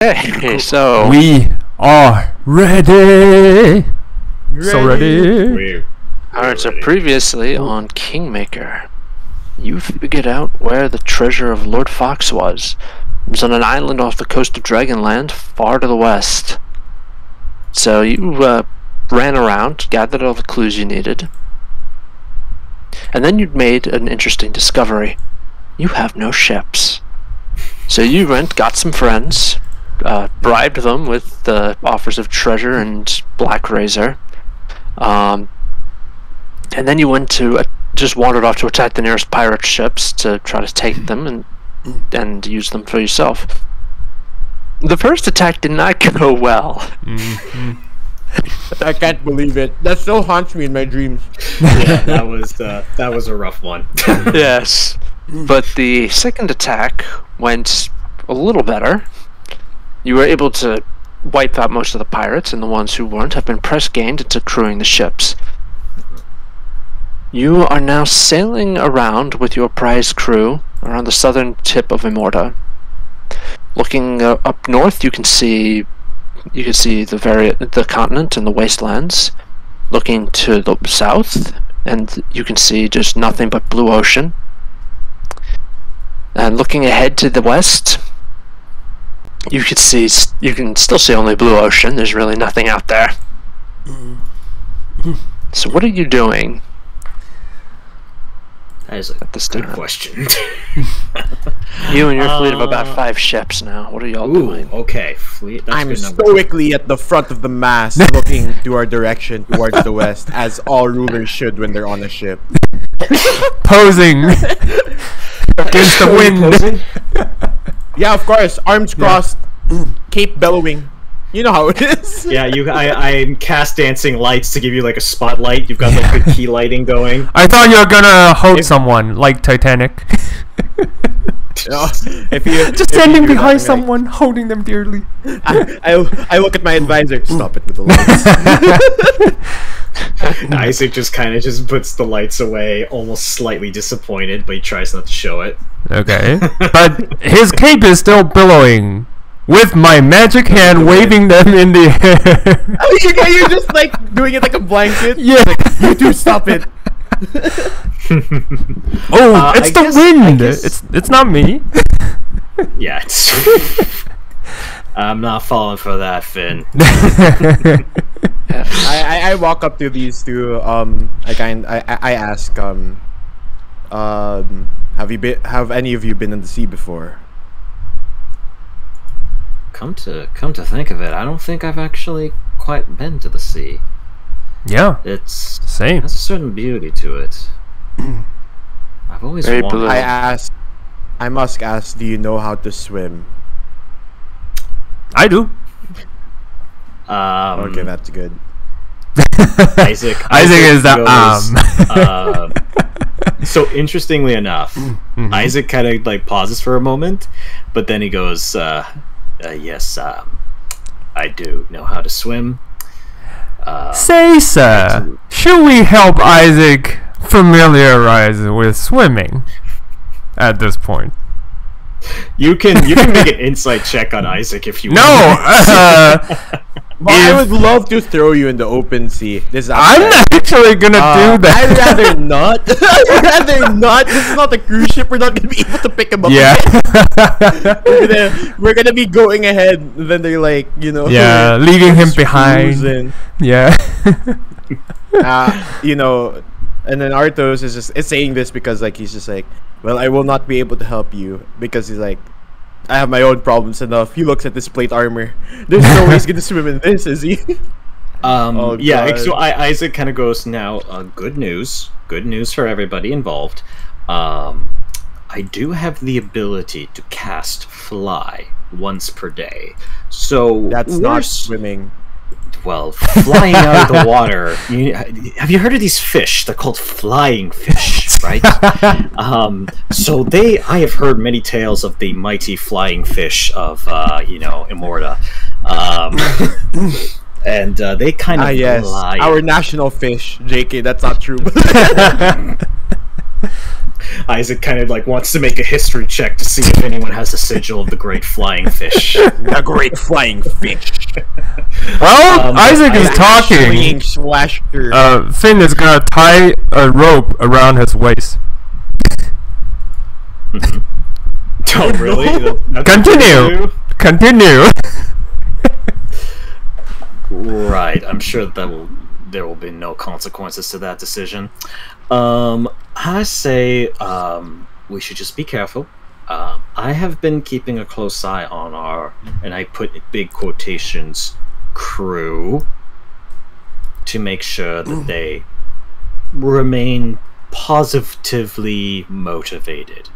Okay, so We are ready. So ready. We're alright, so ready. previously on Kingmaker, you figured out where the treasure of Lord Fox was. It was on an island off the coast of Dragonland, far to the west. So you ran around, gathered all the clues you needed, and then you'd made an interesting discovery. You have no ships. So you went, got some friends, bribed them with the offers of treasure and black razor, and then you went to just wandered off to attack the nearest pirate ships to try to take them and use them for yourself. The first attack did not go well. Mm-hmm. I can't believe it. That still haunts me in my dreams. Yeah, that was a rough one. Yes, but the second attack went a little better. You were able to wipe out most of the pirates, and the ones who weren't have been press gained into crewing the ships. You are now sailing around with your prize crew around the southern tip of Immorta. Looking up north, you can see the continent and the wastelands. Looking to the south, and you can see just nothing but blue ocean. And looking ahead to the west, you can still see only blue ocean. There's really nothing out there. So what are you doing? That is a this good time. question. You and your fleet of about 5 ships now. What are y'all Ooh, doing? okay, fleet. That's I'm good number. stoically at the front of the mast, looking to our direction towards the west, as all rulers should when they're on a ship. Posing against the wind. Yeah, of course. Arms crossed, cape bellowing. You know how it is. Yeah, I'm cast dancing lights to give you like a spotlight. You've got like good key lighting going. I thought you were gonna hold someone like Titanic. If you Just standing behind someone, holding them dearly. I look at my advisor. Stop it with the lights. Isaac just kind of just puts the lights away, almost slightly disappointed, but he tries not to show it. Okay, but his cape is still billowing. With my magic hand waving them in the air. Oh, you're just like doing it like a blanket. Yeah. You do stop it. Oh, it's I the guess- wind. I guess- It's not me. Yeah, it's... I'm not falling for that, Finn. I walk up to these two. I ask. Have any of you been in the sea before? Come to think of it, I don't think I've actually quite been to the sea. Yeah, It's same. has a certain beauty to it. I've always Very wanted. blue. I must ask. Do you know how to swim? I do. Okay, that's good. Isaac Isaac is the So interestingly enough, Isaac kind of like pauses for a moment, but then he goes, "Yes, I do know how to swim." Say, sir, should we help Isaac familiarize with swimming at this point? You can make an insight check on Isaac if you No, want. I would love to throw you in the open sea. This is I'm not actually gonna do that. I'd rather not. I'd rather not. This is not a cruise ship. We're not gonna be able to pick him up. Yeah. We're gonna be going ahead. And then they're like, Yeah, leaving him behind. cruising. Yeah. And then Arthos is saying this because like he's just like, well, I will not be able to help you because he's like, I have my own problems enough. He looks at this plate armor. There's no way he's gonna swim in this, is he? Yeah. God. So Isaac kind of goes now. Good news for everybody involved. I do have the ability to cast fly once per day. So That's not swimming. Well, flying out of the water. Have you heard of these fish? They're called flying fish, right? So I have heard many tales of the mighty flying fish of, Immorta. And they kind of Yes, fly. our national fish, JK. That's not true. Isaac kind of like wants to make a history check to see if anyone has a sigil of the great flying fish. A great flying fish. Well, Isaac is talking. Slasher. Finn is gonna tie a rope around his waist. Oh, really? That's Continue. Continue. Right. I'm sure that there will be no consequences to that decision. I say we should just be careful. I have been keeping a close eye on our, and I put big quotations, crew, to make sure that they remain positively motivated.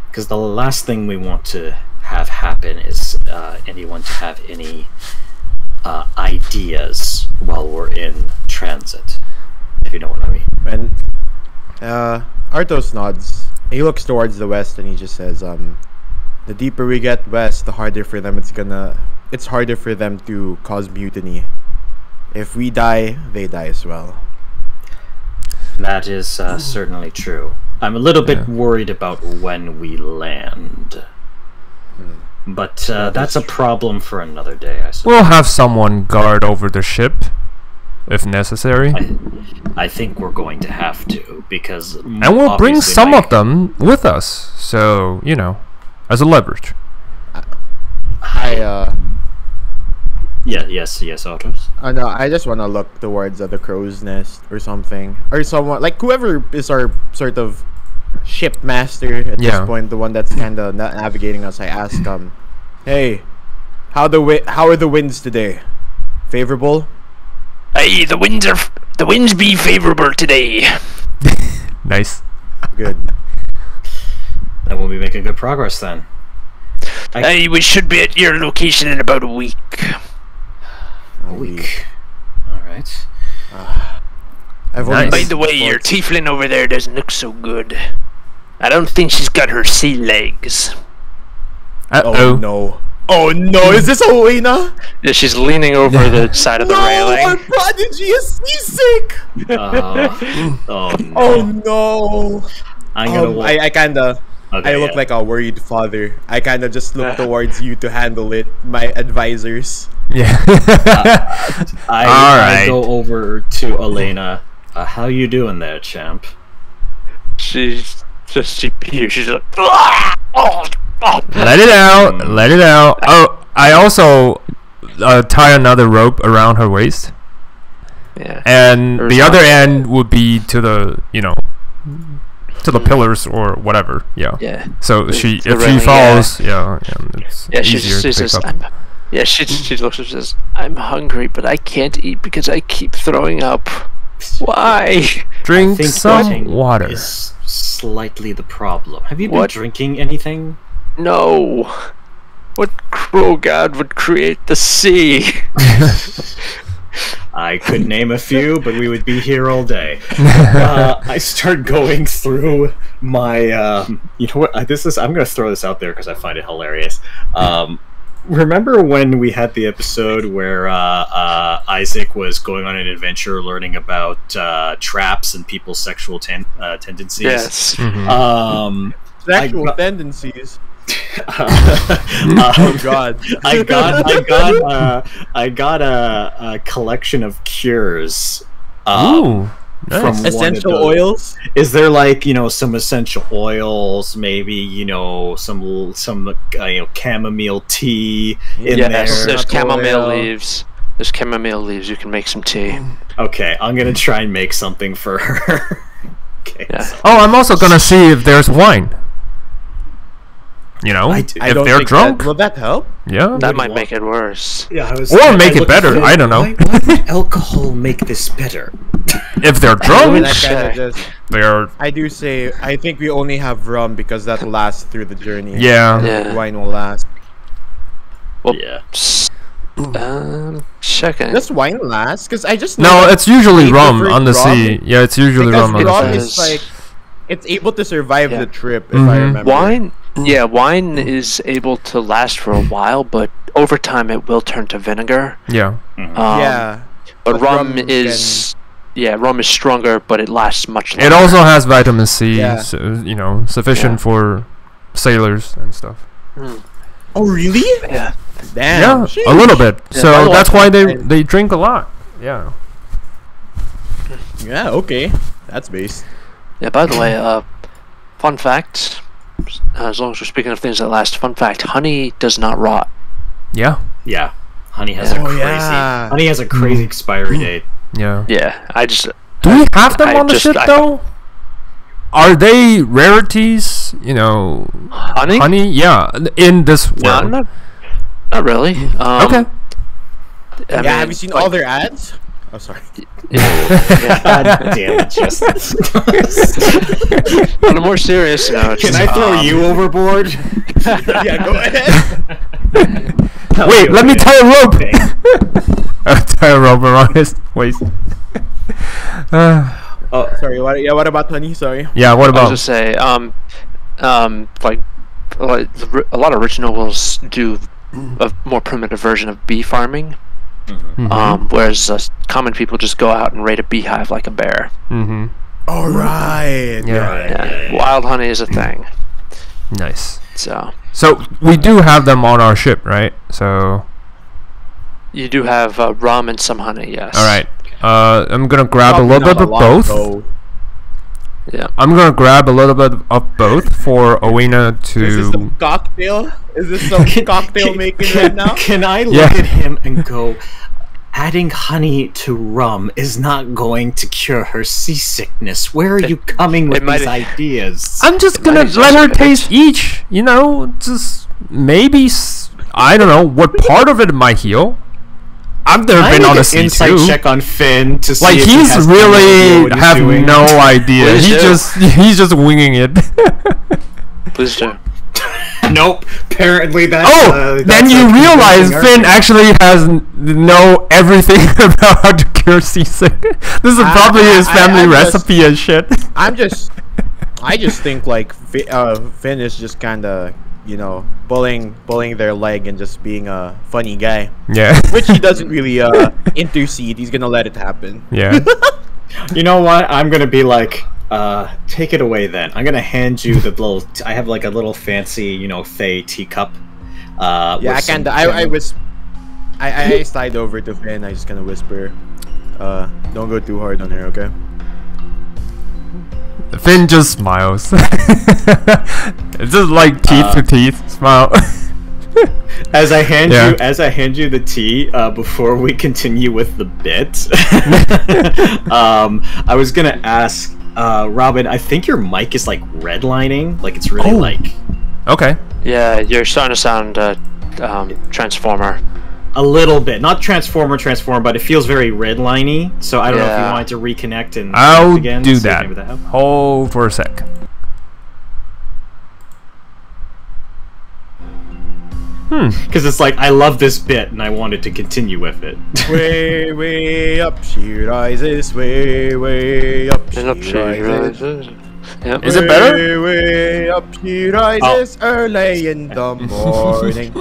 Because the last thing we want to have happen is anyone to have any ideas while we're in transit, if you know what I mean. And Arthos nods. He looks towards the west and he just says, the deeper we get west, the harder for them it's harder for them to cause mutiny. If we die, they die as well. That is certainly true. I'm a little bit worried about when we land. But that's a problem for another day, I suppose. We'll have someone guard over the ship, if necessary. I think we're going to have to, because... And we'll bring some of them with us, so, you know, as a leverage. Yes, Autos. No, I just want to look towards the crow's nest or something. Or someone, like whoever is our sort of ship master at this point, the one that's kind of navigating us. I ask, hey, how are the winds today? Favorable? Hey, the winds be favorable today. Nice. Good. Then we'll be making good progress then. Hey, we should be at your location in about a week. A week. Alright. By the way, your tiefling over there doesn't look so good. I don't think she's got her sea legs. Oh no. Oh no, is this Elena? Yeah, she's leaning over the side of the railing. Our prodigy is seasick! Oh no. Oh no. Okay, I look like a worried father. I kinda just look towards you to handle it, my advisors. Yeah. I go over to Elena. How you doing there, champ? She's like, Let it out. Let it out. Oh, I also tie another rope around her waist. Yeah. And the other end would be to the, you know, to the pillars or whatever. Yeah. Yeah. So if she railing, falls, it's easier she to pick says, up. she looks and says, I'm hungry, but I can't eat because I keep throwing up. Why? Drink some water. Is slightly the problem. Have you been What? drinking anything? No. What crow god would create the sea? I could name a few, but we would be here all day. I start going through my, you know what? I'm going to throw this out there because I find it hilarious. Remember when we had the episode where Isaac was going on an adventure learning about traps and people's sexual tendencies? Yes. Sexual tendencies. Oh god. I got a collection of cures. Ooh, nice. From Essential one of those. oils? Is there like, you know, some essential oils, maybe, you know, some chamomile tea in there? There's chamomile Oil. leaves. There's chamomile leaves. You can make some tea. Okay, I'm gonna try and make something for her. Okay. Yeah. Oh, I'm also gonna see if there's wine. You know, I if don't they're think drunk, will that help? yeah. That might make it worse. Yeah, Or make it better, I don't know. Why would alcohol make this better? If they're And drunk, I kinda just they're I do say I think we only have rum because that lasts through the journey. yeah. Yeah. Wine will last. Well, Yeah. Checking. Does wine last? Because I just No, know that it's usually they rum prefer on the rum sea. Yeah, it's usually because rum on rum the is sea. like it's able to survive Yeah. the trip if I remember. Wine, yeah, wine is able to last for a while, but over time it will turn to vinegar. Yeah. Um, Yeah. but But rum rum is yeah, rum is stronger, but it lasts much longer. It also has vitamin C, Yeah. so, you know, sufficient Yeah. for sailors and stuff. Oh, really? Yeah. Damn. Yeah, sheesh. a little bit. Yeah, So otherwise- that's why they drink a lot. Yeah. Yeah, okay. That's based. Yeah, by the way, fun fact, as long as we're speaking of things that last, fun fact, honey does not rot. Yeah. Yeah, honey has Yeah. a Oh, crazy. yeah. Honey has a crazy expiry date. Yeah. Yeah, I just... Do we have them I on the just- ship I- though? Are they rarities? You know, Honey? honey? Yeah, in this No, world. not really. Okay. I Yeah, mean, have you seen like, all their ads? Oh, sorry. yeah. God damn it, Justin. On a more serious note... Can I throw you overboard? Yeah, go ahead. Wait, let me tie a rope. Tie a rope around his waist. Sorry, what? Yeah, what about honey? Sorry. Yeah. What I was about? just say, like a lot of rich nobles do a more primitive version of bee farming, whereas common people just go out and raid a beehive like a bear. Mm-hmm. All right. Yeah. Wild honey is a thing. Nice. So we do have them on our ship, right? So. you do have rum and some honey, yes. All right. I'm gonna grab a Probably little not bit of lot, both. though. Yeah. I'm gonna grab a little bit of both for Owena Is this to. some cocktail? Is this some cocktail making right now? Can I look Yeah. at him and go, adding honey to rum is not going to cure her seasickness? Where are you coming with might- these ideas? I'm just It gonna might let her exhaust taste each. You know, just maybe. I don't know what part of it might heal. I've never I been need on a an insight C2. check on Finn to see Like if he he's has any idea really what he's have doing. no idea. Please do. He's just winging it. Please do. Nope. Apparently that's. Oh, then that's you a realize convincing Finn actually has know everything about how to cure seasick. This is probably his family I'm just- recipe and shit. I just think like Finn is just kind of, you know, pulling their leg and just being a funny guy, Yeah. which he doesn't really intercede. He's gonna let it happen. Yeah. You know what? I'm gonna be like, take it away then. I'm gonna hand you the little. I have like a little fancy, you know, Fey teacup. Yeah, with I some kind of. I slide over to Finn. I just kind of whisper, "Don't go too hard on her, okay?" Finn just smiles. It's just like teeth to teeth smile. As I hand Yeah. you the tea, before we continue with the bit, I was gonna ask, Robin. I think your mic is like redlining. Like it's really like Okay. Yeah, you're starting to sound Transformer. a little bit, not transformer, but it feels very redliney. So I don't know if you Yeah. wanted to reconnect and I'll connect again. do see if that. maybe that helps. Hold for a sec. Because it's like I love this bit and I wanted to continue with it. Way, way up she rises. Way, way up she And up she rises. rises. Yep. Is it better? Way, way up she rises early in the morning.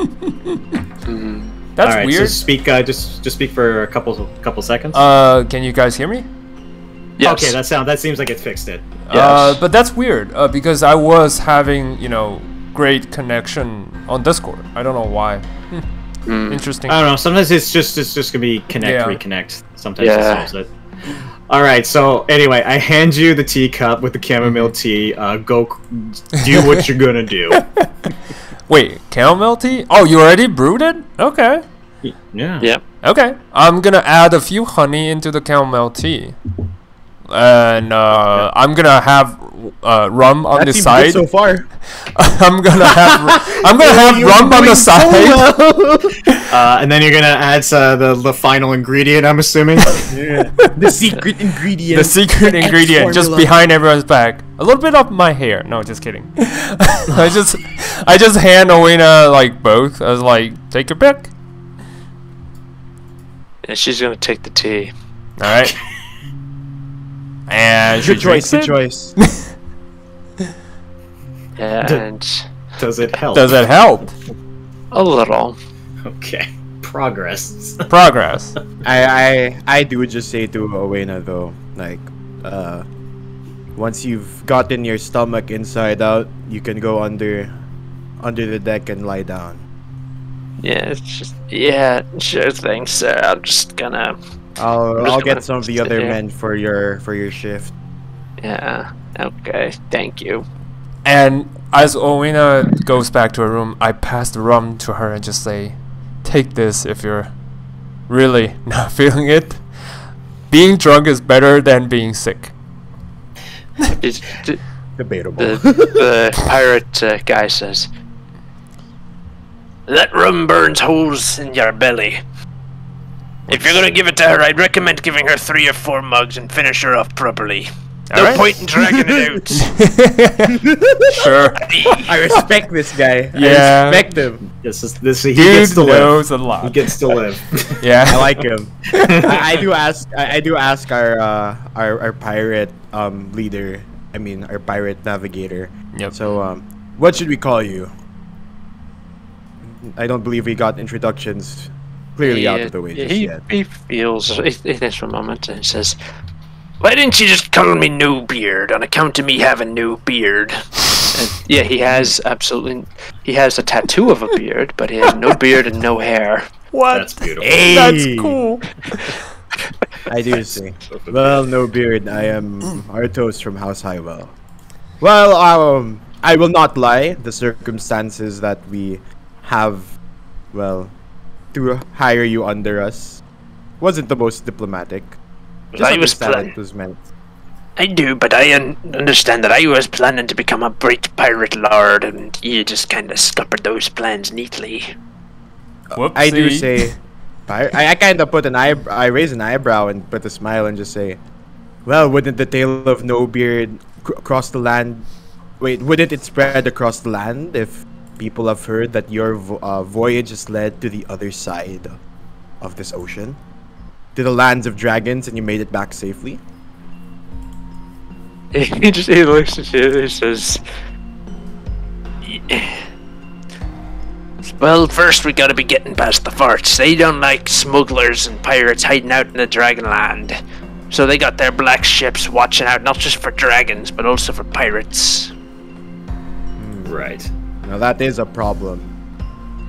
That's All right, weird. so speak. Just speak for a couple seconds. Can you guys hear me? Yes. Okay, that seems like it fixed it. Yes. But that's weird because I was having, you know, great connection on Discord. I don't know why. Interesting. I don't know. Sometimes it's just gonna be connect, Yeah. reconnect. Sometimes Yeah. it solves it. All right. So anyway, I hand you the teacup with the chamomile tea. Go do what you're gonna do. Wait, chamomile tea? Oh, you already brewed it? Okay. Yeah. Yep. Okay. I'm gonna add a few honey into the chamomile tea. And I'm gonna have rum on That the seems side. good so far. I'm gonna have You're rum on doing the so side. well. And then you're gonna add the final ingredient. I'm assuming. Yeah. The secret ingredient. The secret X ingredient just formula. behind everyone's back. A little bit of my hair. No, just kidding. I just hand Owena like both. I was like, take your pick. And she's gonna take the tea. All right. And she Good choice. drinks Good it. choice. And Does it help? Does it help? a little. Okay. Progress. Progress. I do just say to Owena though, like, once you've gotten your stomach inside out, you can go under the deck and lie down. Yeah, it's just sure thing, sir. I'm just gonna. I'll get some of the other men for your shift. Yeah. Okay. Thank you. And as Owena goes back to her room, I pass the rum to her and just say, take this if you're really not feeling it. Being drunk is better than being sick. Debatable. The pirate guy says, "That rum burns holes in your belly. If you're gonna give it to her, I'd recommend giving her 3 or 4 mugs and finish her off properly. No Alright. point in dragging it out." Sure. I respect this guy. Yeah. I respect him. He Dude gets to live. knows a lot. He gets to live. Yeah. I like him. I do ask our pirate leader. I mean our pirate navigator. Yep. So what should we call you? I don't believe we got introductions clearly out of the way just yet. He thinks for a moment and says, "Why didn't you just call me No Beard on account of me having no beard?" And yeah, he has a tattoo of a beard, but he has no beard and no hair. What? That's beautiful. Hey! That's cool. I do see. Well, no beard. I am Arthos from House Highwell. Well, I will not lie. The circumstances that we have, well, to hire you under us, wasn't the most diplomatic. Just I was understand it was meant. I do, but I understand that I was planning to become a great pirate lord, and you just kind of scuppered those plans neatly. Whoopsie. I do say, I kind of I raise an eyebrow and put a smile and just say, well, wouldn't the tale of No Beard across the land? Wait, wouldn't it spread across the land if people have heard that your voyage has led to the other side of this ocean, to the lands of dragons, and you made it back safely? He looks at you and he says, "Well, first we gotta be getting past the forts. They don't like smugglers and pirates hiding out in the Dragonland. So they got their black ships watching out not just for dragons, but also for pirates." Right. Now that is a problem.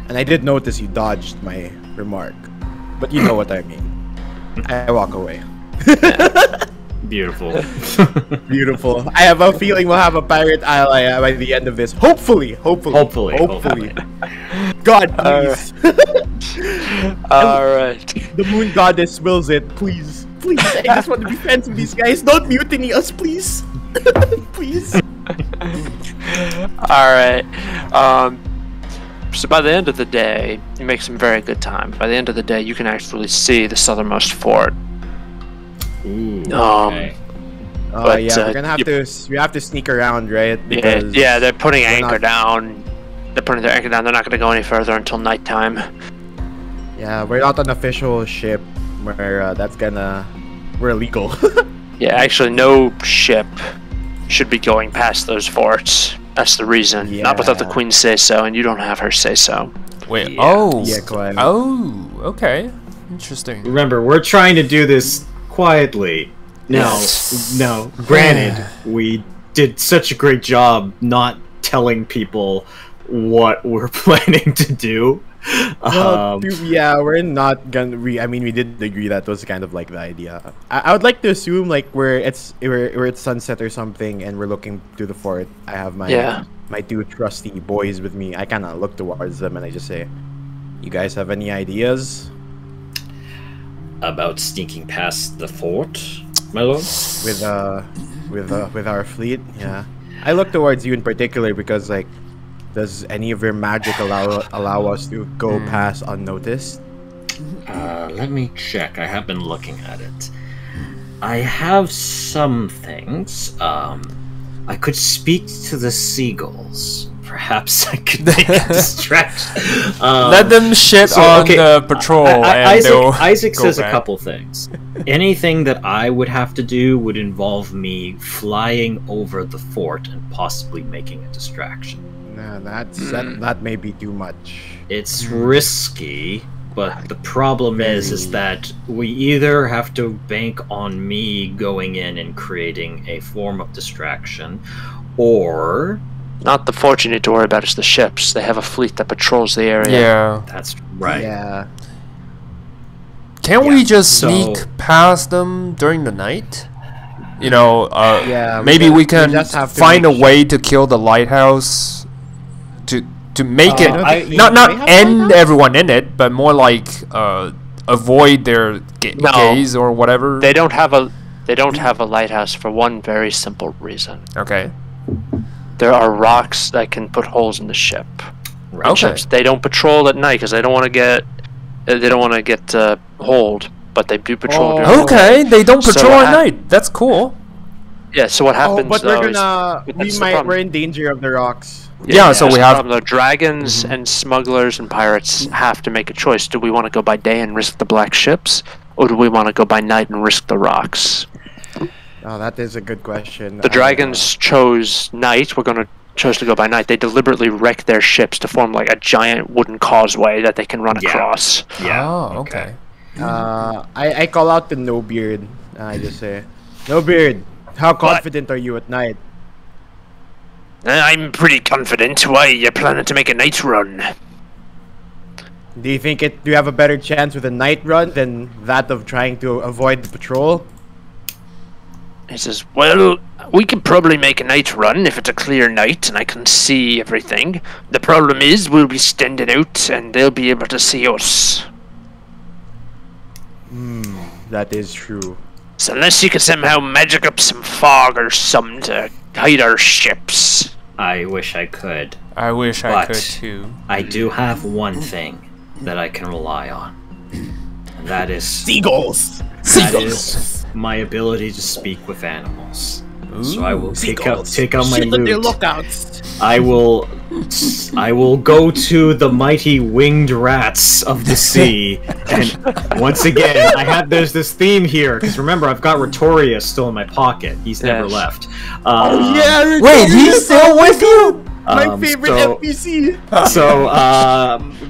And I did notice you dodged my remark. But you know what I mean. I walk away. Beautiful. Beautiful. I have a feeling we'll have a pirate ally by the end of this. Hopefully. Hopefully. God, please. Alright. The moon goddess wills it. Please. Please. I just want to be friends with these guys. Don't mutiny us, please. Please. Alright. So by the end of the day, you make some very good time. By the end of the day, you can actually see the southernmost fort. Ooh, Okay. But, yeah, we're gonna have we have to sneak around, right? Yeah, they're putting we're anchor not- down. They're putting their anchor down. They're not going to go any further until nighttime. Yeah, we're not an official ship where we're illegal. Yeah, actually, no ship should be going past those forts. That's the reason. Not without the Yeah. queen say so, and you don't have her say so. Wait. Yeah. Oh. Yeah, quite. Oh. Okay. Interesting. Remember, we're trying to do this quietly. No, granted, we did such a great job not telling people what we're planning to do. Well, yeah, we're not gonna. I mean, we did agree that was kind of like the idea. I would like to assume like we're at sunset or something, and we're looking to the fort. I have my 2 trusty boys with me. I kind of look towards them and I just say, "You guys have any ideas About sneaking past the fort, my lord? with our fleet?" Yeah, I look towards you in particular because like, does any of your magic allow us to go past unnoticed? Let me check. I have been looking at it. I have some things. I could speak to the seagulls. Perhaps I could make a distraction. Let them shit on the patrol and they'll Isaac go says back. a couple things. Anything that I would have to do would involve me flying over the fort and possibly making a distraction. Nah, that may be too much. It's risky, but the problem is that we either have to bank on me going in and creating a form of distraction, or Not the Fort you need to worry about is the ships. They have a fleet that patrols the area. Yeah. that's right. Yeah. Can't we just so- sneak past them during the night? You know, Yeah, maybe we we can just have to find a make way to kill the lighthouse to make it I don't think not they have end lighthouse? everyone in it, but more like avoid their No. gaze or whatever. They don't have a lighthouse for one very simple reason. Okay. There are rocks that can put holes in the ship. Right. Okay. Ships. They don't patrol at night because they don't want to get holed, but they do patrol. Oh. during the day. Okay, they don't So patrol what at hap- night. That's cool. Yeah. So what Oh, happens but though we're is gonna. that's the problem. We're in danger of the rocks. Yeah, so that's we the have problem, though. Dragons and smugglers and pirates have to make a choice. Do we want to go by day and risk the black ships, or do we want to go by night and risk the rocks? Oh, that is a good question. The dragons chose night. We're going to chose to go by night. They deliberately wreck their ships to form like a giant wooden causeway that they can run Yeah. across. Yeah. Oh, okay. I call out to No Beard. I just say, No Beard, how confident are you at night? I'm pretty confident. Why you're planning to make a night run? Do you think do you have a better chance with a night run than that of trying to avoid the patrol? He says, "Well, we can probably make a night run if it's a clear night and I can see everything. The problem is we'll be standing out and they'll be able to see us. That is true. So unless you can somehow magic up some fog or something to hide our ships." I wish I could. I wish I But- could too. I do have one thing that I can rely on, and that is Seagulls! that is my ability to speak with animals. So I will take out my loot. lookouts! I will go to the mighty winged rats of the sea, and once again, there's this theme here because remember I've got Retorius still in my pocket. He's never Yes. left. Yeah, Wait, he's still with you? my favorite NPC! So,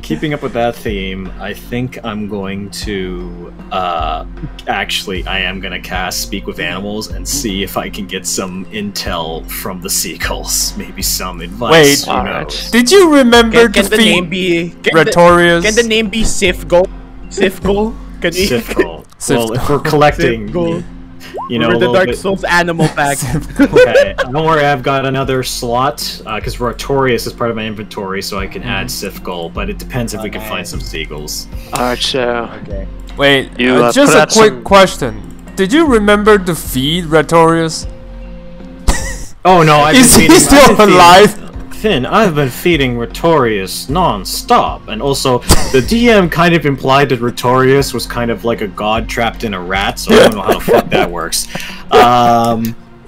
keeping up with that theme, I think I'm going to, actually, I am going to cast Speak with Animals and see if I can get some intel from the seagulls. Maybe some advice. Wait, who alright. knows? Did you remember Can to the name feed be... Retorius? Can the name be Sifgol? Sifgol? Can we... Sifgol. Sifgol. Well, if we're collecting, Sifgol. you know, We're a the little Dark bit... Souls animal pack. Okay, don't worry, I've got another slot, because Retorius is part of my inventory, so I can add Sifgol, but it depends if we can find some seagulls. Alright, so Okay. Wait, You, just put a out quick some- question. Did you remember to feed Retorius? Oh no, I've Is been he feeding, still I've been feeding- alive? Finn, I've been feeding Retorius non-stop, and also the DM kind of implied that Retorius was kind of like a god trapped in a rat, so I don't know how the fuck that works.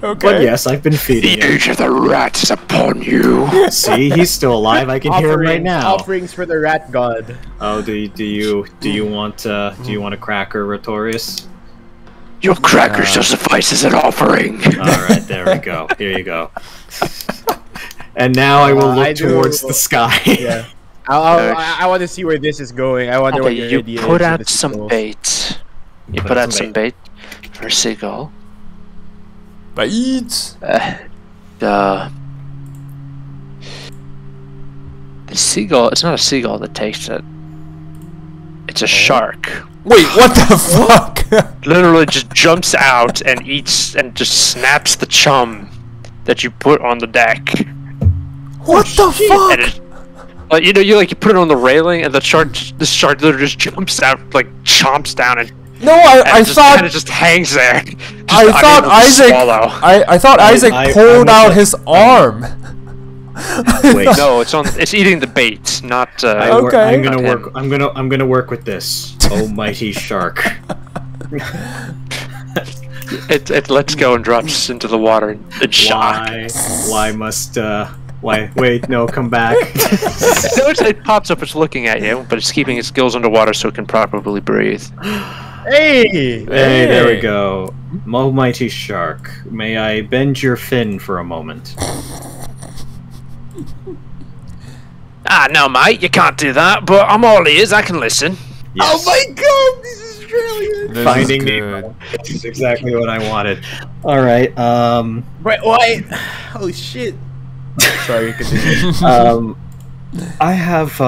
Okay. But yes, I've been feeding him. age of the rat is upon you. See, he's still alive. I can hear him right now. Offerings for the rat god. Oh, do you want a cracker, Retorius? Your crackers shall suffice as an offering. All right, there we go. Here you go. And now I will look I do- towards the sky. Yeah. I want to see where this is going. I wonder what Okay, your you idea put is for out the some seagulls. bait. You put out some bait for a seagull. Bait. The seagull, it's not a seagull that takes it. It's a shark. Wait, what the fuck? Literally just jumps out and eats and just snaps the chum that you put on the deck. What the fuck? And it, like, you know, you put it on the railing and the shark literally just jumps out, like chomps down and No, I just thought kind of just hangs there. Just I thought unable to Isaac swallow. I thought Isaac pulled I'm out not- his arm. Wait, No, it's eating the bait, not. Okay. I'm gonna Not work. I'm gonna work with this. Oh, mighty shark! It lets go and drops into the water in shock. Why must? Why? Wait, no, come back. It pops up, it's looking at you, but it's keeping its gills underwater so it can properly breathe. Hey! Hey, there we Hey. go. Oh, mighty shark, may I bend your fin for a moment? Ah, no, mate, you can't do that, but I'm all ears, I can listen. Yes. Oh my god, this is Australian. This Finding is Nemo. good. This is exactly what I wanted. All right. Wait, why? Holy shit. Sorry, continue. I have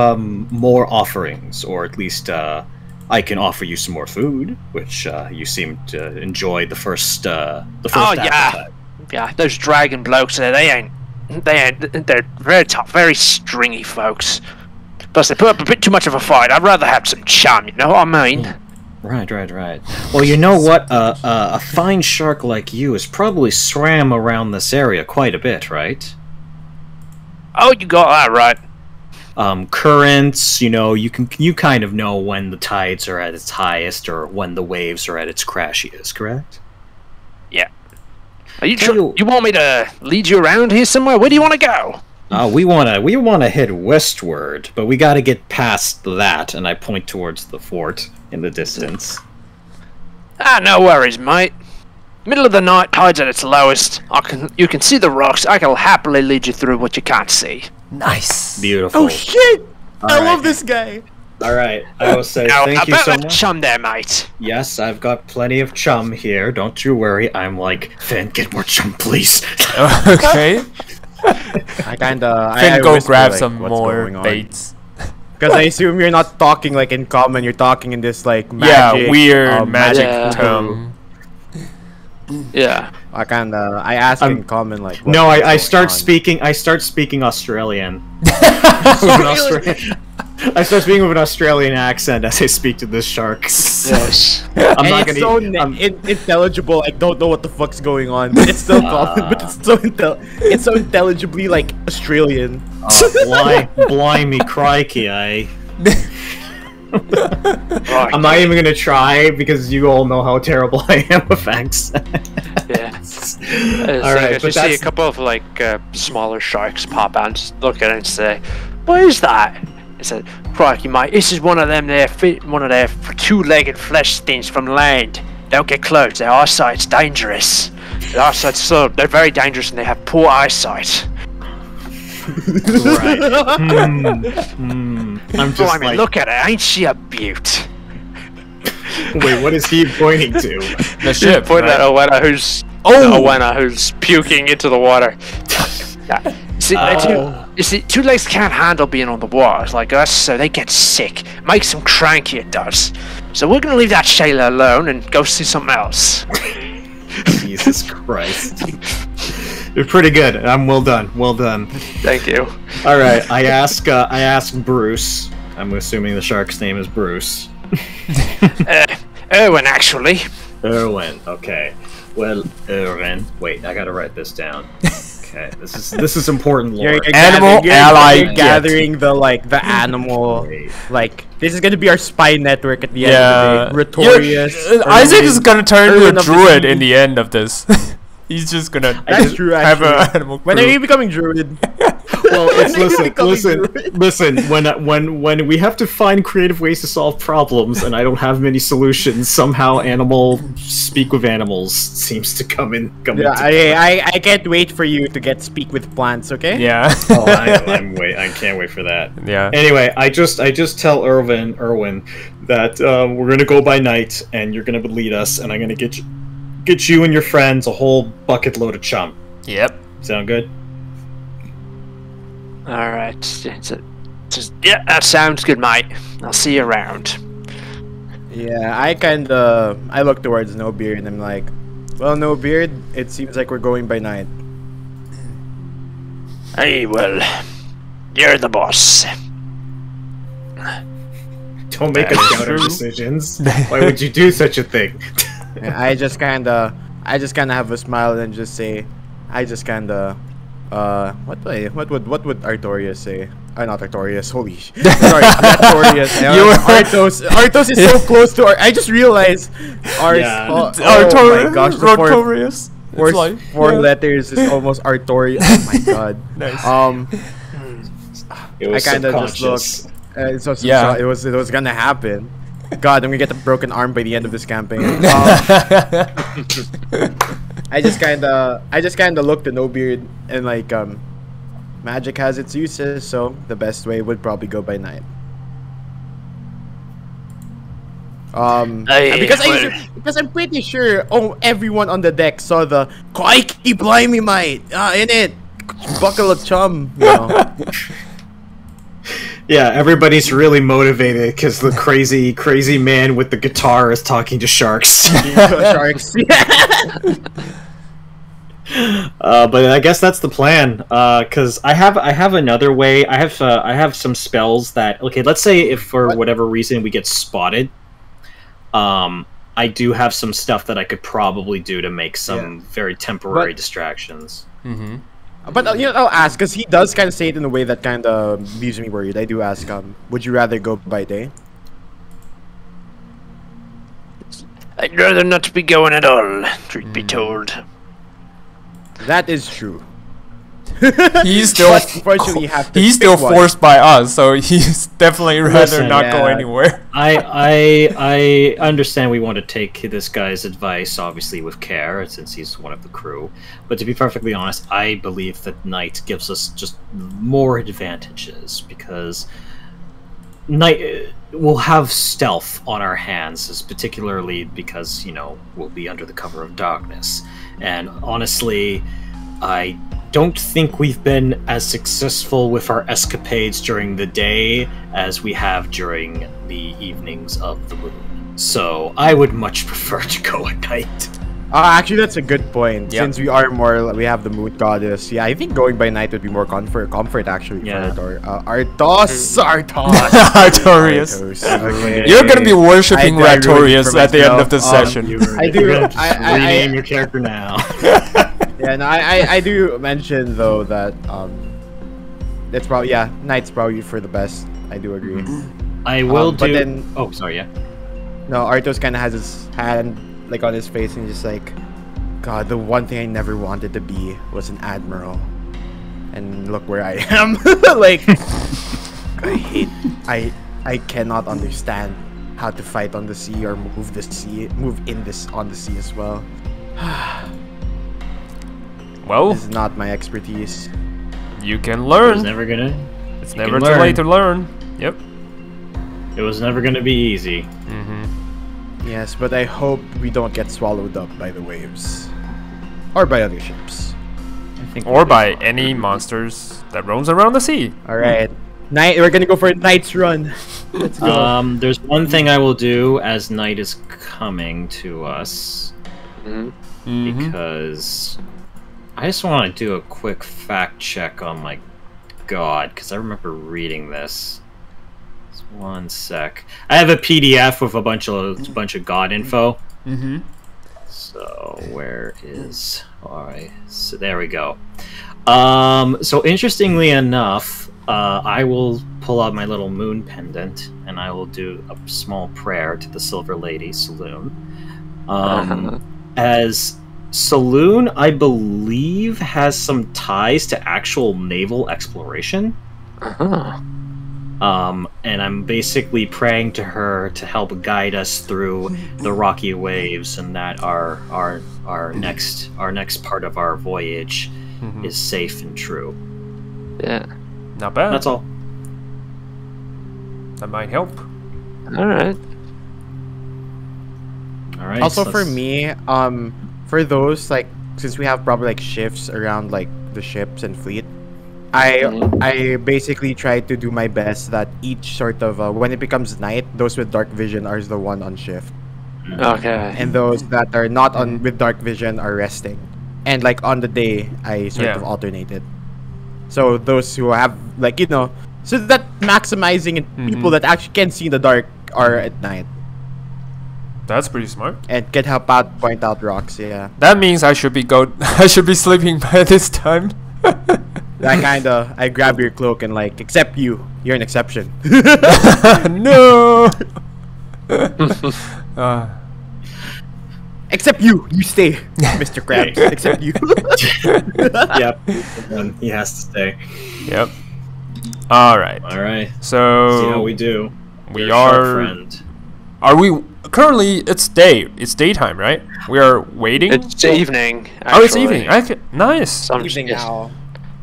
more offerings, or at least I can offer you some more food, which you seem to enjoy the first. Oh appetite. yeah, yeah. Those dragon blokes there, they're very tough, very stringy folks. Plus, they put up a bit too much of a fight. I'd rather have some charm. You know what I mean? Right. Well, you know what? A fine shark like you has probably swam around this area quite a bit, right? Oh, you got that right. Currents, you kind of know when the tides are at its highest or when the waves are at its crashiest, correct? Yeah. Are you want me to lead you around here somewhere? Where do you want to go? We wanna head westward, but we gotta get past that, and I point towards the fort in the distance. Ah, no worries, mate. Middle of the night, tide's at its lowest. You can see the rocks. I can happily lead you through what you can't see. Nice. Beautiful. Oh shit! I right. love this guy. All right, I will say Now, thank you about so that much. chum there, mate. Yes, I've got plenty of chum here. Don't you worry. I'm like, Finn, get more chum, please. Okay. I kinda. Finn, go whisper, grab like, some what's more going on. baits. Because I assume you're not talking like in common. You're talking in this like Yeah, magic, weird magic Yeah. term. Yeah. I kinda. I ask in common like. No, what's I going start on. speaking. I start speaking Australian. I start speaking with an Australian accent as I speak to this shark. Yes. I'm And not it's gonna. so intelligible. I don't know what the fuck's going on. But it's still common. But it's so intelligibly like Australian. Blimey, crikey! Right. I'm not even gonna try because you all know how terrible I am with accents. Yeah. All right, you but see a that's couple of like smaller sharks pop out and just look at it and say, "What is that?" I said, "Crikey, mate, this is one of their two-legged flesh things from land. Don't get close. Their eyesight's dangerous. Their eyesight's so they're very dangerous and they have poor eyesight." right. I'm just Blimey, like, look at her. Ain't she a beaut? wait, what is he pointing to? The ship. Point right? at Owena who's puking into the water. Yeah. See, two legs can't handle being on the water like us, so they get sick. Makes them cranky, it does. So we're gonna leave that Shayla alone and go see something else. Jesus Christ. You're pretty good. I'm well done. Well done. Thank you. All right. I ask Bruce. I'm assuming the shark's name is Bruce. Erwin, actually. Erwin. Okay. Well, Erwin. Wait, I gotta write this down. Okay. This is important lore. Animal ally You're get. gathering the animal. Like this is gonna be our spy network at the end Yeah. of the day. Pretorius. Isaac is gonna turn Erwin into a of the druid sea. in the end of this. He's just gonna That's true. have Actually. an animal When are crew. you becoming druid? Well, it's, When are you becoming listen. When we have to find creative ways to solve problems, and I don't have many solutions, somehow animal speak with animals seems to come in. Yeah, I can't wait for you to get speak with plants. Okay. Yeah. Oh, I can't wait for that. Yeah. Anyway, I just tell Erwin that we're gonna go by night, and you're gonna lead us, and I'm gonna get you and your friends a whole bucket load of chum. Yep. Sound good? All right. Yeah, that sounds good, mate. I'll see you around. Yeah, I look towards No Beard and I'm like, well, No Beard, it seems like we're going by night. Hey, well, you're the boss. Don't make us That's counter true. decisions. Why would you do such a thing? And I just kinda have a smile and just say, what would Artorias say? Not Artorias. Holy sorry, not Artorias. Artos is so close to I just realized Yeah. oh my gosh, the Rotorius. four letters is almost Artorias. Oh my god. Nice. It I was kind of just subconscious. looked. Yeah. It was gonna happen. God, I'm gonna get a broken arm by the end of this campaign. I just kind of looked at No Beard and like magic has its uses, so the best way would probably go by night. Because I'm pretty sure everyone on the deck saw the Crikey Blimey Mate in it. Buckle of chum, you know. Yeah, everybody's really motivated because the crazy man with the guitar is talking to sharks. Sharks. But I guess that's the plan. Because I have another way. I have some spells that, okay, let's say if for whatever reason we get spotted, I do have some stuff that I could probably do to make some very temporary distractions. Mm-hmm. But you know, I'll ask because he does kind of say it in a way that kind of leaves me worried. I do ask, would you rather go by day? I'd rather not be going at all, truth be told. That is true. He's still But unfortunately, you have to he's pick still one. forced by us, so he's definitely rather Listen, not go yeah. anywhere. I understand we want to take this guy's advice, obviously, with care, since he's one of the crew. But to be perfectly honest, I believe that night gives us just more advantages, because night will have stealth on our hands, particularly because, you know, we'll be under the cover of darkness. And honestly, I don't think we've been as successful with our escapades during the day as we have during the evenings of the moon. So I would much prefer to go at night. Actually, that's a good point. Yeah. Since we have the moon goddess. Yeah, I think going by night would be more comfort actually. Yeah. For Artorius. Artorius. Okay. You're gonna be worshipping I ruined it Artorius for at the end of the myself. session. I do. You're gonna I rename your character now. Yeah, no, I do mention though that it's probably night's probably for the best. I do agree. I will But do. then- Oh, sorry. Yeah. No, Artos kind of has his hand like on his face and just like, God, the one thing I never wanted to be was an admiral, and look where I am. Like, I cannot understand how to fight on the sea or move on the sea as well. Well, This is not my expertise. you can It was learn. never gonna. It's you never can too learn. late to learn. Yep. It was never gonna be easy. Mm-hmm. Yes, but I hope we don't get swallowed up by the waves. Or by other ships. I think Or by any monsters that roams around the sea. Alright. We're gonna go for a night's run. Let's go. There's one thing I will do as night is coming to us, Mm-hmm. because I just want to do a quick fact check on my god, because I remember reading this. Just one sec. I have a PDF with a bunch of god info. Mm-hmm. So where is? All right. So there we go. So interestingly enough, I will pull out my little moon pendant and I will do a small prayer to the Silver Lady Saloon. As Saloon, I believe, has some ties to actual naval exploration. And I'm basically praying to her to help guide us through the rocky waves, and that our next part of our voyage is safe and true. Yeah. Not bad. That's all. That might help. Alright. All right. Also so for let's- me, for those like since we have probably like shifts around like the ships and fleet, I basically try to do my best that each sort of when it becomes night, those with dark vision are the one on shift, Okay. and those that are not on with dark vision are resting, and like on the day I sort Yeah. of alternate it. So those who have like so that maximizing it, people that actually can see in the dark are at night That's pretty smart. and can help out point out rocks. Yeah. That means I should be I should be sleeping by this time. I grab your cloak and like, except you're an exception. No. Except you stay, Mr. Krabs. Except you. Yep. And he has to stay. Yep. All right. All right. So See how we do. we Your sharp are. friend. Are we currently? It's day. It's daytime, right? We are waiting. It's evening. Oh, it's actually. evening. Nice. Sun's, Evening yes. now.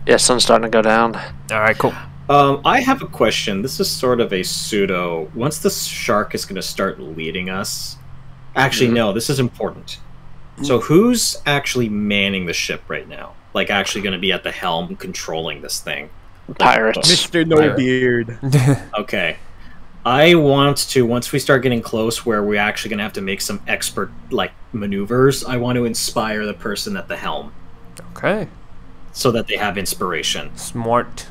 Yeah, sun's starting to go down. All right. Cool. I have a question. This is sort of a pseudo. Once the shark is going to start leading us. Actually, no. This is important. So, who's actually manning the ship right now? Like, actually going to be at the helm, controlling this thing? Pirates. Mr. No Beard. Okay. I want to, once we start getting close where we're actually going to have to make some expert, like, maneuvers, I want to inspire the person at the helm. Okay. So that they have inspiration. Smart.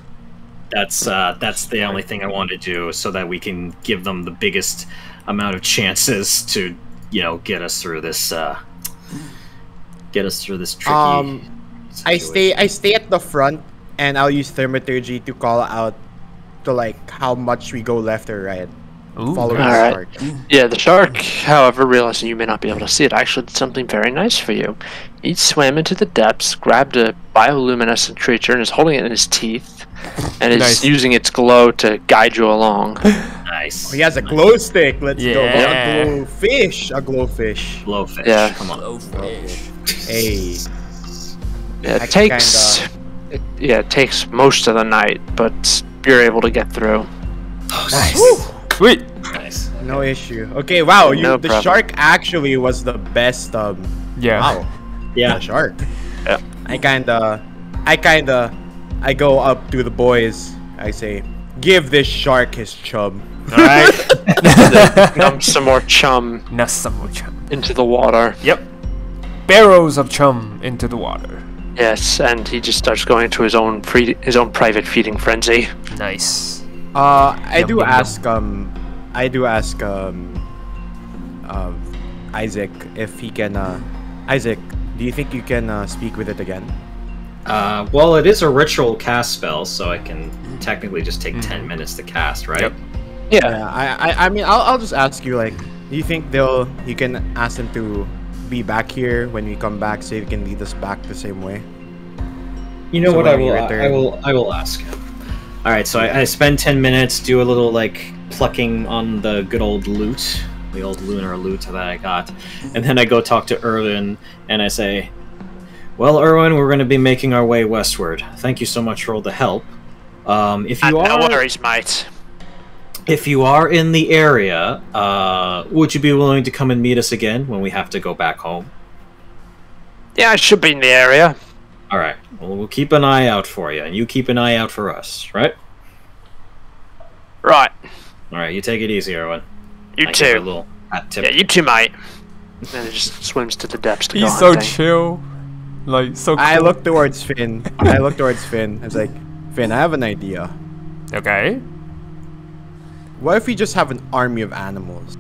That's the only thing I want to do, so that we can give them the biggest amount of chances to, get us through this, tricky situation. I stay at the front, and I'll use thaumaturgy to call out to like how much we go left or right. Ooh. Following the Alright. shark. Yeah, the shark, however, realizing you may not be able to see it, actually did something very nice for you. He swam into the depths, grabbed a bioluminescent creature, and is holding it in his teeth, and is Nice. using its glow to guide you along. Nice. Oh, he has a glow stick. Let's go. Yeah. A glow fish. A glow fish. Blowfish. Yeah. Come on. Hey. Yeah, I it takes it takes most of the night, but you're able to get through. Nice. Sweet. Nice. No issue. Okay, wow. No The problem. shark actually was the best. Yeah. Wow. Yeah. The shark. Yeah. I go up to the boys. I say, give this shark his chum. All right. Dump some more chum Nasamu chum. into the water. Yep. Barrows of chum into the water. Yes, and he just starts going into his own private feeding frenzy. Nice. I Yum, do yum, ask Isaac if he can. Isaac, do you think you can speak with it again? Well, it is a ritual cast spell, so I can technically just take 10 minutes to cast, right? Yep. Yeah. I mean, I'll just ask you, like, do you think you can ask them to be back here when we come back, so you can lead us back the same way? You know So what? when I we will. return- I will ask. All right. So I spend 10 minutes, do a little like plucking on the good old loot, the old lunar loot that I got, and then I go talk to Erwin, and I say, "Well, Erwin, we're going to be making our way westward. Thank you so much for all the help. If you No are, worries, mate. if you are in the area, would you be willing to come and meet us again when we have to go back home?" Yeah, I should be in the area. All right. Well, we'll keep an eye out for you, and you keep an eye out for us, right? Right. All right. You take it easy, Erwin. You I give her a too. little hat tip. Yeah, you too, mate. And he just swims to the depths to go He's so hunting. chill. Like, so cool. I look towards Finn. I was like, Finn, I have an idea. Okay. What if we just have an army of animals?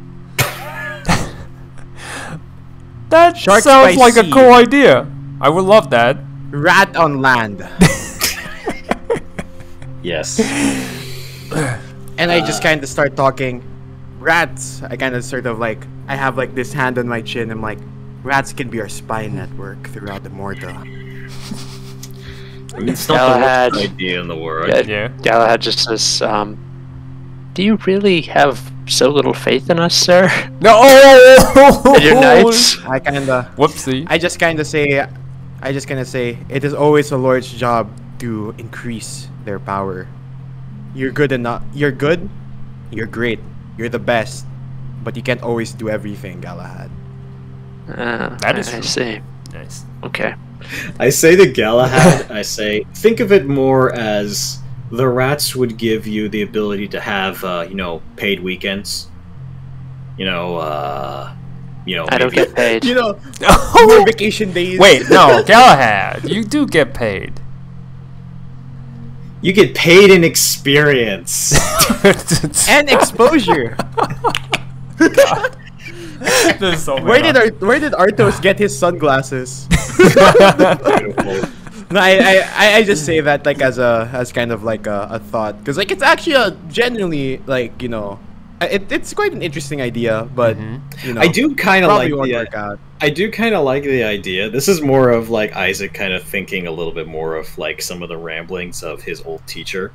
That Sharks sounds by like a sea. cool idea. I would love that. Rat on land. Yes. And I just kind of start talking. Rats. I kind of sort of like, I have like this hand on my chin. I'm like, rats can be our spy network throughout the Morta. It's not Galahad. the worst idea in the world. Yeah, Yeah. Galahad just says, do you really have so little faith in us, sir? No. And your knights? I kind of, Whoopsie. I just kind of say, it is always the Lord's job to increase their power. You're good enough. You're good. You're great. You're the best. But you can't always do everything, Galahad. That is I true. see. Nice. Okay. I say to Galahad, I say, think of it more as the rats would give you the ability to have, paid weekends. I don't maybe- get paid. You know, more vacation days. Wait, no, Galahad, you do get paid. You get paid in experience. And exposure. This is so Where meta. did Arthos get his sunglasses? Beautiful. No, I just say that like as kind of like a thought, because like it's actually a genuinely like it's quite an interesting idea, but I do kind of probably like won't the work out. I do kind of like the idea. This is more of like Isaac kind of thinking a little bit more of like some of the ramblings of his old teacher.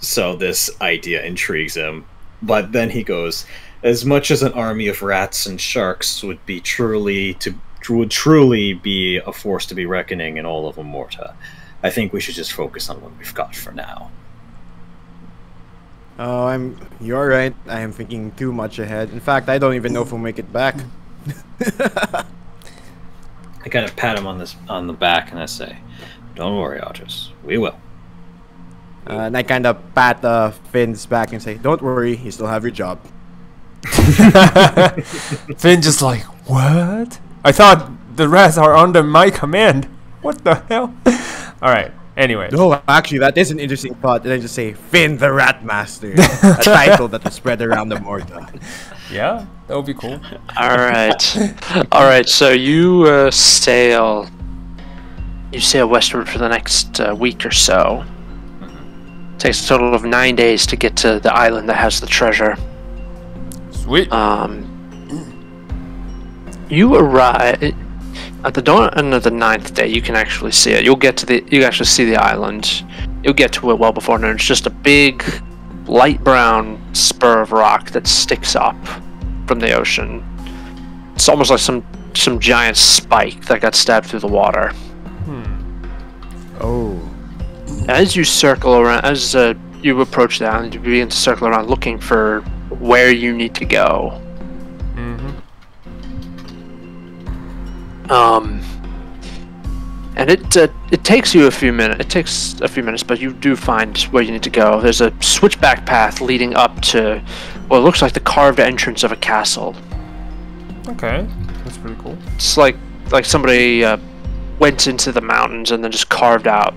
So this idea intrigues him, but then he goes, as much as an army of rats and sharks would truly be a force to be reckoning in all of Amorta, I think we should just focus on what we've got for now. Oh, you're right. I am thinking too much ahead. In fact, I don't even know if we'll make it back. I kind of pat him on the back and I say, "Don't worry, Otis. We will." And I kind of pat Finn's back and say, "Don't worry, you still have your job." Finn just like, what? I thought the rats are under my command. What the hell? Alright, anyway. No, actually, that is an interesting thought. And I just say, Finn the Rat Master. A title that will spread around the Morta. Yeah, that would be cool. Alright, so you sail westward for the next week or so. Takes a total of 9 days to get to the island that has the treasure. Sweet. You arrive at the dawn of the 9th day. You can actually see it. You actually see the island. You'll get to it well before noon. It's just a big, light brown spur of rock that sticks up from the ocean. It's almost like some giant spike that got stabbed through the water. Oh. As you circle around, as you approach the island, you begin to circle around looking for where you need to go. And it takes you a few minutes. It takes a few minutes, but you do find where you need to go. There's a switchback path leading up to what looks like the carved entrance of a castle. Okay, that's pretty cool. It's like somebody went into the mountains and then just carved out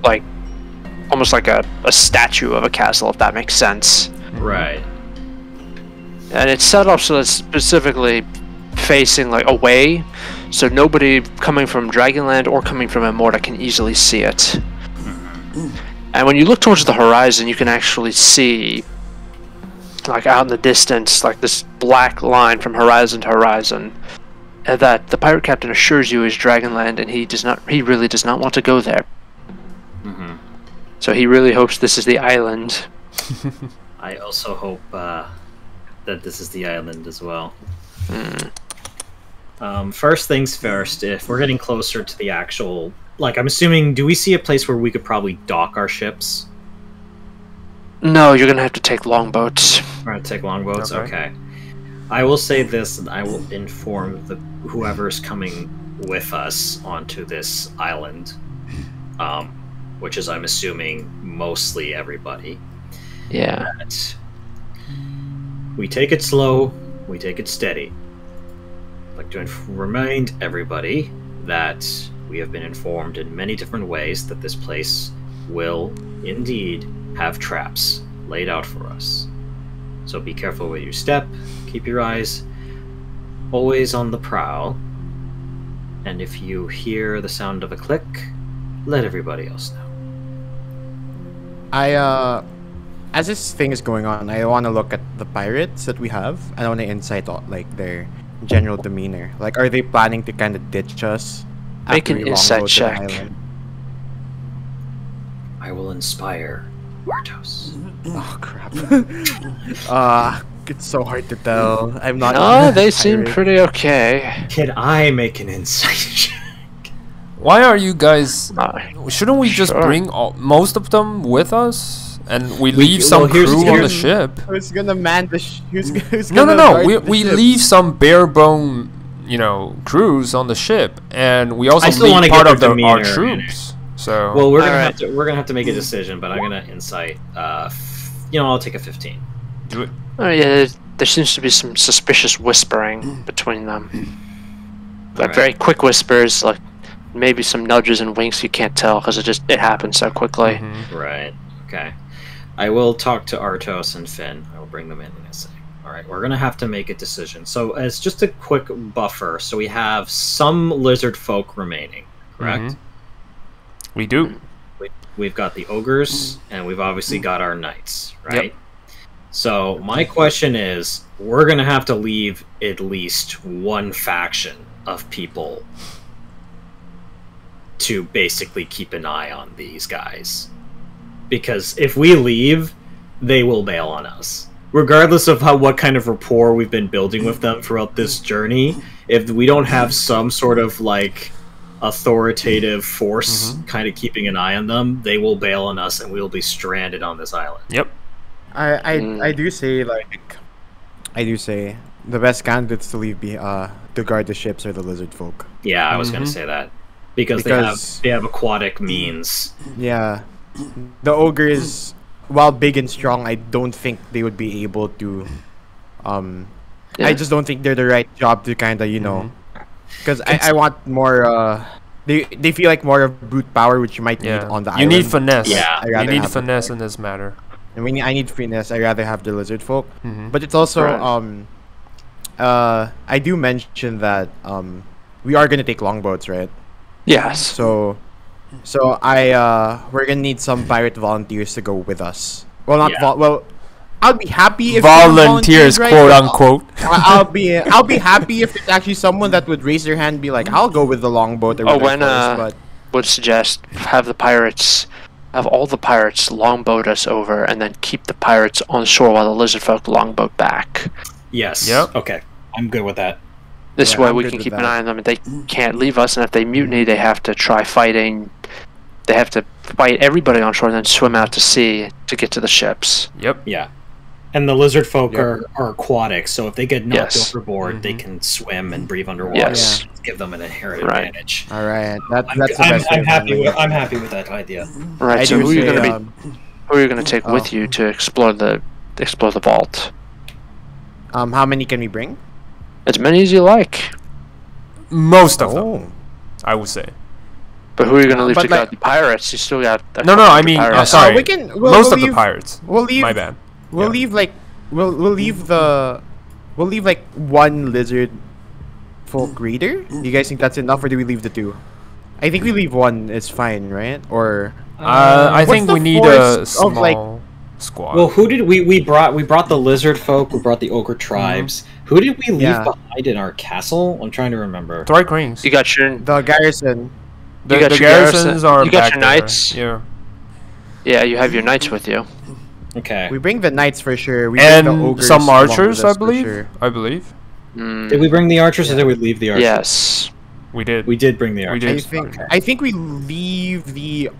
almost like a statue of a castle, if that makes sense. Right. And it's set up so it's specifically facing away, so nobody coming from Dragonland or coming from Immorta can easily see it. And when you look towards the horizon, you can actually see, out in the distance, this black line from horizon to horizon, and that the pirate captain assures you is Dragonland, and he really does not want to go there. So he really hopes this is the island. I also hope that this is the island as well. First things first, if we're getting closer to the actual... I'm assuming, do we see a place where we could probably dock our ships? No, you're going to have to take longboats. We're going to take longboats? Okay. I will say this, and I will inform whoever's coming with us onto this island, which is, I'm assuming, mostly everybody. Yeah. That we take it slow, we take it steady. I'd like to remind everybody that we have been informed in many different ways that this place will indeed have traps laid out for us. So be careful where you step, keep your eyes always on the prowl, and if you hear the sound of a click, let everybody else know. As this thing is going on, I want to look at the pirates that we have. I want to insight their general demeanor. Are they planning to kind of ditch us? Make an insight check. I will inspire Artos. Oh crap. It's so hard to tell. I'm not. No, they seem pretty okay. Can I make an insight check? Why are you guys... Shouldn't we just bring most of them with us? And we leave some crew on the ship. Who's gonna man the No. We leave some bare bone, crews on the ship, and we also leave part of our troops. So well, we're gonna have to make a decision, but I'm gonna insight. I'll take a 15. Do it. Oh yeah, there seems to be some suspicious whispering between them. Very quick whispers, maybe some nudges and winks. You can't tell because it happens so quickly. Right. Okay. I will talk to Artos and Finn. I will bring them in and say, alright, we're going to have to make a decision. So, as just a quick buffer, so we have some lizard folk remaining, correct? We do. We've got the ogres, and we've obviously got our knights, right? Yep. So, my question is, we're going to have to leave at least one faction of people to basically keep an eye on these guys. Because if we leave, they will bail on us. Regardless of what kind of rapport we've been building with them throughout this journey, if we don't have some sort of authoritative force kind of keeping an eye on them, they will bail on us and we'll be stranded on this island. Yep. I do say the best candidates to leave to guard the ships are the lizard folk. Yeah, I was going to say that because they have aquatic means. Yeah, the ogres, while big and strong, I don't think they would be able to. I just don't think they're the right job to kind of because I want more. They feel like more of brute power, which you might need on the island. You need finesse. Yeah, you need finesse in this matter. I mean, I need finesse. I rather have the lizard folk, but it's also I do mention that we are gonna take longboats, right? Yes. So we're gonna need some pirate volunteers to go with us. Well, not I'll be happy if volunteers, right? quote unquote. I'll be happy if it's actually someone that would raise their hand and be like, I'll go with the longboat. Or but would suggest have all the pirates longboat us over and then keep the pirates on shore while the lizard folk longboat back. Yes. Yep. Okay. I'm good with that. This way we can keep an eye on them. They can't leave us, and if they mutiny, they have to try fighting. They have to fight everybody on shore and then swim out to sea to get to the ships. Yep. Yeah. And the lizard folk are aquatic, so if they get knocked overboard, Mm-hmm. they can swim and breathe underwater. Yes. Give them an inherent advantage. All right, that's the best. I'm happy with that idea. Right. So who are you going to take with you to explore the vault? How many can we bring? As many as you like. Most of them, I would say. But who are you going to leave to guard the pirates? You still got no. I mean, sorry. Most of the pirates. We'll leave. My bad. We'll leave one lizard folk reader. Do you guys think that's enough, or do we leave the two? I think we leave one is fine, right? Or I think we need a small squad. Well, who did we brought? We brought the lizard folk. We brought the ogre tribes. Who did we leave behind in our castle? I'm trying to remember. Three Rings. You got the garrison. The garrisons are you got back your knights. There. Yeah, you have your knights with you. Okay. We bring the knights for sure. We and bring the ogres some archers, along with us I believe. for sure. I believe. Did we bring the archers, or did we leave the archers? Yes, we did. We did bring the archers. I think we leave the.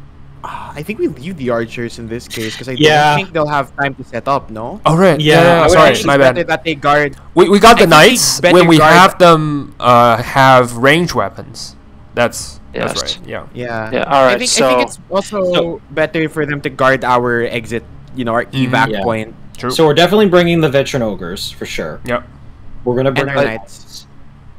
I think we leave the archers in this case because I don't think they'll have time to set up. No. Oh right. Yeah. Sorry, my bad. That they guard. We got the knights when we have them have range weapons. That's right. Yeah. Yeah. All right. I think it's also better for them to guard our exit. Our evac point. True. So we're definitely bringing the veteran ogres for sure. Yep. We're gonna bring our knights.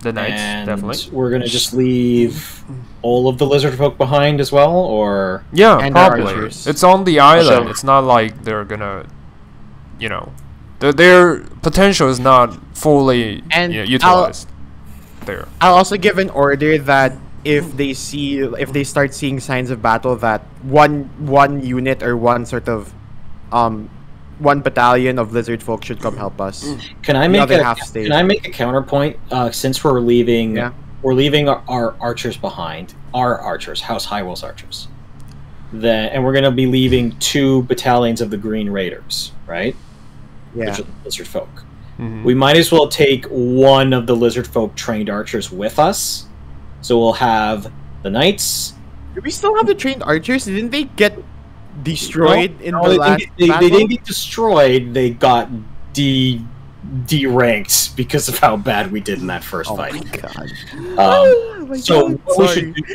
The knights, and definitely. We're gonna just leave all of the lizard folk behind as well, or probably. It's on the island. It's not like they're gonna, their potential is not fully utilized. I'll also give an order that if they start seeing signs of battle, that one unit or one sort of one battalion of lizard folk should come help us. Can I make a counterpoint? Since we're leaving our archers behind, our archers, House Highwell's archers. And we're gonna be leaving 2 battalions of the Green Raiders, right? Yeah. Which are the lizard folk. We might as well take one of the lizard folk trained archers with us. So we'll have the knights. Do we still have the trained archers? Didn't they get destroyed in the last they battle? didn't get destroyed. They got deranked because of how bad we did in that first fight. Oh my God.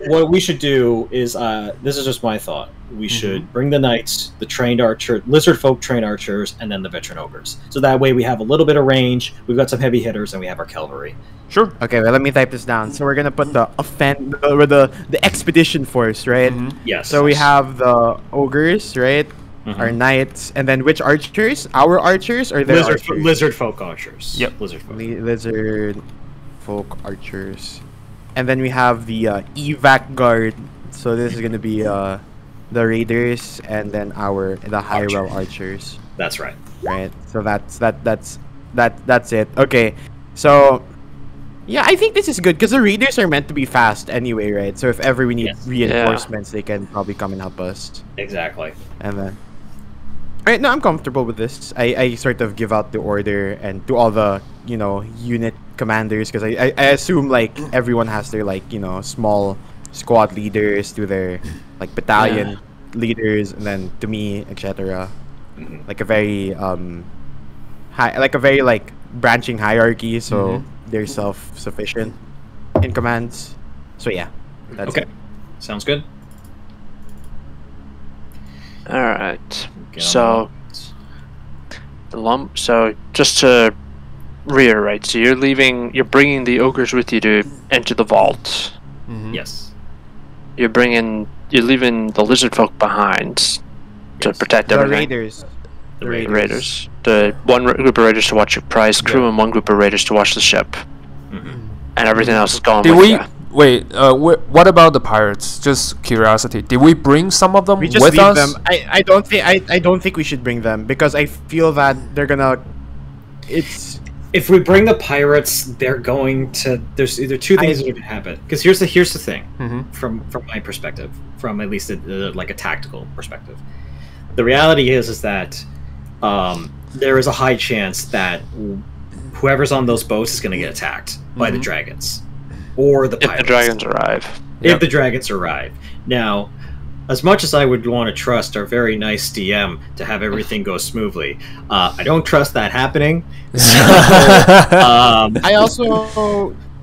What we should Sorry. do is this is just my thought. We should bring the knights, the trained archer, lizard folk trained archers, and then the veteran ogres. So that way we have a little bit of range. We've got some heavy hitters, and we have our cavalry. Sure. Okay, well, let me type this down. So we're gonna put the the expedition force, right? Yes. So we have the ogres, right? Our knights, and then which archers? Our archers or their archers? Lizard folk archers. Yep. Lizard folk. Lizard folk archers, and then we have the evac guard. So this is gonna be the raiders, and then the Hyrule archers. That's right. Right. So that's it. Okay. So yeah, I think this is good because the raiders are meant to be fast anyway, right? So if ever we need reinforcements, they can probably come and help us. Exactly. And then, alright, no, I'm comfortable with this. I sort of give out the order and to all the unit commanders because I assume like everyone has their like small squad leaders to their like battalion leaders, and then to me, etc. Like a very like branching hierarchy, so they're self-sufficient in commands. So yeah, that's Okay, it. sounds good. All right. Get on So the lump. So just to reiterate, so you're bringing the ogres with you to enter the vault. Yes. You're leaving the lizard folk behind to protect The everything. raiders. The Raiders. The one group of raiders to watch your prize crew, and one group of raiders to watch the ship, and everything else is going Did with we you. wait? What about the pirates? Just curiosity. Did we bring some of them We just with leave us? them. I don't think we should bring them because I feel that they're gonna. It's If we bring the pirates, they're going to. There's either two things that are going to happen. Because here's the thing, from my perspective, from at least like a tactical perspective. The reality is that there is a high chance that whoever's on those boats is going to get attacked by the dragons or the If pirates. the dragons arrive. If the dragons arrive. Now, as much as I would want to trust our very nice DM to have everything go smoothly, I don't trust that happening.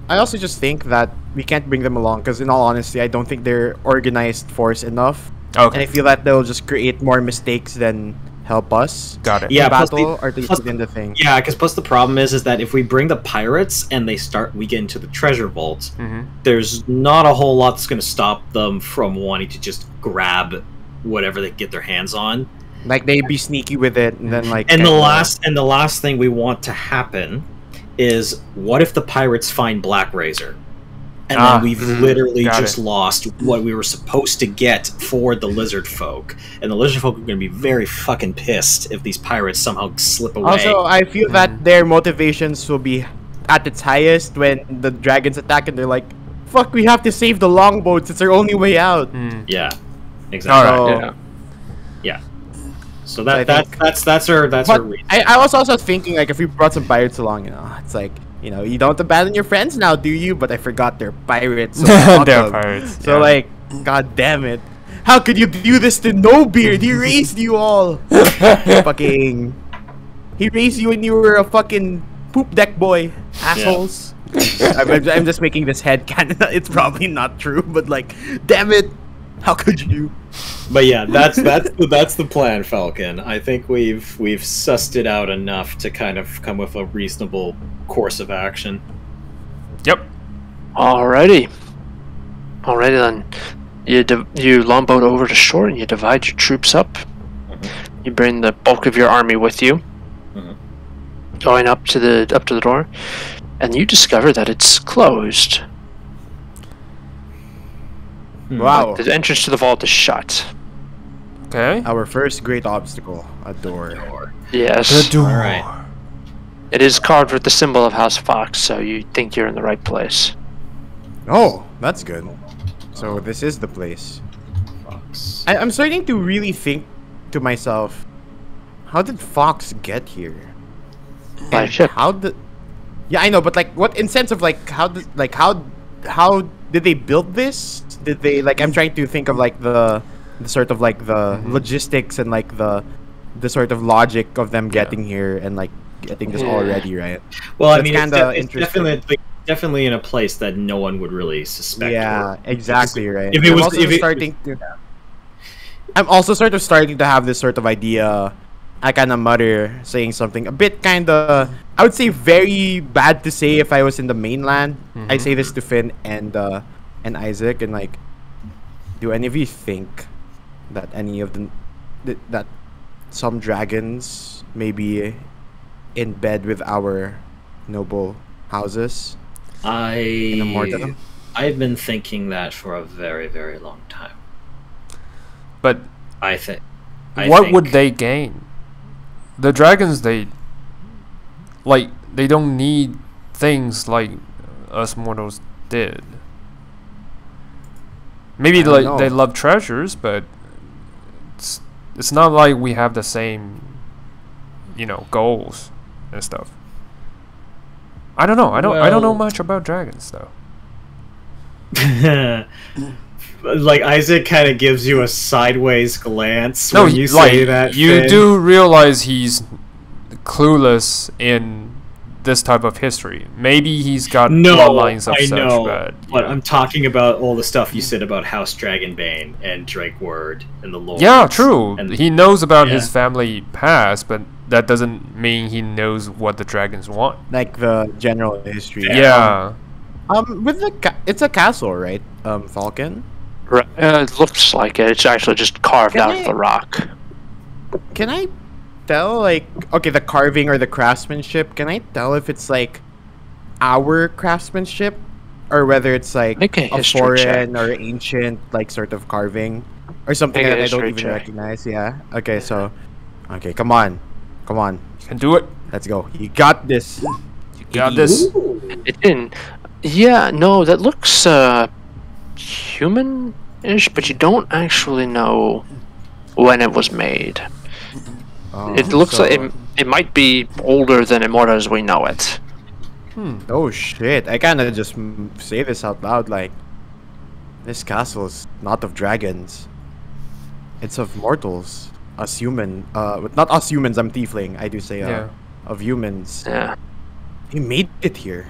I also just think that we can't bring them along because, in all honesty, I don't think they're organized force enough, and I Okay, feel that they'll just create more mistakes than help us. got it. Yeah, in plus battle, the- or at least plus within the thing. Yeah, because plus the problem is that if we bring the pirates and we get into the treasure vault, there's not a whole lot that's going to stop them from wanting to just grab whatever they get their hands on. Like they'd be sneaky with it, and then like. And the kinda- last thing we want to happen is what if the pirates find Black Razor? And then we've literally got just it. lost what we were supposed to get for the lizard folk. And the lizard folk are going to be very fucking pissed if these pirates somehow slip away. Also, I feel that their motivations will be at its highest when the dragons attack, and they're like, "Fuck, we have to save the longboats. It's our only way out." Yeah, exactly. Alright. So- Yeah. So I think- that's our But reason. I was also thinking, like, if we brought some pirates along, it's like, you don't abandon your friends now, do you? But I forgot they're pirates. So fuck They're them. pirates. So, like, god damn it. How could you do this to No-Beard? He raised you all. Fucking. He raised you when you were a fucking poop deck boy. Assholes. I'm just making this head canon. It's probably not true, but, like, damn it. How could you? But yeah, that's the plan, Falcon. I think we've sussed it out enough to kind of come with a reasonable course of action. Yep. Alrighty then. You longboat over to shore and you divide your troops up. You bring the bulk of your army with you, going up to the door, and you discover that it's closed. Wow. The entrance to the vault is shut. Okay. Our first great obstacle, a door. Yes. The door. Alright. It is carved with the symbol of House Foxe, so you think you're in the right place. Oh, that's good. So this is the place. Fox. I'm starting to really think to myself, how did Fox get here? By And ship. How did? Yeah, I know, but like, what in sense of like, how did they build this? Did they like? I'm trying to think of like the sort of like the logistics and like the sort of logic of them getting here and like getting this all ready, right? Well, I That's mean, it's, kinda it's interesting. definitely in a place that no one would really suspect. Yeah, or- exactly right. If it I'm was- also if it- starting to. I'm also sort of starting to have this sort of idea. I kind of mutter, saying something a bit kind of, I would say, very bad to say if I was in the mainland. I say this to Finn and Isaac, and like, do any of you think that any of that some dragons may be in bed with our noble houses? Immortal? I've been thinking that for a very, very long time. But I think. what would they gain? The dragons, they don't need things like us mortals did. Maybe I don't know. they love treasures, but it's not like we have the same, goals and stuff. I don't know. I don't know Well- much about dragons though. Like Isaac kind of gives you a sideways glance No, when you like say that. you Finn. do realize he's clueless in this type of history. Maybe he's got No, bloodlines of I such, know, but I'm talking about all the stuff you said about House Dragonbane and Drake Word and the Lords. yeah, true. And He knows about his yeah. family past, but that doesn't mean he knows what the dragons want. Like the general history. Yeah. With it's a castle, right? Falcon. Right. It looks like it. It's actually just carved Can out I- of the rock. Can I tell, like, okay, the carving or the craftsmanship? Can I tell if it's like our craftsmanship, or whether it's like Make a a history foreign check. or ancient, like, sort of carving, or something Make a that I don't history even check. recognize? Yeah. Okay. So, okay, come on, Can do it. let's go. You got this. You got this. It didn't. Yeah, no, that looks human-ish, but you don't actually know when it was made. It looks like it might be older than Immorta as we know it. Oh shit! I kind of just say this out loud, like, this castle is not of dragons. It's of mortals. Us human. Not us humans. I'm tiefling. I do say Yeah. of humans. Yeah. He made it here.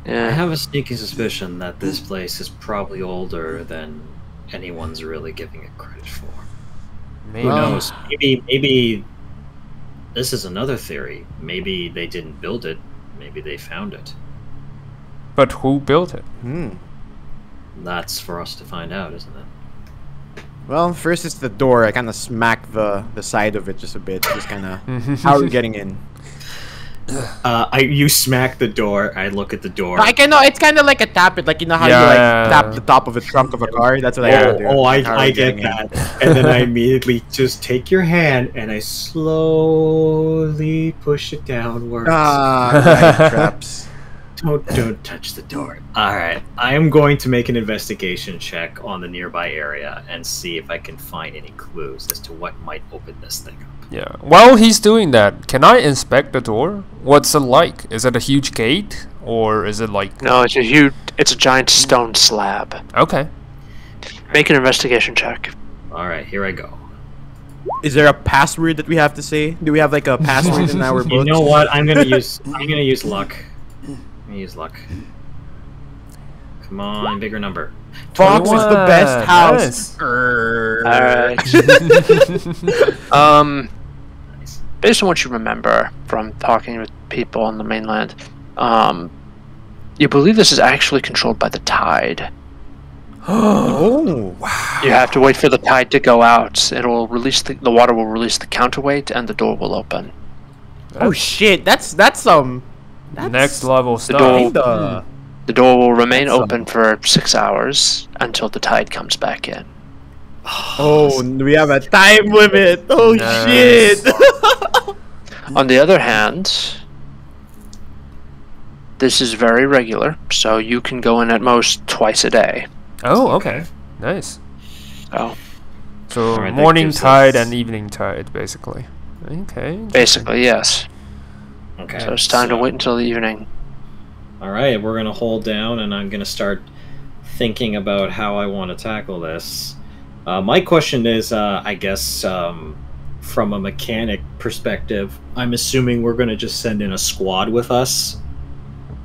I Yeah. have a sneaky suspicion that this place is probably older than anyone's really giving it credit for. Maybe. Who knows? Maybe this is another theory. Maybe they didn't build it. Maybe they found it. But who built it? That's for us to find out, isn't it? Well, first it's the door. I kind of smack the side of it just a bit. Just kind of how are we getting in? You smack the door. I look at the door. I can know it's kind of like a tap it, like you know how you Yeah. like tap the top of the trunk of a car. That's what I gotta do. Like, how are I we get getting in? that. And then I immediately just take your hand and I slowly push it downwards. Right, traps. Don't touch the door. Alright. I am going to make an investigation check on the nearby area and see if I can find any clues as to what might open this thing up. Yeah. While he's doing that, can I inspect the door? What's it like? Is it a huge gate, or is it like? No, it's a giant stone slab. Okay. Make an investigation check. Alright, here I go. Is there a password that we have to say? Do we have like a password in our books? You know what? I'm gonna use luck. I'm gonna use luck. Come on, bigger number. Fox is the best house. Nice. Alright. Nice. Based on what you remember from talking with people on the mainland, you believe this is actually controlled by the tide. Oh, You have to wait for the tide to go out. It'll release the water will release the counterweight, and the door will open. oh shit! That's Next level stuff. door- kinda. The door will remain That's open for 6 hours until the tide comes back in. Oh, we have a time limit. Oh Nice. shit! On the other hand, this is very regular, so you can go in at most twice a day. Oh, okay. Nice. So So Alright, that morning gives tide us- and evening tide, basically. Okay. basically, yes. Okay. So it's time to wait until the evening. Alright, we're gonna hold down and I'm gonna start thinking about how I want to tackle this. My question is, I guess, from a mechanic perspective, I'm assuming we're gonna just send in a squad with us,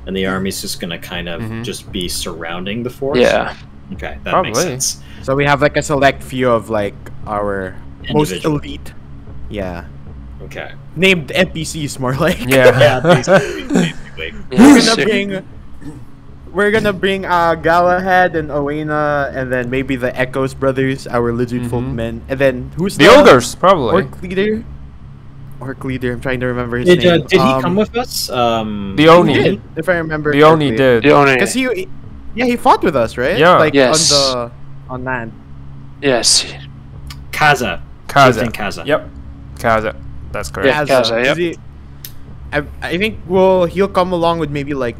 and the army's just gonna kind of just be surrounding the force? Yeah. Okay, that makes Probably. sense. So we have like a select few of like our most Individual. elite. Yeah. Okay. Named NPCs more like. Yeah. Yeah, basically. Yes. We're gonna bring Galahad and Owena, and then maybe the Echoes brothers, our lizard folk men, and then who's The ogres, probably. Orc leader? Orc leader. I'm trying to remember his Did name. he come with us? The Oni. He did, if I remember. The Oni did. The only Because he fought with us, right? Yeah. Like Yes. on land. yes. Kaza. Kaza. Chieftain Kaza. Yep. Kaza. That's correct. Yeah. Kaza, yep. Is he- I think he'll come along with maybe a I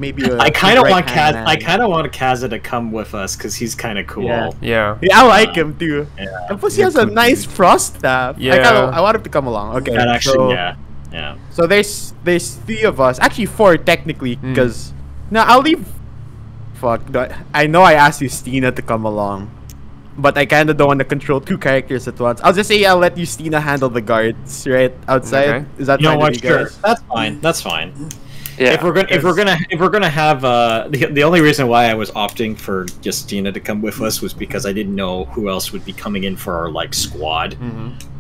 kind of want right-hand Kaza. man. I kind of want Kaza to come with us because he's kind of cool. Yeah. Yeah. Yeah, I like him too. Yeah. And plus he has a nice frost staff. Yeah. I want him to come along. Okay. That actually, so, yeah. So there's 3 of us. Actually 4 technically, because no, I'll leave fuck. I know I asked Justina to come along, but I kind of don't want to control two characters at once. I'll just say I'll let Justina handle the guards right outside. Okay. Is that You know fine what? with you Sure, guys? that's fine. That's fine. Yeah. If we're gonna have the only reason why I was opting for Justina to come with us was because I didn't know who else would be coming in for our like squad.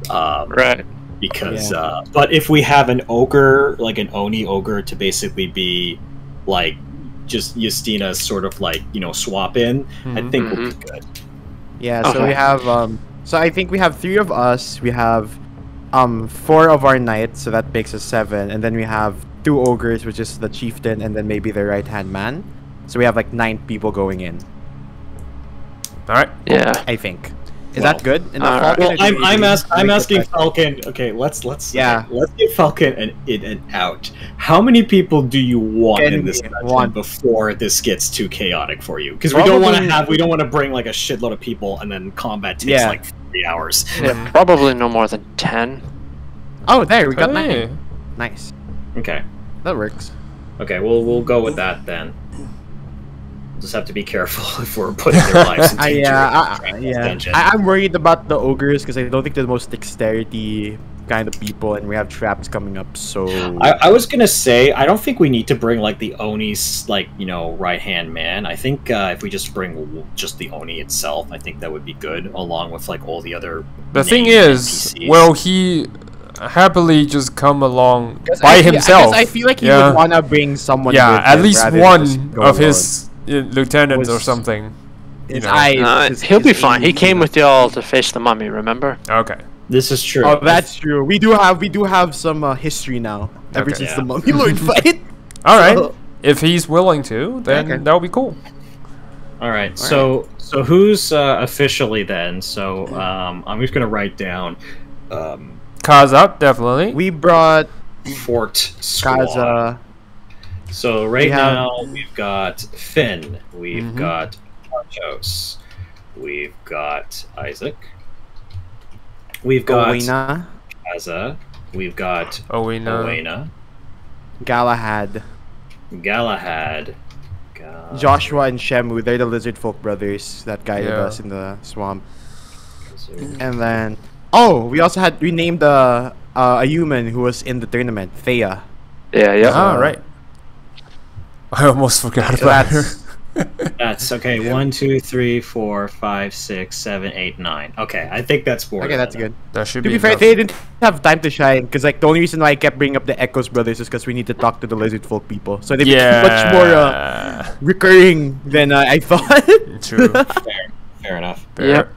Right. Because but if we have an ogre, like an Oni ogre, to basically be like just Justina's sort of like, you know, swap in, I think we'll be good. Yeah, so Okay. we have so I think we have 3 of us, we have 4 of our knights, so that makes us 7, and then we have 2 ogres, which is the chieftain and then maybe the right hand man. So we have like 9 people going in, All right. Yeah. I think. Is Well, that good? alright. Well, I'm asking Falcon. Okay, let's Yeah. let's give Falcon an out. How many people do you want Can in this we- match one. before this gets too chaotic for you? Because we don't want Probably- to bring like a shitload of people and then combat takes Yeah. like 3 hours. Yeah, probably no more than 10. Oh, there we got Hey. 9. Nice. Okay, That works. okay, we'll go with that then. Just have to be careful if we're putting their lives in danger. Dungeon. I'm worried about the ogres because I don't think they're the most dexterity kind of people, and we have traps coming up. So I was gonna say I don't think we need to bring like the Oni's like, you know, right hand man. I think if we just bring just the Oni itself, I think that would be good, along with like all the other. The thing named is, NPCs. will he happily just come along 'Cause by I feel- himself? I feel like he Yeah. would wanna bring someone. Yeah, with at him least rather than just one go of alone. his lieutenants or Was- something. His know. eyes. He'll be his fine. He aim, came you know. with y'all to face the mummy, remember? Okay. This is true. Oh, that's true. We do have some history now. Ever Okay. since Yeah. the mummy lord fight. All right. So- If he's willing to, then Okay. that'll be cool. All right. So who's officially then? So I'm just gonna write down Kaza, definitely. Uh, We brought Fort Squad. Kaza. So right We have- now we've got Finn, we've got Parchos, we've got Isaac, we've got Owena, Kaza, we've got Owena. Owena, Galahad, Galahad, Joshua, and Shemu. They're the lizard folk brothers that guided Yeah. us in the swamp. And then, we named a human who was in the tournament, Thea. Yeah, yeah. Ah, right. I almost forgot about her. That's okay. 1, 2, 3, 4, 5, 6, 7, 8, 9. Okay, I think that's more. Okay, that's good. That should To be be fair, enough. they didn't have time to shine because like the only reason why I kept bringing up the Echoes brothers is because we need to talk to the lizard folk people. So they became much more recurring than I thought. True. Fair enough. Fair. Yep.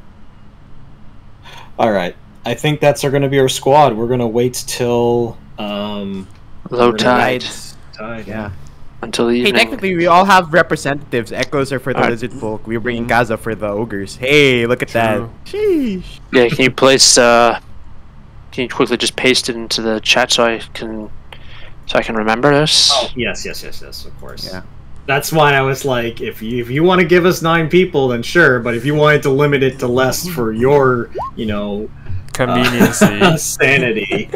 All right. I think that's going to be our squad. We're going to wait till Low We're tide tide. Yeah. until the Hey, evening. technically we all have representatives. Echoes are for the Alright. lizard folk. We're bringing Gaza for the ogres. Hey, look at True. that. Sheesh. Yeah, can you place? Can you quickly just paste it into the chat so I can remember this? Oh, yes, of course. Yeah. That's why I was like, if you want to give us 9 people, then sure. But if you wanted to limit it to less for your, Conveniency. sanity.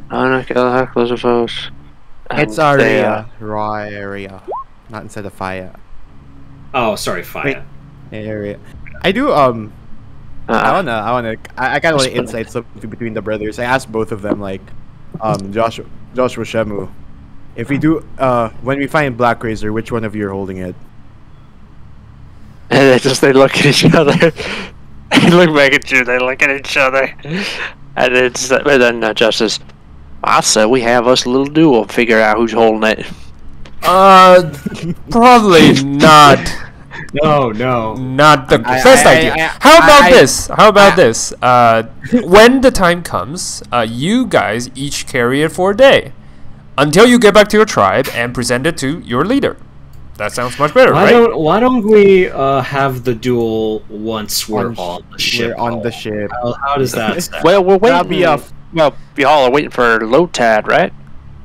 Close of foes. It's Aria. Raw area. Not instead of fire. Oh, sorry, Faya. Area. I do I kinda want insights between the brothers. I asked both of them like Joshua Shemu. If we do when we find Black Razor, which one of you are holding it? And they look at each other. They look back at you. They look at each other, and then Josh says, "I said we have us a little duo. Figure out who's holding it." Probably not. No. Not the I- best I- idea. I- How about I- this? How about this? When the time comes, you guys each carry it for a day, until you get back to your tribe and present it to your leader. That sounds much better, right? Why don't we have the duel once we're on the ship? We're on the ship. How does that sound? Well, we're waiting. That'll be a Well, y'all are waiting for low tad, right?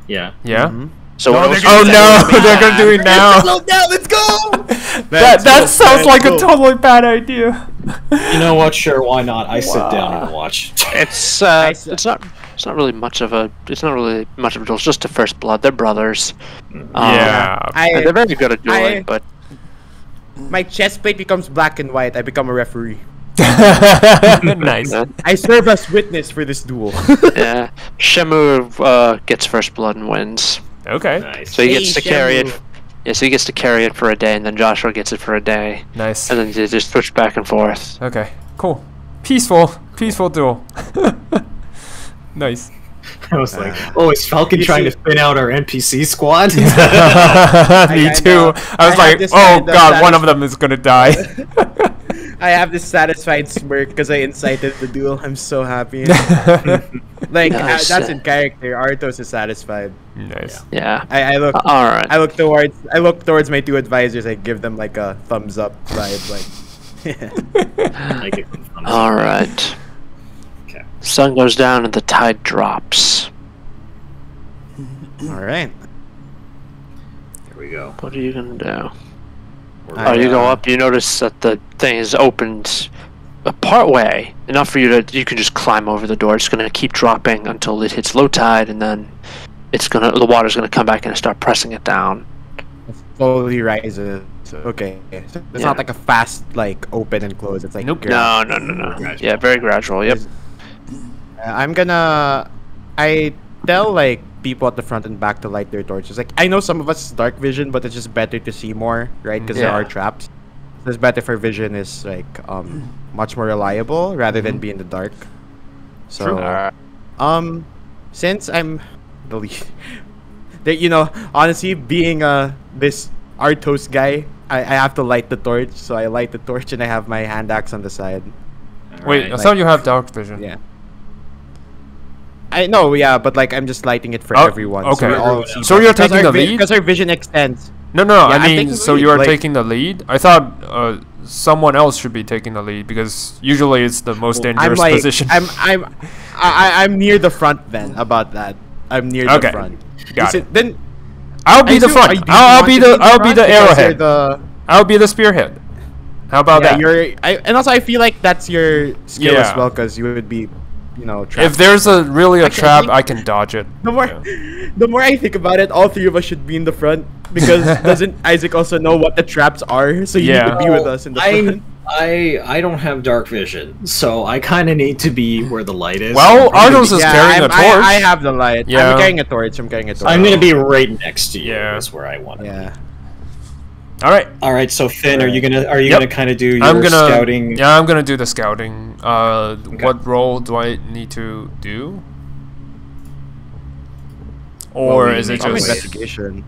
Yeah. Yeah. So No, we're they're Oh gonna no, they're gonna do it now. Let's go! That sounds like a totally bad idea. You know what? Sure, why not? I sit down and watch. It's not really much of a duel. It's just a first blood. They're brothers. Yeah. They're very good at dueling, but my chest plate becomes black and white, I become a referee. Nice. I serve as witness for this duel. Yeah. Shamu gets first blood and wins. Okay. Nice. So he gets to carry it. Shamu. Yeah, so he gets to carry it for a day, and then Joshua gets it for a day. Nice. And then they just switch back and forth. Okay. Cool. Peaceful duel. Nice. I was like, oh, is Falcon trying to thin out our NPC squad? Me I too. know. I was I like, have this oh kind of god, one of them is gonna die. I have this satisfied smirk because I incited the duel. I'm so happy. Like Nice. that's in character. Arthos is satisfied. Nice. Yeah. I look. All right. I look towards my two advisors. I give them like a thumbs up vibe. Like. Like it comes from- All right. Okay. Sun goes down and the tide drops. All right. Here we go. What are you gonna do? I, Oh, you go uh, up. You notice that the thing is opened part way, enough for you to. You can just climb over the door. It's gonna keep dropping until it hits low tide, and then the water's gonna come back and start pressing it down. slowly rises. Okay. So it's Yeah. not like a fast like open and close. It's like Nope. No. Yeah, very gradual. Yep. I'm gonna. I tell like people at the front and back to light their torches. Like I know some of us dark vision, but it's just better to see more, right? Because there Yeah. are traps. So it's better for vision is like much more reliable rather than be in the dark. So True. since I'm the lead, that honestly being this Arthos guy, I have to light the torch. So I light the torch and I have my hand axe on the side. Wait, I Alright. thought you have dark vision. Yeah. I know, yeah, but like I'm just lighting it for Oh, everyone. okay. So, we all see So that. you're Because taking our the lead? because our vision extends. No, Yeah, I I'm mean, taking the so lead, you are like- taking the lead? I thought someone else should be taking the lead because usually it's the most I'm dangerous like position. I'm near the front then. About that, I'm near the Okay. front. Got Is it. Then I'll be I the assume- front. do you I'll want be to the front because you're arrowhead. the- I'll be the spearhead. How about yeah, that? and also I feel like that's your skill Yeah. as well because you would be, trapped. If there's really a Actually, I trap, think- I can dodge it. The more I think about it, all three of us should be in the front because doesn't Isaac also know what the traps are? So you need Yeah. to be with us in the front. I don't have dark vision, so I kind of need to be where the light is. Well, I'm gonna Arnold's be- is carrying a torch. I have the light. Yeah. I'm carrying a torch. I'm gonna be right next to you. Yeah. That's where I want to. Yeah. All right. All right. So Finn, are you Yep. gonna kind of do your I'm gonna scouting? Yeah, I'm gonna do the scouting. What role do I need to do? Or Well, is it probably just investigation?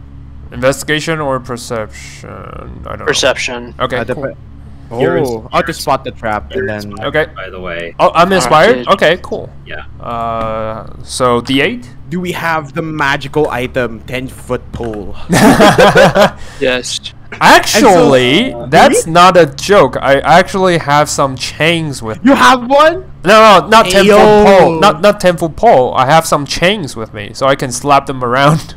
investigation or perception? I don't know. Perception. Okay. Dep- Cool. You're I'll just spot the trap and You're then. inspired, Okay. By the way, Oh, I'm inspired. dude. Okay, cool. yeah. So D8. Do we have the magical item 10-foot pole? Yes. Actually, that's not a joke. I actually have some chains with. You have one? No, not 10 foot Ayo. pole. Not 10 foot pole. I have some chains with me, so I can slap them around.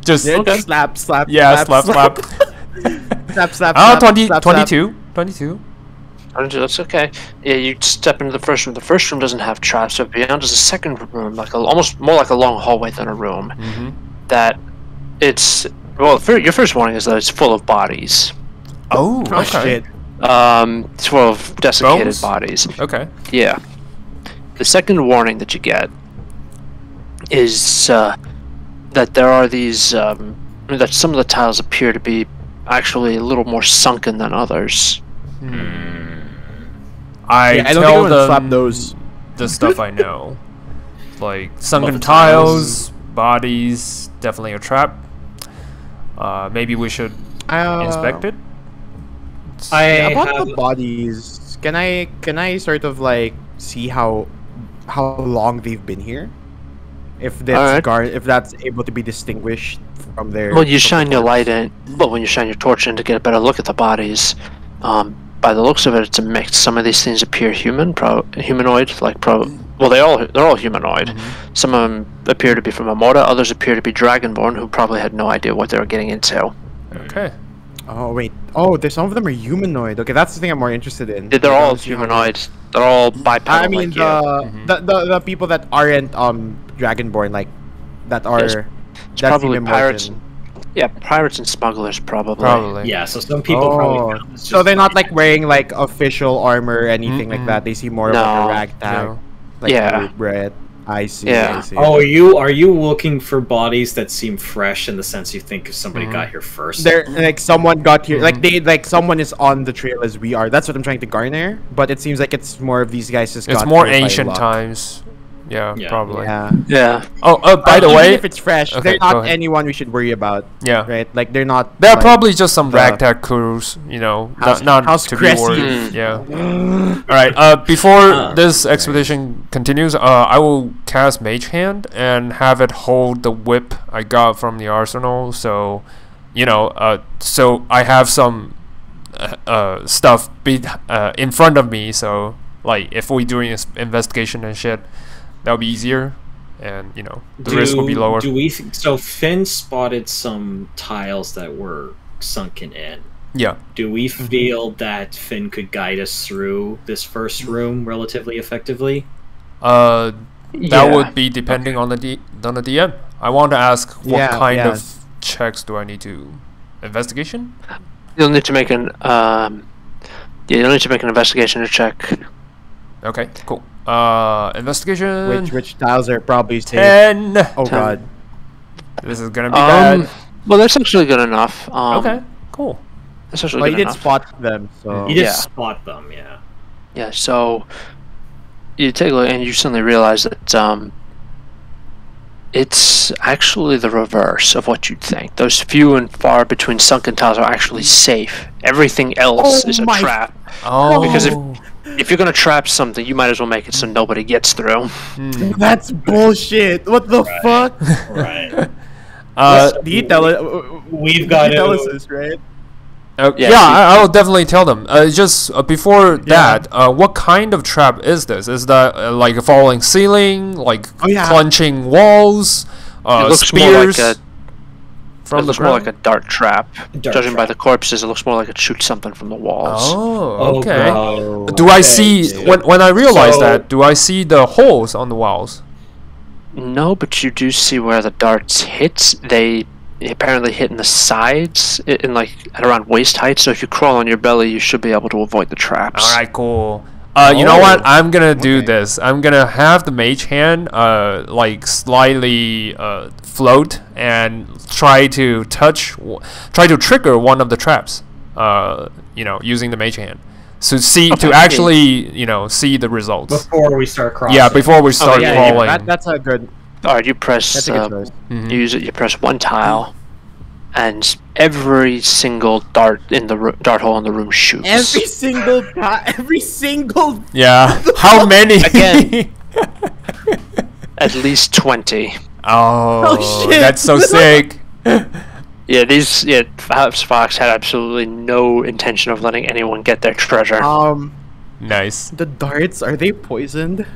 Just Okay. Slap, slap. yeah, slap. slap, slap. Oh, slap, 20, slap, 22. 22. That's okay. Yeah, you step into the first room. The first room doesn't have traps, but beyond is a second room, almost more like a long hallway than a room. Mm-hmm. That it's your first warning is that it's full of bodies. Oh, Oh, okay. shit. It's full of desiccated Bones? bodies. Okay. Yeah. The second warning that you get is that there are these that some of the tiles appear to be actually a little more sunken than others. I Yeah, I don't tell think I would them slap those. the stuff I know, like sunken the tiles, bodies, definitely a trap. Maybe we should inspect it. I About have the bodies, can I sort of like see how long they've been here? If that's Alright. if that's able to be distinguished from their. When you from shine the your corpse. light in, when you shine your torch in to get a better look at the bodies, by the looks of it, it's a mix. Some of these things appear humanoid, well, they're all humanoid. Some of them appear to be from Amora, others appear to be dragonborn, who probably had no idea what they were getting into. Okay. Oh wait. Oh, there's some of them are humanoid. Okay, that's the thing I'm more interested in. They're Like, I all wanna see how- humanoid. They're all bipedal. I mean like you. the people that aren't dragonborn, like that are Yes. It's probably seem pirates. immortal. Yeah, pirates and smugglers probably. Probably. Yeah, so some people probably found this So just they're not like wearing like official armor or anything like that. They see more of like No. a ragtag, No. like Yeah. group, right? I see. Yeah. I see. Oh, are you looking for bodies that seem fresh in the sense you think somebody got here first? They're like someone got here, like someone is on the trail as we are. That's what I'm trying to garner. But it seems like it's more of these guys just. It's got more here by ancient luck. times. Yeah, Yeah. probably. Yeah. Yeah. Oh, by the Even way, if it's fresh, Okay, they're go not ahead. anyone we should worry about. yeah, Right? Like they're not. they're like, probably just some the- ragtag crews. You know, House- not House to be Cressy. worried. Yeah. All right. Before this expedition continues, I will cast Mage Hand and have it hold the whip I got from the arsenal. So, you know, so I have some stuff in front of me. So, like, if we doing this investigation and shit, that'll be easier, and you know, the risk will be lower. So Finn spotted some tiles that were sunken in. Yeah. Do we feel that Finn could guide us through this first room relatively effectively? That Yeah. would be depending on the DM. I want to ask what Yeah, kind yeah. of checks do I need to investigation? You'll need to make an you'll need to make an investigation check. Okay, cool. Investigation. Which tiles are probably safe. 10. Oh god. This is gonna be bad. Well, that's actually good enough. Okay, cool. That's actually Well, you good did enough. spot them, so. You just Yeah. spot them, yeah. Yeah. So you take a look, and you suddenly realize that it's actually the reverse of what you'd think. Those few and far between sunken tiles are actually safe. Everything else Oh is a my- trap. Oh, Because if you're gonna trap something, you might as well make it so nobody gets through. That's bullshit. What the fuck? Right. Do you tell it? We've got you tell us to. this, right? yeah, Yeah, see- I'll definitely tell them. Just before that, what kind of trap is this? Is that like a falling ceiling, like Oh, yeah. clenching walls, It looks spears more like a from it the looks more like ground? a dart trap. Dart Judging by trap. the corpses, it looks more like it shoots something from the walls. Oh, okay. Oh, Do I okay. see when I realize So- that? Do I see the holes on the walls? No, but you do see where the darts hit. They apparently hit in the sides, in like at around waist height. So if you crawl on your belly, you should be able to avoid the traps. All right, cool. You know what? Oh, I'm gonna do okay. this. I'm gonna have the mage hand, like slightly float and try to trigger one of the traps. You know, using the mage hand, so to Okay. actually, you know, see the results. Before we start crossing. Yeah, before we start yeah, crawling. That's a good. All right, you press. That's a good choice. Mhm. You use it. You press one tile, and every single dart in the dart hole in the room shoots. Every single. Yeah. How many? Again. At least 20. Oh, shit. that's so sick. Yeah, House Foxe had absolutely no intention of letting anyone get their treasure. Nice. The darts, are they poisoned?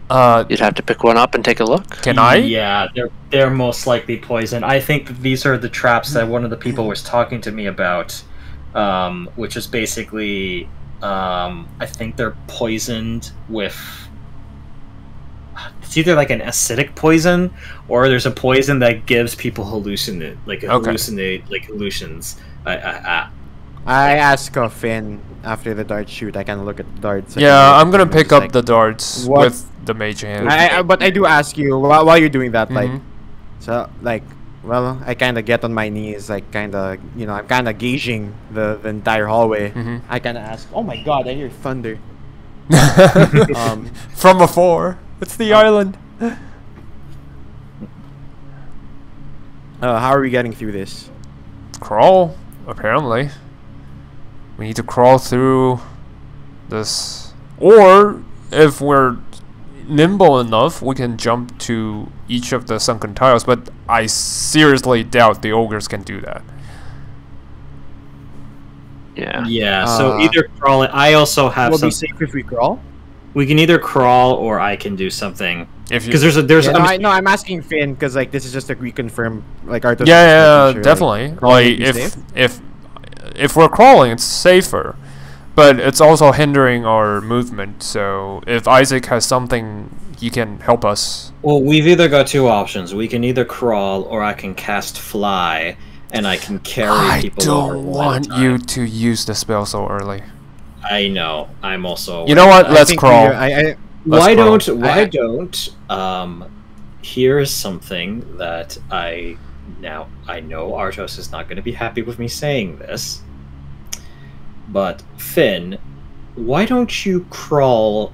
You'd have to pick one up and take a look. Can I? Yeah, they're most likely poisoned. I think that these are the traps that one of the people was talking to me about, which is basically, I think they're poisoned with. It's either like an acidic poison, or there's a poison that gives people hallucinate, like hallucinations. I ask Finn after the dart shoot. I can look at the darts. Yeah, I'm gonna pick up the darts What? with the mage hand. But I do ask you while you're doing that, like, Mhm. so like, well, I kind of get on my knees, like, kind of, you know, I'm kind of gauging the entire hallway. Mhm. I kind of ask, oh my god, I hear thunder. From afar. It's the island. How are we getting through this? Crawl, apparently. We need to crawl through this. Or, if we're nimble enough, we can jump to each of the sunken tiles, but I seriously doubt the ogres can do that. Yeah. Yeah, so Uh, either crawl. I also have Will some. be safe if we crawl? We can either crawl or I can do something. If you, Because there's Yeah, I'm- I'm asking Finn because like this is just to reconfirm like Arthur's. yeah, making sure, definitely. Like, crawling Like would be safe. if we're crawling, it's safer, but it's also hindering our movement. So if Isaac has something, he can help us. Well, we've either got two options. We can either crawl or I can cast fly, and I can carry I people over don't one at a want you time. to use the spell so early. I know. I'm also. You know what? I Let's think crawl. Let's Why crawl. don't? Here is something that I know Artos is not going to be happy with me saying this, but Finn, why don't you crawl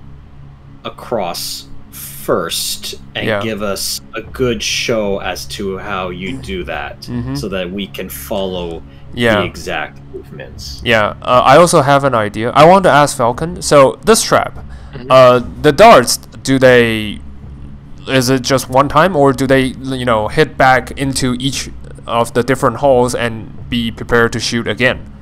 across first and give us a good show as to how you do that, so that we can follow the exact movements. Yeah, I also have an idea. I want to ask Falcon. So this trap, the darts, is it just one time, or do they, hit back into each of the different holes and be prepared to shoot again?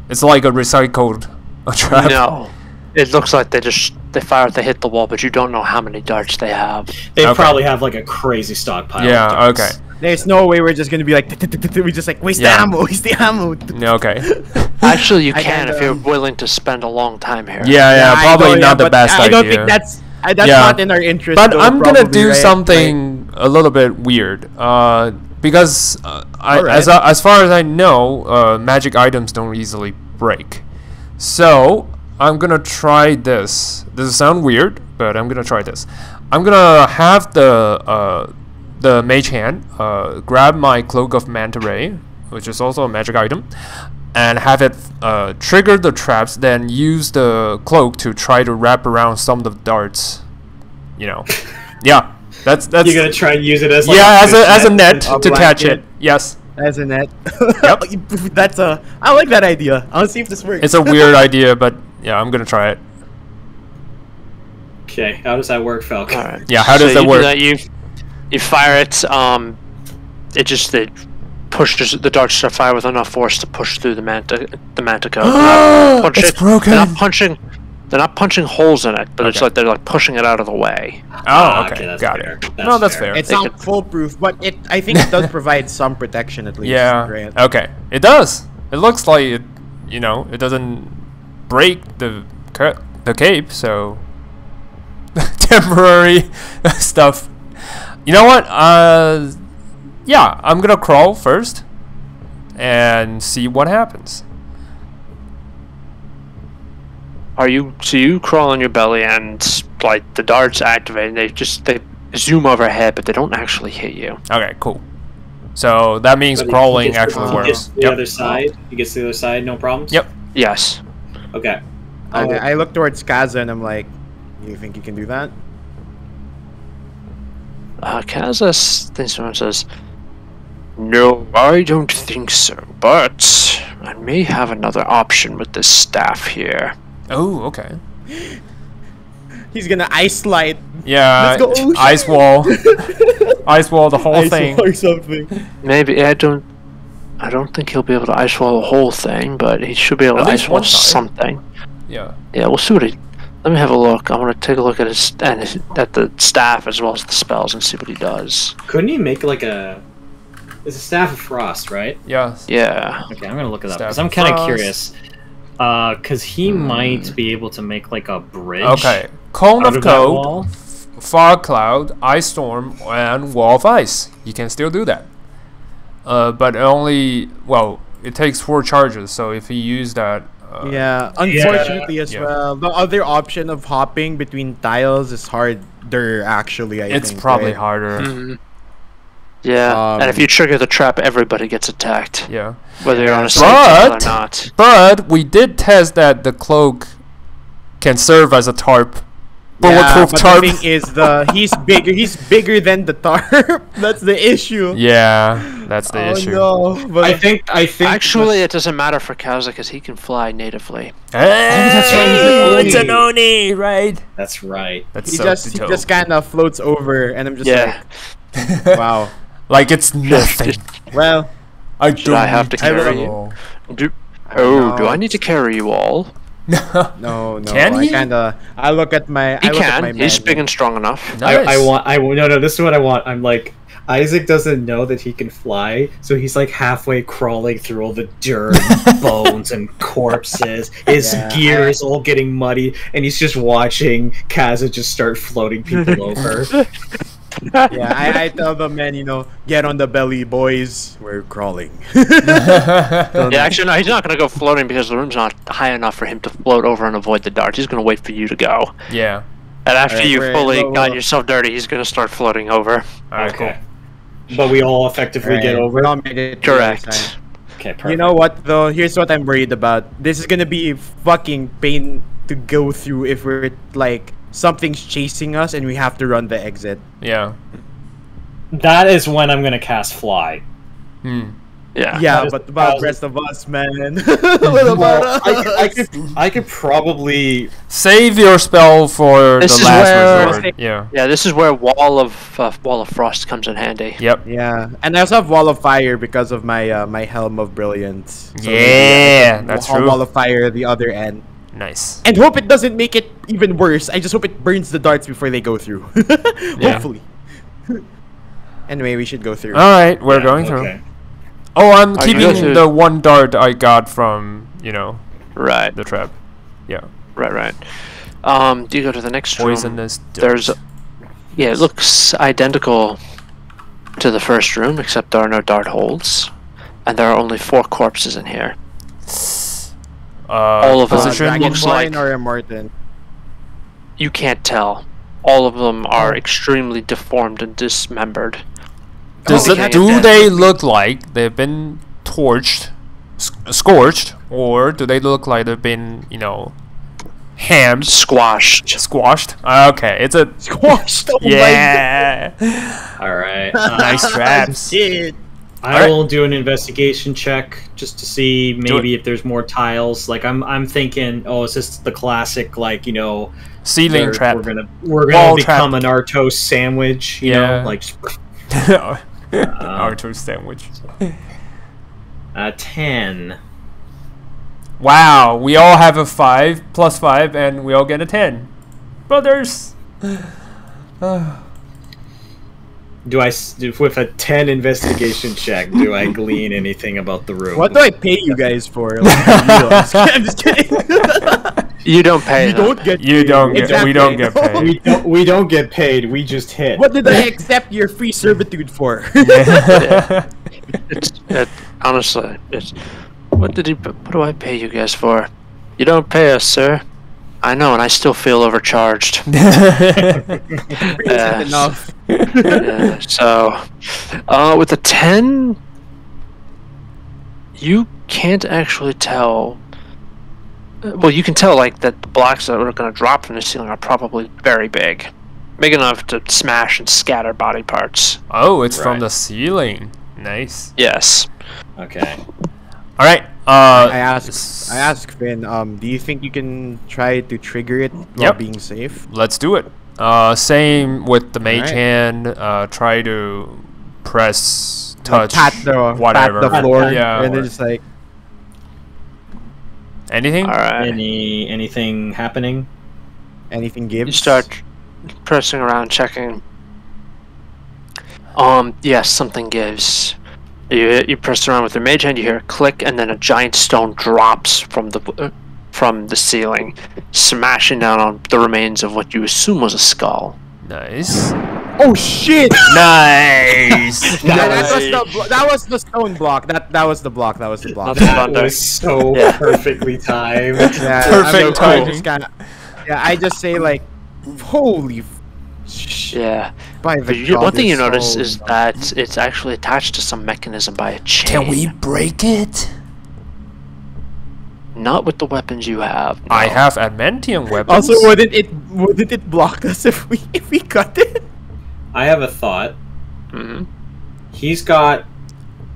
It's like a recycled trap. No, it looks like they fire if they hit the wall, but you don't know how many darts they have. They probably have like a crazy stockpile. Yeah. of darts. Okay. There's no way we're just gonna be like we just like waste the ammo, waste the ammo. Okay. Actually, you I can can't, if you're willing to spend a long time here. Yeah. Probably not the but best idea. I don't think that's not in our interest. But though, I'm gonna probably, do right? something a little bit weird. Because as far as I know, magic items don't easily break. So I'm gonna try this. This will sound weird, but I'm gonna try this. I'm gonna have the mage hand grab my cloak of manta ray, which is also a magic item, and have it trigger the traps. Then use the cloak to try to wrap around some of the darts. Yeah. That's You're gonna try and use it as as a net A to catch blanket. it. Yes. As a net. Yep. I like that idea. I'll see if this works. It's a weird idea, but yeah, I'm gonna try it. Okay, how does that work, Falcon? All right. Yeah, how does that you work? Do that, you fire it. It pushes the darts to fire with enough force to push through the manticore. It's broken. They're not punching holes in it, but it's Okay. like they're like pushing it out of the way. Oh, okay, that's got fair. it. No, that's fair. It's not foolproof, but I think it does provide some protection at least. Yeah. Right? Okay. It does. It looks like it. It doesn't break the cape, so temporary stuff. You know what? Yeah, I'm gonna crawl first and see what happens. So you crawl on your belly and like the darts activate and they zoom overhead, but they don't actually hit you. Okay, cool. So that means But crawling he gets actually he works. gets the other side. He gets to the other side, no problems. Yep. Yes. Okay. I look towards Kaza and I'm like, you think you can do that? Kaza thinks someone says, "No, I don't think so, but I may have another option with this staff here." Oh, okay. He's gonna ice slide. Yeah. Let's go. Ice wall. Ice wall the whole Ice thing. or something. Maybe I don't think he'll be able to ice wall the whole thing, but he should be able At to least ice wall one side. something. Yeah. Yeah, we'll see what he. Let me have a look. I want to take a look at at the staff as well as the spells and see what he does. Couldn't he make like a? It's a staff of frost, right? Yeah. Yeah. Okay, I'm gonna look it up Staff because I'm of kind of frost. curious. Because he might be able to make like a bridge. Okay. Cone out of of that code, wall. fog cloud, ice storm, and wall of ice. You can still do that. But it takes 4 charges. So if you use that. Yeah, unfortunately as Yeah. well. The other option of hopping between tiles is harder, actually, I It's think. probably right? harder. Mhm. Yeah, and if you trigger the trap, everybody gets attacked, Yeah. whether you're on a safe But- tile or not. But we did test that the cloak can serve as a tarp. Bulletproof but tarp. the thing is, he's bigger than the tarp. That's the issue. Yeah, that's the issue. No, but I think. Actually, it doesn't matter for Kaza because he can fly natively. Hey, that's right, it's an Oni, right? That's right. That's he so just dope. kind of floats over, and I'm just Yeah. like, wow. Like it's nothing. Well, I don't I have to need carry you? roll. Do know. I need to carry you all? no. Can he? I look at my. He I look at can. my He's magic. big and strong enough. Nice. No. This is what I want. I'm like, Isaac doesn't know that he can fly, so he's like halfway crawling through all the dirt, bones, and corpses. His Yeah, gear is all getting muddy, and he's just watching Kaza just start floating people over. Yeah, I tell them, man, get on the belly, boys. We're crawling. Yeah, actually, no, he's not going to go floating because the room's not high enough for him to float over and avoid the darts. He's going to wait for you to go. Yeah. And after Alright, you fully well, got yourself dirty, he's going to start floating over. Alright, Okay. But we all effectively get over We're it? all made it to the other Correct. side. Okay, perfect. You know what, though? Here's what I'm worried about. This is gonna be fucking pain to go through if we're, like, something's chasing us and we have to run the exit. Yeah. That is when I'm gonna cast Fly. Hmm. Yeah. Yeah, That is but about the 1,000. rest of us, man. What about Well, us? I could probably... Save your spell for This the is last where- resort. Yeah. Yeah, this is where Wall of Frost comes in handy. Yep. Yeah, and I also have Wall of Fire because of my my Helm of Brilliance. So maybe I Yeah, can that's wall- true. Wall of Fire the other end. Nice. And hope it doesn't make it even worse. I just hope it burns the darts before they go through. Hopefully. Anyway, we should go through. Alright, we're Yeah, going through. okay. Oh, I'm Are you going keeping to- the one dart I got from, Right, the trap. Yeah. right. Do you go to the next room? Poisonous dirt. There's, yeah, it looks identical to the first room, except there are no dart holes, and there are only 4 corpses in here. All of them. position Dragon looks Dragonborn Dragonborn like- or Immortan? You can't tell. All of them are extremely deformed and dismembered. Does Oh, it, okay. do they look like they've been torched, scorched, or do they look like they've been, hammed, Squashed. squashed? Okay, it's a Squashed. Oh yeah. Alright. Nice traps. Shit. I will do an investigation check just to see maybe if there's more tiles. Like I'm thinking, oh, is this the classic Ceiling trap. We're gonna Wall become trap. an Artos sandwich, you Yeah. know, like Arthur sandwich. 10. Wow, we all have a 5 plus 5, and we all get a 10. Brothers. Do I with a 10 investigation check? Do I glean anything about the room? What do I pay you guys for? Like, I'm just kidding. You don't pay You them. don't get. You don't get. Exactly. We don't get paid. We don't get paid. We just hit. What did I accept your free servitude for? Honestly, what do I pay you guys for? You don't pay us, sir. I know, and I still feel overcharged. Isn't enough. Yeah, so, with a 10, you can't actually tell. Well, you can tell like that the blocks that are going to drop from the ceiling are probably very big enough to smash and scatter body parts. Oh, it's from Right. the ceiling. Nice. Yes. Okay. All right. I asked Finn. Do you think you can try to trigger it while Yep. being safe? Let's do it. Same with the mage Alright. hand. Try to press, Like, touch, pat the whatever. pat the floor, Yeah. and then just like Anything? All right. Anything happening? anything gives. You start pressing around, checking. Yes, something gives. You press around with your mage hand. You hear a click, and then a giant stone drops from the ceiling, smashing down on the remains of what you assume was a skull. Nice. Oh shit! Nice. Yeah, that was the stone block. That was the block. That was the block. Nothing That thunder. was so Yeah. perfectly timed. Yeah, Perfect I timing. I just say like, holy. Yeah. By the But one God, thing you it's notice so is that it's actually attached to some mechanism by a chain. Can we break it? Not with the weapons you have. I no. have adamantium weapons. Also, wouldn't it block us if we cut it? I have a thought. Mhm. He's got.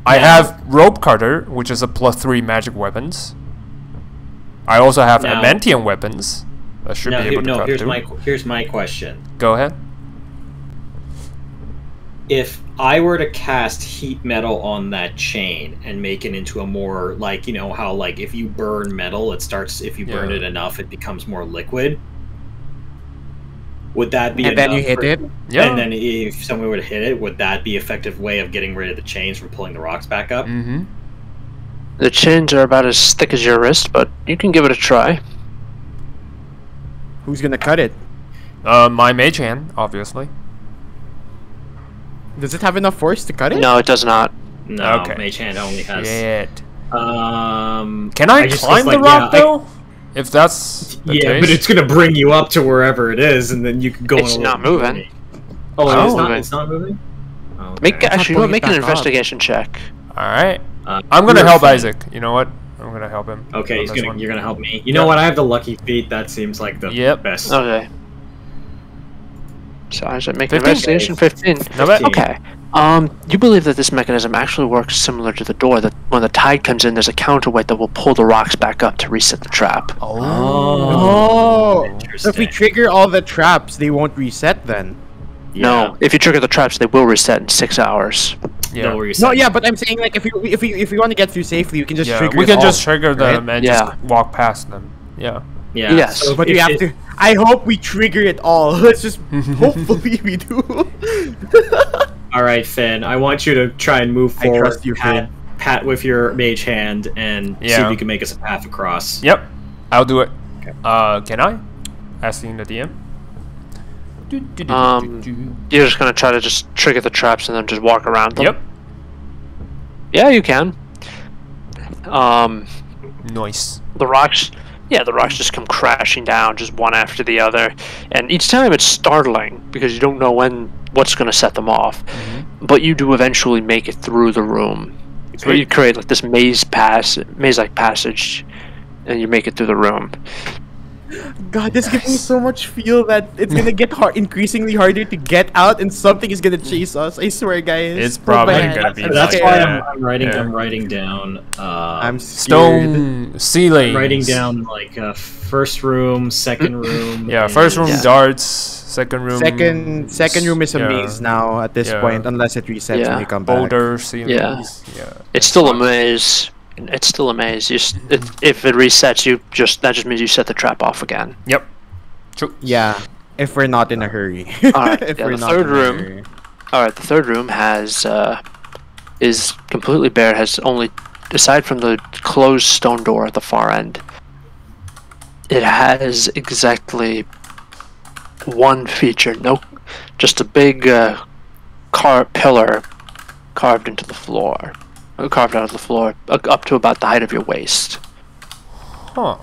I have rope cutter, which is a +3 magic weapons. I also have Now- adamantium weapons. I should No, be able to cut here's my question. Go ahead. If I were to cast heat metal on that chain and make it into a more like how like if you burn metal, it starts. If you burn Yeah. it enough, it becomes more liquid. Would that be And then you enough hit for- it. Yeah. And then if someone were to hit it, would that be effective way of getting rid of the chains from pulling the rocks back up? Mm-hmm. The chains are about as thick as your wrist, but you can give it a try. Who's gonna cut it? My mage hand, obviously. Does it have enough force to cut it? No, it does not. No, Okay. Mage Hand only has. Shit. Can Can I climb the rock though? If that's the Yeah, case? but it's gonna bring you up to wherever it is, and then you can go. It's on a not little moving. journey. Oh, Oh, it's not. okay. It's not moving. Oh, Make okay. actually, pulling it make an back up. investigation check. All right. Uh, I'm gonna you're help Finn. Isaac. You know what? I'm gonna help him. Okay, on he's this gonna. one. You're gonna help me. You know Yep. what? I have the lucky feat. That seems like the Yep. best. Okay. So I should make an 15? investigation. 15. Not bad. Okay. You believe that this mechanism actually works similar to the door. That when the tide comes in, there's a counterweight that will pull the rocks back up to reset the trap. Oh. So if we Interesting. trigger all the traps, they won't reset then. No, if you trigger the traps, they will reset in 6 hours. Yeah. No, No, yeah, but I'm saying like if we want to get through safely, we can just Yeah. trigger. We it can all, just trigger them right? and Yeah. just walk past them. Yeah. Yeah. Yes, so But if we have it- to. I hope we trigger it all. Let's just hopefully we do. All right, Finn. I want you to try and move I forward. trust you, Finn. Pat with your mage hand and see Yeah. if you can make us a path across. Yep. I'll do it. Okay. Can I? Asking the DM. You're just gonna try to just trigger the traps and then just walk around them. Yep. Yeah, you can. Nice. The rocks just come crashing down just one after the other, and each time it's startling because you don't know what's going to set them off. But you do eventually make it through the room. So you create like this maze-like passage, and you make it through the room. God, this gives me so much feel that it's gonna get increasingly harder to get out, and something is gonna chase us. I swear, guys. It's Hold probably my hand. gonna be That's like why that. I'm writing. Yeah. I'm writing down. I'm scared. Stone ceiling. Writing down like first room, second room. Yeah, first room Yeah. darts. Second room. Second room is a yeah, maze now at this Yeah. point, unless it resets Yeah. when we come back. Boulder ceilings. Yeah. It's still a maze. It's still a maze. If it resets, that just means you set the trap off again. Yep. True. Yeah, if we're not in a hurry. Alright, If yeah, we're the not third in a room. hurry. All right, the third room is completely bare. Has only, aside from the closed stone door at the far end, it has exactly one feature. No, just a big pillar carved into the floor, carved out of the floor, up to about the height of your waist. Huh.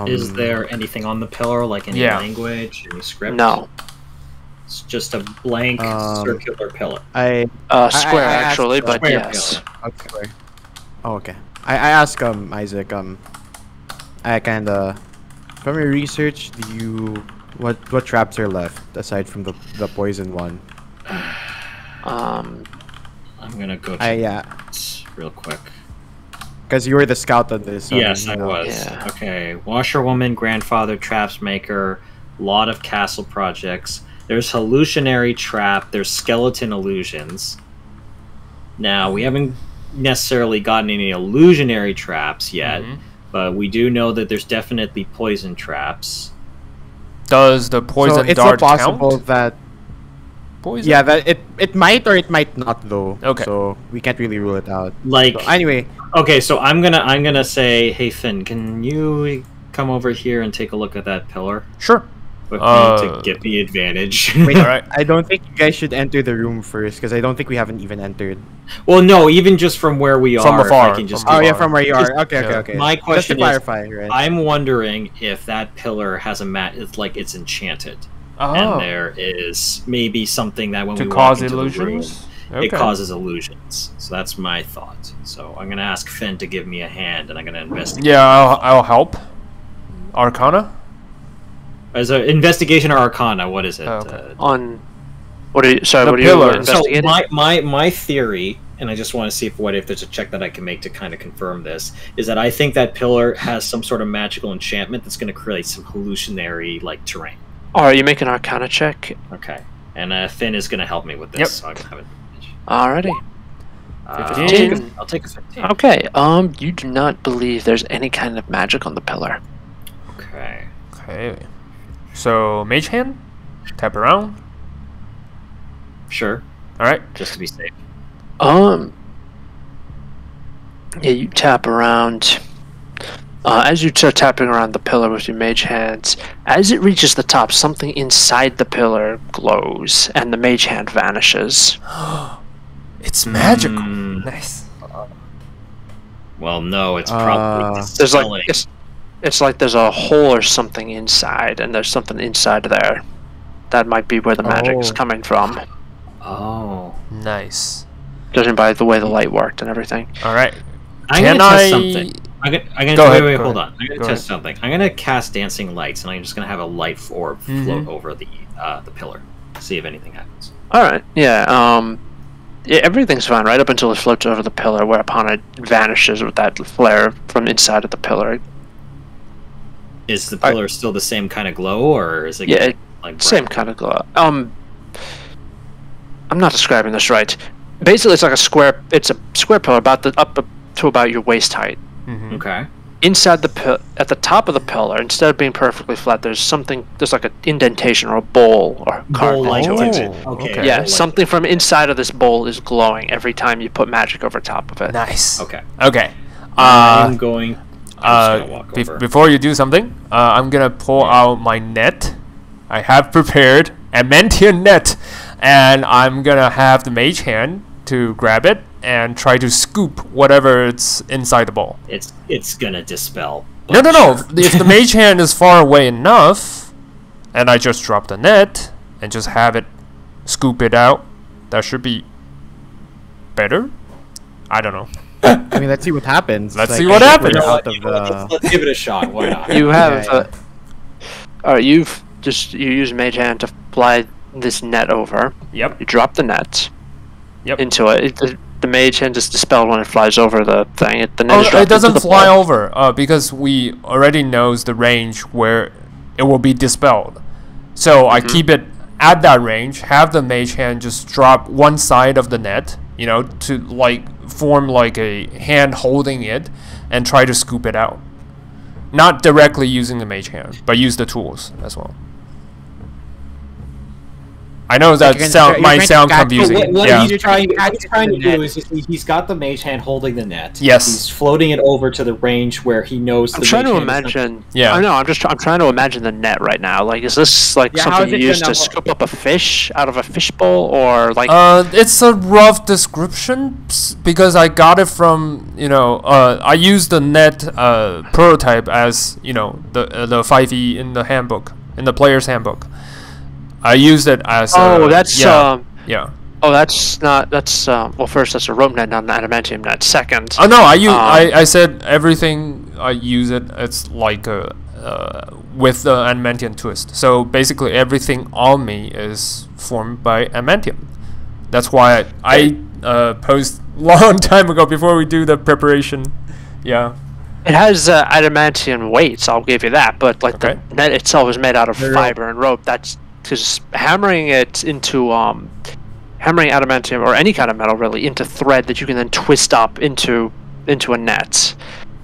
Is there anything on the pillar, like any Yeah. language, any script? No, It's just a blank circular pillar. square I asked actually, but square yes. Okay. Oh, okay. I asked Isaac I kinda from your research, what traps are left aside from the poison one? Um, I'm gonna go check Yeah, it real quick. because you were the scout on this. Yes, you I know. was. Yeah. Okay, washerwoman, grandfather, traps maker, lot of castle projects. There's hallucinatory trap. There's skeleton illusions. Now we haven't necessarily gotten any illusionary traps yet, but we do know that there's definitely poison traps. Does the poison So it's dart not possible count? that Poison? yeah, that it might or it might not though. Okay. So we can't really rule it out. Like, So anyway, okay, so I'm gonna say, hey Finn, can you come over here and take a look at that pillar Sure. with me to get the advantage? wait, Alright. I don't think you guys should enter the room first because I don't think we haven't even entered. Well, no, even just from where we From are, afar, I can just. from Oh yeah, Far. from where you Just- are. Okay, yeah. okay, okay. My Just to question is, clarify, right? I'm wondering if that pillar has a mat. It's like it's enchanted, Oh. and there is maybe something that when To we cause walk into the room, illusions? it causes illusions. So that's my thought. So I'm gonna ask Finn to give me a hand, and I'm gonna investigate. Yeah, I'll help. Arcana? As an investigation or Arcana, what is it? Oh, okay. on what are you? Sorry, The what are you pillar. So investigating? my theory, and I just want to see if there's a check that I can make to kind of confirm this, is that I think that pillar has some sort of magical enchantment that's going to create some hallucinatory like terrain. Are you making an Arcana check? Okay, and Finn is going to help me with this. Yep. So I can have it. Alrighty. I'll take a 15. Okay. You do not believe there's any kind of magic on the pillar. Okay. Okay. So, mage hand? Tap around? Sure. Alright. Just to be safe. Yeah, you tap around. As you start tapping around the pillar with your mage hands, as it reaches the top, something inside the pillar glows, and the mage hand vanishes. It's magical. Nice. Well, no, it's probably There's like dispelling. it's like there's a hole or something inside, and there's something inside there. That might be where the magic is coming from, Oh. Nice. judging by the way the light worked and everything. All right. I'm Can gonna test I- something. I'm gonna Go ahead, wait, go hold ahead. on. I'm gonna Go test something. I'm gonna cast dancing lights, and I'm just gonna have a light orb float over the pillar. See if anything happens. All right, yeah, everything's fine right up until it floats over the pillar, whereupon it vanishes with that flare from inside of the pillar. Is the pillar still the same kind of glow, or is it Yeah, like same bright? kind of glow. I'm not describing this right. Basically, it's like a square. It's a square pillar up to about your waist height. Okay. Inside the at the top of the pillar, instead of being perfectly flat, there's like an indentation or a bowl or carved Bowl-like into it. divot. Oh, Okay. okay. Yeah, bowl-like something from inside of this bowl is glowing every time you put magic over top of it. Nice. Okay. Okay. I'm going. I'm just gonna walk over. Before you do something, I'm gonna pull out my net. I have prepared a Mentian net, and I'm gonna have the mage hand to grab it and try to scoop whatever it's inside the bowl. It's gonna dispel. No. Sure. If the mage hand is far away enough, and I just drop the net and just have it scoop it out, that should be better. I don't know. I mean, let's see what happens. Let's Like, see what I think happens. we're You know out what, of the- let's give it a shot. Why not? You have. Yeah, All right, you use mage hand to fly this net over. Yep. You drop the net. Yep. Into it. The mage hand is dispelled when it flies over the thing. The net Oh, is dropped it doesn't into the fly bowl. over because we already knows the range where it will be dispelled. So I keep it at that range, have the mage hand just drop one side of the net, to like form like a hand holding it and try to scoop it out. Not directly using the mage hand, but use the tools as well. I know that you're might going to sound catch- confusing. What Yeah. he's trying Catch to the do net. is he's got the mage hand holding the net. Yes. He's floating it over to the range where he knows I'm the trying mage to hand is imagine. Yeah. I know. I'm trying to imagine the net right now. Like, is this like Yeah, how something is you it use gonna to ho- scoop up a fish out of a fishbowl, or like? It's a rough description because I got it from I used the net prototype as the 5e in the handbook, in the player's handbook. I used it as that's yeah. Oh, that's not. That's well. First, that's a rope net, not an adamantium net. Second. Oh no, I said everything I use it. It's like with the adamantium twist. So basically, everything on me is formed by adamantium. That's why I posed long time ago before we do the preparation. Yeah. It has adamantium weights. I'll give you that. But like Okay. the net itself is made out of fiber and rope. That's because hammering it into hammering adamantium or any kind of metal really into thread that you can then twist up into a net.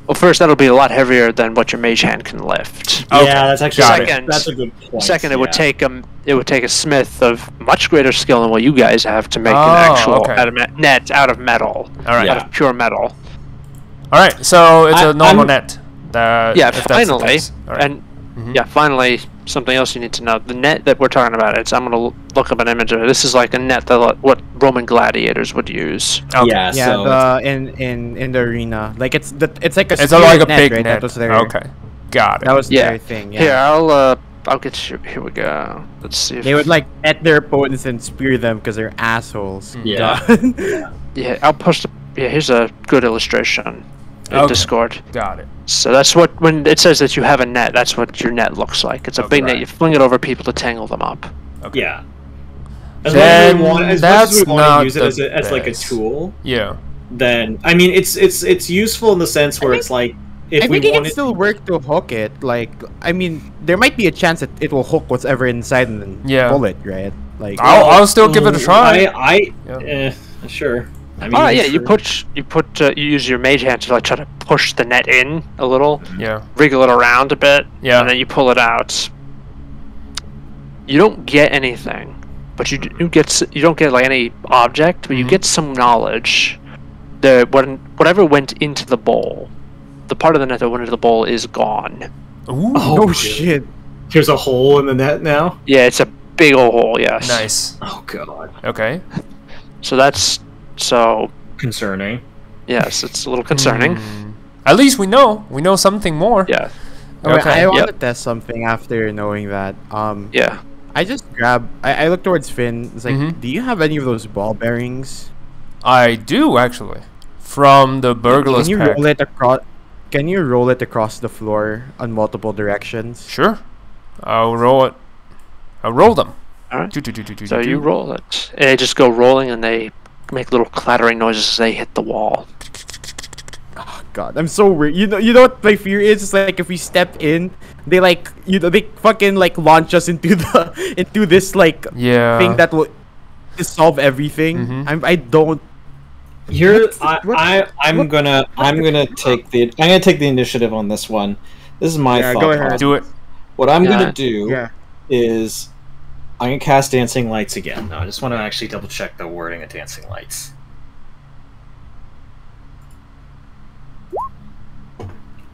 Well, first that'll be a lot heavier than what your mage hand can lift. Okay. Yeah, that's actually Got it. Second, that's a good point. Second, it yeah. would take a smith of much greater skill than what you guys have to make Oh, an actual okay. net out of metal, All right. out of pure metal. All right. So it's a normal I'm- net. That, Yeah, if that's the finally, case. All right. and yeah, finally, something else you need to know. The net that we're talking about, I'm gonna look up an image of it. This is like a net that what Roman gladiators would use. Okay. Yeah, Yeah, so in the arena, like it's like a It's spear like a net, big right? net. That was their, Okay. Got it. That was Yeah. their thing. Yeah. Here, I'll get you. Here we go. Let's see. If, They would like at their opponents and spear them because they're assholes. Yeah. Yeah, I'll post. Yeah, here's a good illustration in Okay. Discord. Got it. So that's what when it says that you have a net. That's what your net looks like. It's a big net. right. You fling it over people to tangle them up. yeah. As Then much as that's we want not to use it the as like a best. tool, Yeah. then I mean it's useful in the sense where it's like if I we think it can wanted still work to hook it. Like, I mean, there might be a chance that it will hook whatever inside and then Yeah. pull it, right? Like, I'll still give it a try. Sure. I mean, Oh yeah, you sure. you use your mage hand to like try to push the net in a little, Yeah. wriggle it around a bit, Yeah. and then you pull it out. You don't get anything, but you don't get like any object, but you get some knowledge. Whatever went into the bowl the part of the net that went into the bowl is gone. Ooh. Oh shit! There's a hole in the net now. Yeah, it's a big old hole. Yes. Nice. Oh god. Okay. So that's Concerning. yes, it's a little concerning. At least we know. We know something more. Yeah. Okay. I want to Yep. test something after knowing that. Yeah. I just grab. I look towards Finn. It's like, Mhm. do you have any of those ball bearings? I do actually. From the burglar's Can you pack. roll it across? Can you roll it across the floor on multiple directions? Sure. I'll roll it. I'll roll them. Alright. Do, do, do, do, do, So do. you roll it. And they just go rolling, and they make little clattering noises as they hit the wall. God, I'm so weird. You know what my fear is? It's like if we step in, they like they fucking like launch us into the into this like Yeah. thing that will solve everything. Mhm. I don't. Here, What- I'm gonna take the initiative on this one. This is my Yeah, thought. go ahead. process. Do it. What I'm Yeah. gonna do Yeah. is I'm gonna cast Dancing Lights again. No, I just want to actually double check the wording of Dancing Lights.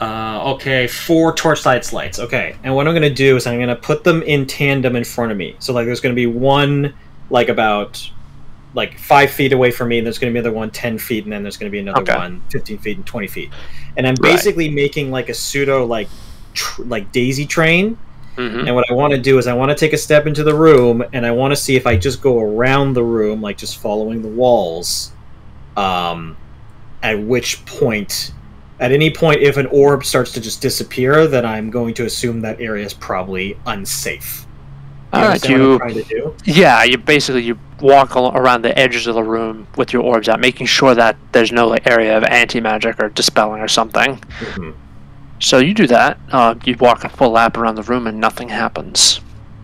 Okay, 4 torchlights lights. Okay, and what I'm gonna do is I'm gonna put them in tandem in front of me. So like, there's gonna be one like about like 5 feet away from me, and there's gonna be another one 10 feet, and then there's gonna be another Okay. one 15 feet and 20 feet. And I'm Right. basically making like a pseudo like like daisy train. Mm-hmm. And what I want to do is I want to take a step into the room, and I want to see if I just go around the room, like just following the walls. At which point, at any point, if an orb starts to just disappear, then I'm going to assume that area is probably unsafe. Do you Alright, understand what I'm trying to do? Yeah, you walk around the edges of the room with your orbs out, making sure that there's no like area of anti-magic or dispelling or something. Mhm. So you do that. You walk a full lap around the room, and nothing happens.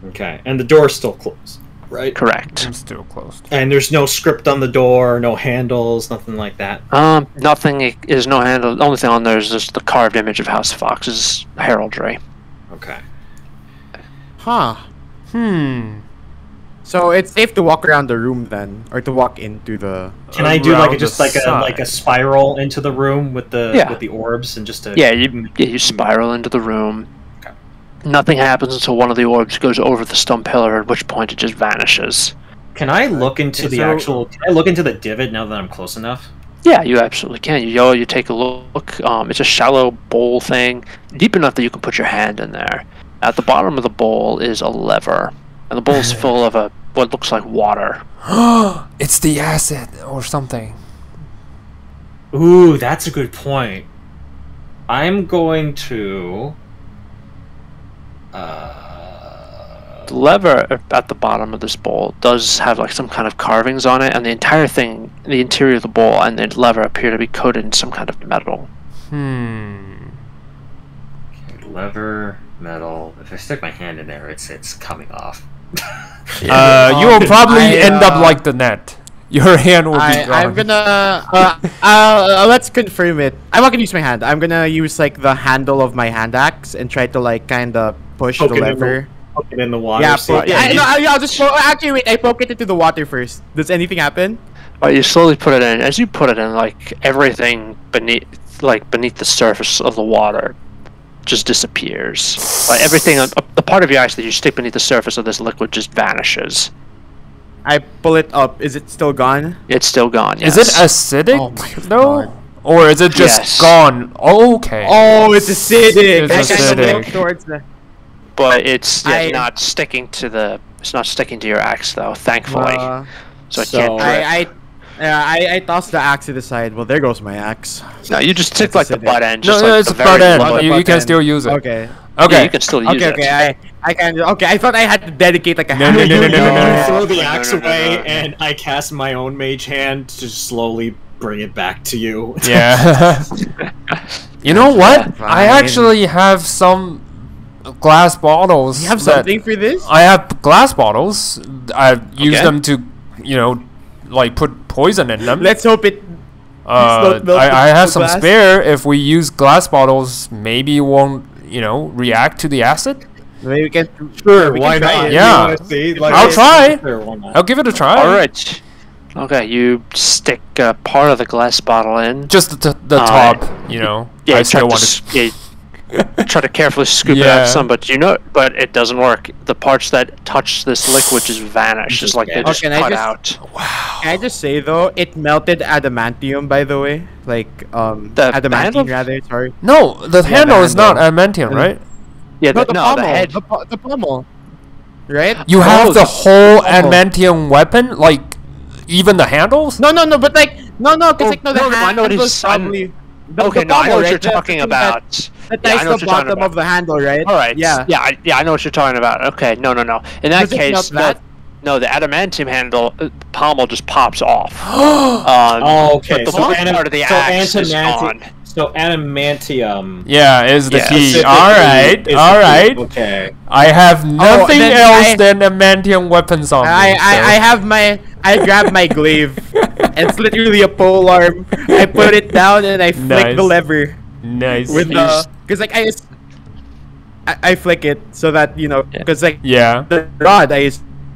Okay, and the door's still closed, right? Correct. I'm still closed. And there's no script on the door, no handles, nothing like that. Nothing is no handle. The only thing on there is just the carved image of House Fox's heraldry. Okay. Huh. So it's safe to walk around the room then, or to walk into the. Can I do like Around just the like a side. spiral into the room with Yeah. the orbs and just to Yeah, you spiral into the room. Okay. Nothing happens until one of the orbs goes over the stone pillar, at which point it just vanishes. Can I look into the So- actual? Can I look into the divot now that I'm close enough? Yeah, you absolutely can. You take a look. It's a shallow bowl thing, deep enough that you can put your hand in there. At the bottom of the bowl is a lever, and the bowl is full of what looks like water. It's the acid or something. Ooh, that's a good point. I'm going to. The lever at the bottom of this bowl does have like some kind of carvings on it, and the entire thing, the interior of the bowl and the lever appear to be coated in some kind of metal. Lever, metal. If I stick my hand in there, it's coming off. You will probably I, end up like the net. Your hand will be gone. I'm gonna. Let's confirm it. I'm not gonna use my hand. I'm gonna use like the handle of my hand axe and try to like kind of push the Poke it in the- lever. Poke it in the water. Yeah, see poke, if yeah. it- No, I'll just actually wait. I poke it into the water first. Does anything happen? You slowly put it in. As you put it in, like everything beneath the surface of the water, just disappears. Like everything, the part of your ice that you stick beneath the surface of this liquid just vanishes. I pull it up. Is it still gone? It's still gone. Yes. Is it acidic Oh my though? God. Or is it just Yes. gone? Okay. Oh, it's acidic. It's I kind of look acidic. towards the. But it's I- not sticking to the. It's not sticking to your axe though. Thankfully, so it so can't drip. I toss the axe to the side. Well, there goes my axe. No, you just took It's like the acidic. butt end. No, Just no, like it's the a very butt end. low- You can still use it. Okay. Yeah, Okay. you can still use Okay. it. Okay. I can. Okay. I thought I had to dedicate like a. No, no, half- no, no, no, no, no, You no. throw the No, axe no, no, away, no. and I cast my own mage hand to slowly bring it back to you. Yeah. You know what? Fine. I actually have some glass bottles. You have that- something for this? I have glass bottles. I've used Okay. them to, like put poison in them. Let's hope it. not melt I have the some glass. spare. If we use glass bottles, maybe it won't, react to the acid. Maybe we can. Sure, we why can try not? it. Yeah. You wanna see? Like, I'll try. Sure, why not? I'll give it a try. All right. Okay, you stick part of the glass bottle in. Just the top, you know. Yeah, I you try still to, want to. try to carefully scoop it Yeah. out some, but but it doesn't work. The parts that touch this liquid just vanish. It's like they just Okay, cut can out. Can I just say though, it melted adamantium, by the way. Like The handle? adamantine rather. Sorry. No, the handle is not handle. adamantium, right? Yeah, No, the pommel. the head. The pommel. Right? You have the whole pommel. adamantium weapon, like even the handles. No, but like no, because like no, the I know what handle he's is probably. Okay, no, I know pommel, what right? you're The talking thing about. That Yeah, I ties know what the you're talking bottom about. of the handle, right? All right. Yeah. I know what you're talking about. Okay, no. In that Does it case, melt that? no, the adamantium handle pommel just pops off. Oh, okay. But the So, one part of the axe is gone. so adamantium. Yeah, is the Yeah. key. specifically All right, is the all key. right. Okay. I have nothing then else than adamantium weapons on me. I grab my glaive. It's literally a pole arm. I put it down and I flick the Nice. lever Nice. with the because like I flick it so that you know because like Yeah. the rod I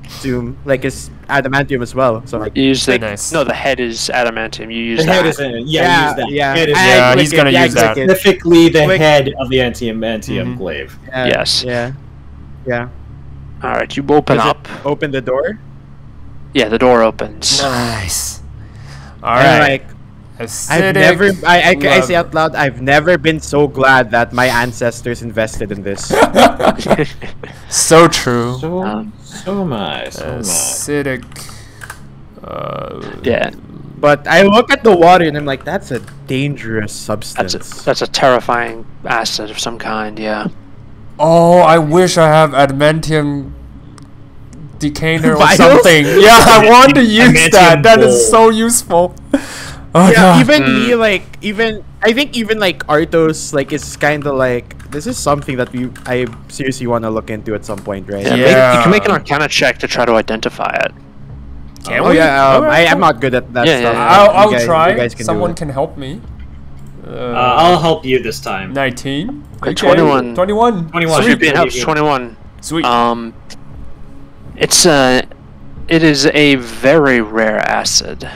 assume like is adamantium as well. So like You use the Nice. no, the head is adamantium. You use The that. head is in it. Yeah, use that. yeah. Head is I Yeah, click he's it, gonna I use click that. it. specifically the Click. head of the adamantium glaive. Yes. Yeah. All right, you open Does it up. open the door. Yeah, the door opens. Nice. All And right. like Acidic I've never I say love. out loud I've never been so glad that my ancestors invested in this. So true. So, so am I. So am I. Acidic. Yeah, But I look at the water and I'm like, that's a dangerous substance. that's a terrifying acid of some kind. Yeah. Oh, I wish I have adamantium decanter or Vials? something. Yeah, I want to use Adamantium that. That is bowl. so useful. Oh, Yeah, God. even me, like, I think even like Arthos, like, is kind of like, this is something that I seriously want to look into at some point, right? Yeah. Yeah. You can make an Arcana check to try to identify it. Can Oh we? yeah, Alright, I'm cool. not good at that Yeah, stuff. yeah. You I'll guys- try. You guys can Someone do it. can help me. I'll help you this time. 19. Okay, 21. 21. 21. So you're being helped. 21. Sweet. It is a very rare acid.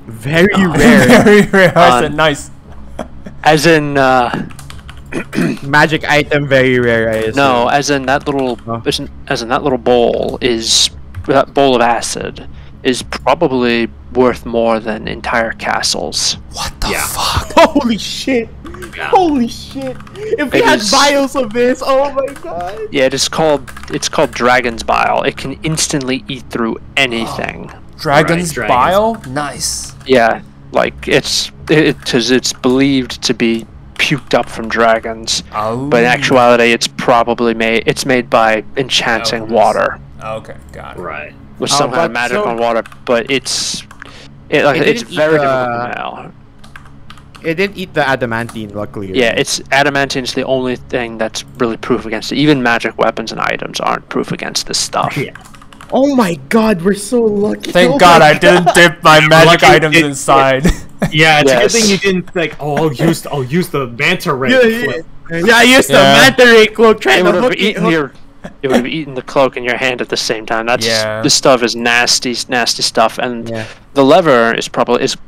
Very rare. Very rare. I said Um, nice. As in, Magic item, very rare. I assume. no, as in that little, Oh. as in that little bowl is that bowl of acid is probably worth more than entire castles. What the Yeah. fuck? Holy shit! Yeah. Holy shit! If we It had is- vials of this, oh my god! Yeah, it's called dragon's bile. It can instantly eat through anything. Dragon's dragons. bile? Nice. Yeah, like it's believed to be puked up from dragons, Oh. but in actuality, it's probably made by enchanting Okay. water Okay, got it. Right. with Oh, some kind of but magic so- on water. But it's It it's didn't eat very the- difficult now. It didn't eat the adamantine, luckily. Yeah, right? it's adamantine's the only thing that's really proof against it. Even magic weapons and items aren't proof against this stuff. Yeah. Oh my god, we're so lucky. Thank Oh God my I didn't dip my magic Lucky items it- inside. Yeah, it's a good Yes. thing you didn't like. Oh, I'll use the manta ray. Yeah, I used the Yeah. manta ray cloak trying It to would have hook eaten it would have eaten the cloak in your hand at the same time. That's Yeah. this stuff is nasty stuff, and Yeah. the lever is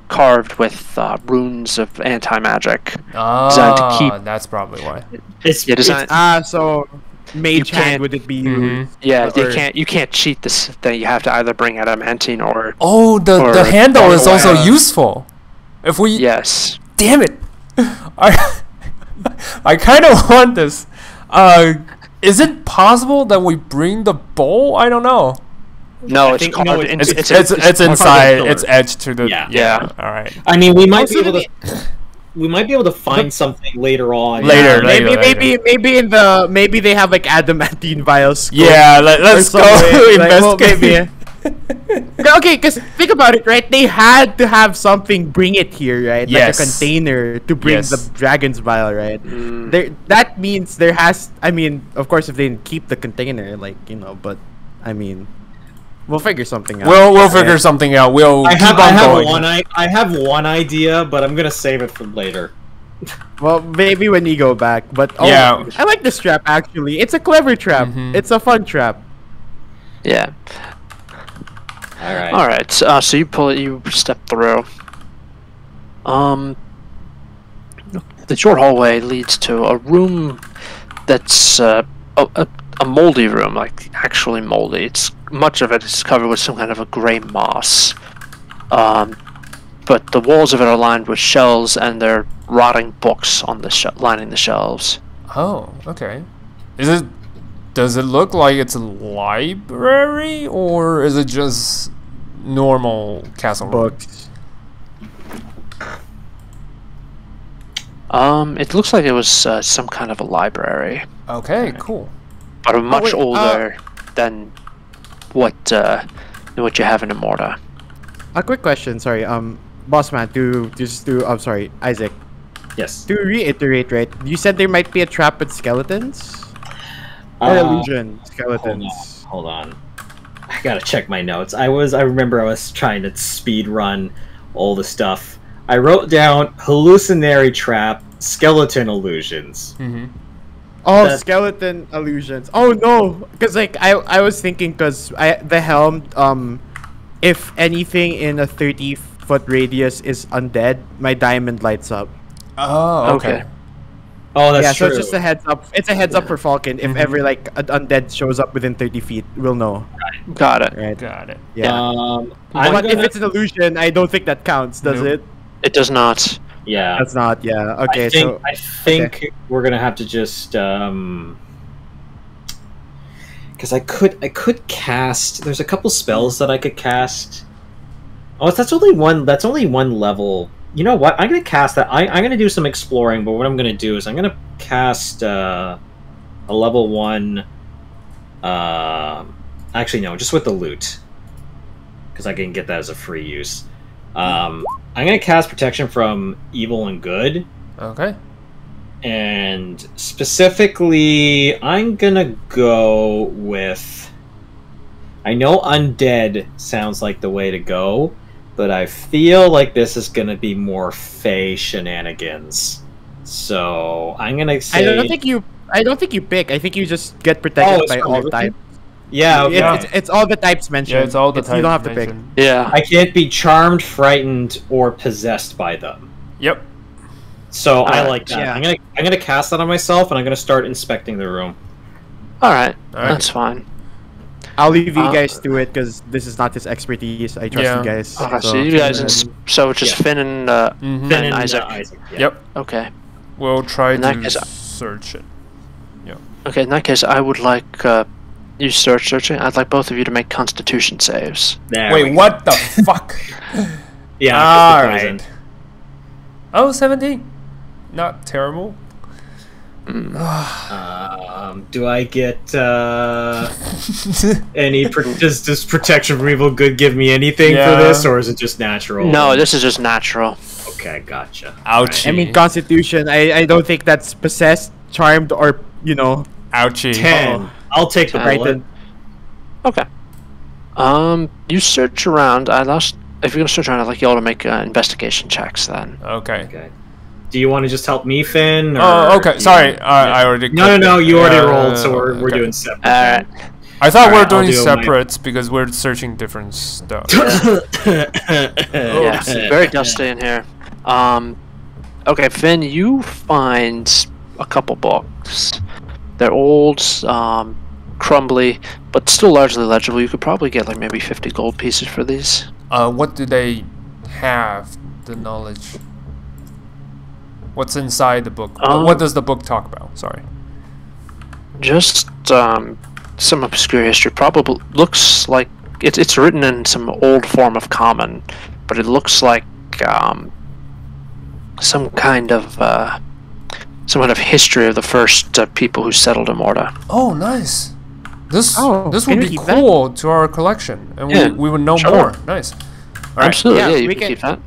carved with runes of anti-magic. Ah, keep- that's probably why. It's Yeah, design. So mage can't- hand would it be? Mhm. Yeah, or- you can't cheat this thing. You have to either bring adamantine or Oh, the Or- handle is or, also uh, useful. If we yes. damn it, I kind of want this. Is it possible that we bring the bowl? I don't know. No, I it's think- carved. no, in- It's it's inside. pillar. It's edged to the Yeah. All right. I mean, we might be Also, able to. We might be able to find something later on. Later, Maybe they have like adamantine vials. Yeah. Let's go investigate. Okay, because think about it, right? They had to have something bring it here, right? Yes. Like a container to bring Yes. the dragon's vial, right? Mm. That means there has. I mean, of course, if they didn't keep the container, like but I mean, we'll figure something out. We'll figure something out. We'll I keep have, on I have going. one. I have one idea, but I'm gonna save it for later. Well, maybe when we go back. But Yeah. I like this trap actually. It's a clever trap. Mhm. It's a fun trap. Yeah. All right. All right. So you pull it. You step through. The short hallway leads to a room that's a moldy room, like actually moldy. It's much of it is covered with some kind of a gray moss. But the walls of it are lined with shelves, and there are rotting books on the lining the shelves. Oh, okay. Does it look like it's a library, or is it just normal castle room? Books. It looks like it was some kind of a library, Okay, cool. but much wait, older than what you have in Immorta. A quick question, sorry. Boss man, I'm sorry, Isaac. Yes. To reiterate, right? You said there might be a trap with skeletons, or illusion skeletons. Hold on. I gotta check my notes. I remember I was trying to speed run all the stuff. I wrote down hallucinatory trap, skeleton illusions. Mm-hmm. Oh, That- skeleton illusions. Oh no, because like I was thinking because the helm if anything in a 30-foot radius is undead, my diamond lights up. Oh, okay. Okay. Oh, that's yeah, true. so it's just a heads up. It's a heads up for Falcon. If ever like an undead shows up within 30 feet, we'll know. Got it. Right? Got it. Yeah. I'm But if gonna- it's an illusion, I don't think that counts, does Nope. it? It does not. yeah. That's not. Yeah. Okay. I think we're gonna have to just because I could cast. There's a couple spells that I could cast. Oh, that's only one. That's only one level. You know what? I'm gonna cast that. I'm gonna do some exploring, but what I'm gonna do is I'm gonna cast a level 1. Actually, no, just with the loot, because I can get that as a free use. I'm gonna cast protection from evil and good. Okay. And specifically, I'm gonna go with... I know undead sounds like the way to go, but I feel like this is gonna be more Fey shenanigans. So I'm gonna say... I don't think you pick. I think you just get protected it's by from all everything? types. Yeah, okay. Yeah. It's all the types mentioned. Yeah, it's all the types You don't have to pick. mentioned. Yeah. I can't be charmed, frightened, or possessed by them. Yep. So I Alright, like that. yeah. I'm gonna cast that on myself, and I'm gonna start inspecting the room. All right. Alright. That's fine. I'll leave you guys to it because this is not his expertise. I trust Yeah. you guys. Okay, so you guys, so it's just Yeah. Finn and Mhm. Finn and Isaac. Yeah. Yep. Okay. We'll try In that to case, search it. Okay. In that case, I would like you searching. I'd like both of you to make Constitution saves. There we Wait, go. what the fuck? Yeah. All just the right. Oh, 17. Not terrible. Do I get any? Does protection from evil good give me anything Yeah. for this, or is it just natural? No, this is just natural. Okay, gotcha. Ouchie. I mean, Constitution. I don't think that's possessed, charmed, or Ouchie. 10. I'll take the Right bullet. Okay. You search around. If you're gonna search around, I'd like you all to make investigation checks then. Okay. Okay. Do you want to just help me, Finn? Or Oh, okay. do Sorry, you- I already. No. You already Yeah, rolled, so we're okay. doing separate. Alright. I thought we were Alright, I'll doing do my- separates because we're searching different stuff. Yeah, very dusty in here. Okay, Finn, you find a couple books. They're old, crumbly, but still largely legible. You could probably get like maybe 50 gold pieces for these. What do they have? The knowledge. What's inside the book? What does the book talk about? Sorry. Just some obscure history. Probably looks like it's written in some old form of common, but it looks like some kind of history of the first people who settled Immorta. Oh, nice. This Oh, this can would we be keep that? cool to our collection, and Yeah, we would know sure. more. Nice. All right. Absolutely, Yeah, yeah, you we can can- keep that.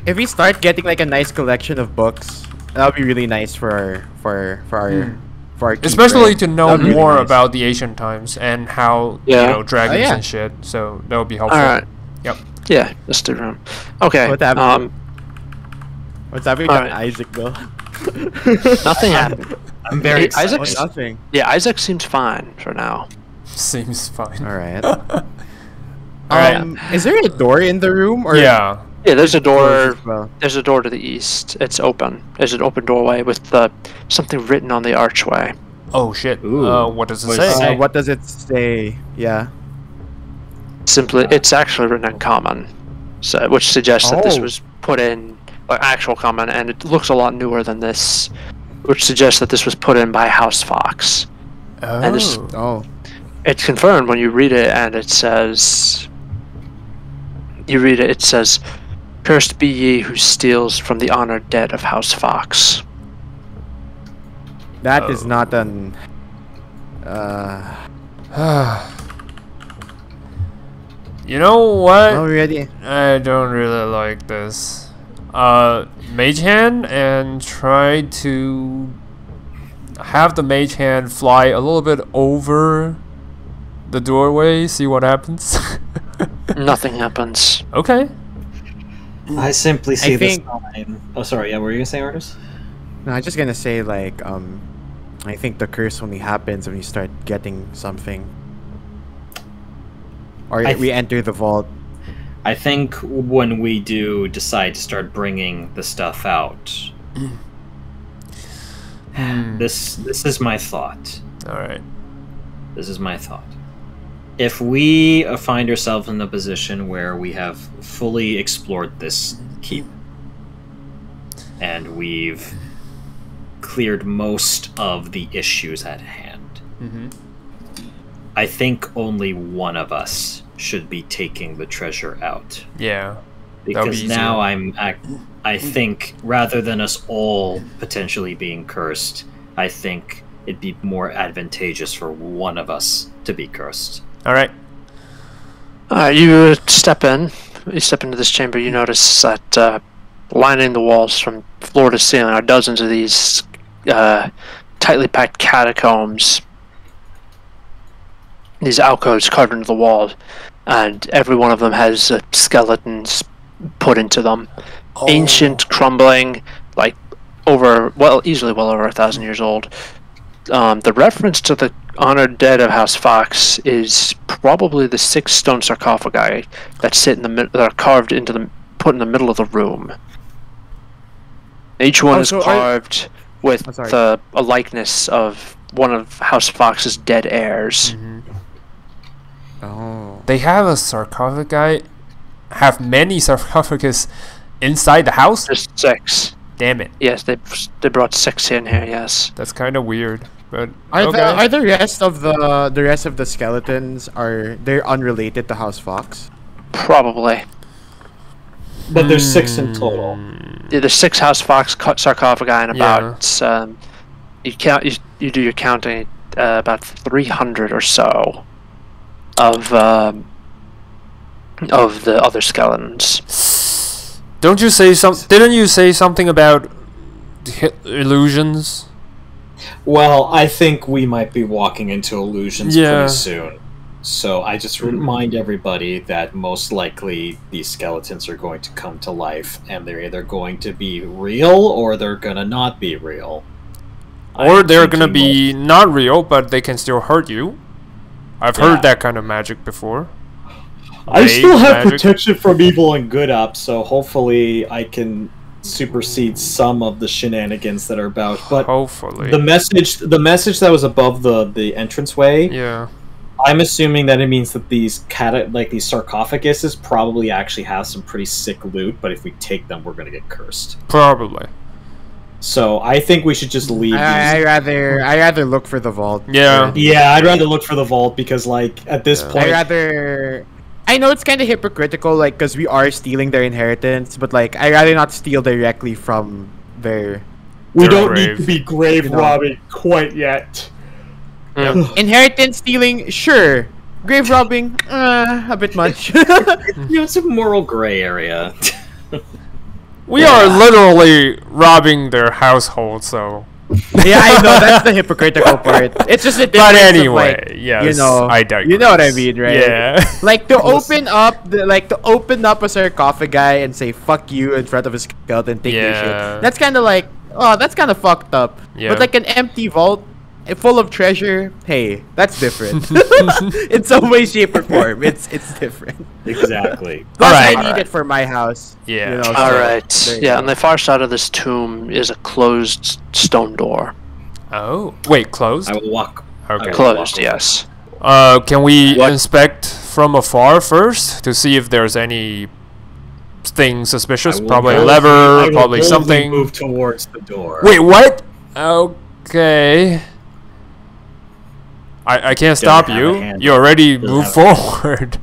If we start getting like a nice collection of books, that'll be really nice for our keep, Especially right? to know That'd be really more nice. about the ancient times and how Yeah. dragons yeah. and shit. So that would be helpful. All right. Yep. Yeah, let's do room. Okay. What happened? What's happening with Alright. Isaac though? Nothing happened. I'm very Hey, excited. Isaac's- Oh, nothing. Yeah, Isaac seems fine for now. Seems fine. All right. Is there a door in the room? Or Yeah. Yeah, there's a door. as well? There's a door to the east. It's open. There's an open doorway with something written on the archway. Oh shit. Ooh. What does it What does it say? say? What does it say? Yeah. Simply, it's actually written in common, so which suggests that this Oh. was put in actual common, and it looks a lot newer than this, which suggests that this was put in by House Foxe. And this, Oh. Oh. it's confirmed when you read it, and it says, it says, "Cursed be ye who steals from the honored dead of House Foxe." That is not an. You know what? Already. I don't really like this. Mage hand and try to have the mage hand fly a little bit over the doorway, see what happens. Nothing happens. Okay. I simply see I this think- sign. Oh, sorry. Yeah, what were you gonna say, Artis? No, I'm just gonna say like I think the curse only happens when you start getting something, or we enter the vault. I think when we do decide to start bringing the stuff out, this is my thought. All right. This is my thought. If we find ourselves in a position where we have fully explored this keep, and we've cleared most of the issues at hand, I think only one of us should be taking the treasure out. Yeah. Because easier. now I think rather than us all potentially being cursed, I think it'd be more advantageous for one of us to be cursed. All right. You step in. You step into this chamber. You notice that lining the walls from floor to ceiling are dozens of these tightly packed catacombs. These alcoves carved into the wall, and every one of them has skeletons put into them. Ancient, crumbling, like easily well over 1,000 years old. The reference to the honored dead of House Foxe is probably the 6 stone sarcophagi that sit in the that are carved put in the middle of the room. Each one is so carved with a likeness of one of House Foxe's dead heirs. Oh. They have a sarcophagi. Have many sarcophagus inside the house. There's 6. Damn it. Yes, they brought 6 in here. Yes. That's kind of weird. But Are okay. the rest of the skeletons they're unrelated to House Foxe? Probably. But there's 6 in total. Yeah, there's 6 House Foxe sarcophagi and about you do your counting about 300 or so of the other skeletons. Don't you say Didn't you say something about illusions? Well, I think we might be walking into illusions Yeah. pretty soon. So I just remind everybody that most likely these skeletons are going to come to life, and they're either going to be real or they're gonna not be real. Or I'm they're gonna thinking be not real, but they can still hurt you. I've heard that kind of magic before. I still have magic. protection from evil and good up, so hopefully I can supersede some of the shenanigans that are about. But Hopefully. the message that was above the entranceway, Yeah. I'm assuming that it means that these these sarcophaguses probably actually have some pretty sick loot, but if we take them, we're gonna get cursed. Probably. So I think we should just leave I these. rather look for the vault. Yeah. Yeah, I'd rather look for the vault because, like, at this point, I know it's kind of hypocritical, like, because we are stealing their inheritance, but like, I rather not steal directly from their we They're don't grave. need to be grave You know. robbing quite yet. inheritance stealing. Sure, grave robbing, a bit much. It's a moral gray area. We are literally robbing their household, so. Yeah, I know that's the hypocritical part. It's just a difference But of, anyway, like, yes, you know, I digress. you know what I mean, right? Yeah. Like to open up a sarcophagi and say "fuck you" in front of a skeleton, take your Yeah. shit. That's kind of like, oh, that's kind of fucked up. Yeah. But like an empty vault, full of treasure, hey, that's different. In some way, shape, or form, it's different. Exactly. Plus, Alright. I need it for my house. Yeah. You know, All so right. there you Yeah, go. on the far side of this tomb is a closed stone door. Oh, wait, closed? I will walk. Okay. Closed, yes. Can we What- inspect from afar first to see if there's any thing suspicious? I will Probably a boldly- I lever, will probably boldly something. Move towards the door. Wait, what? Okay. I can't stop have a you. handle. You already Doesn't moved have forward.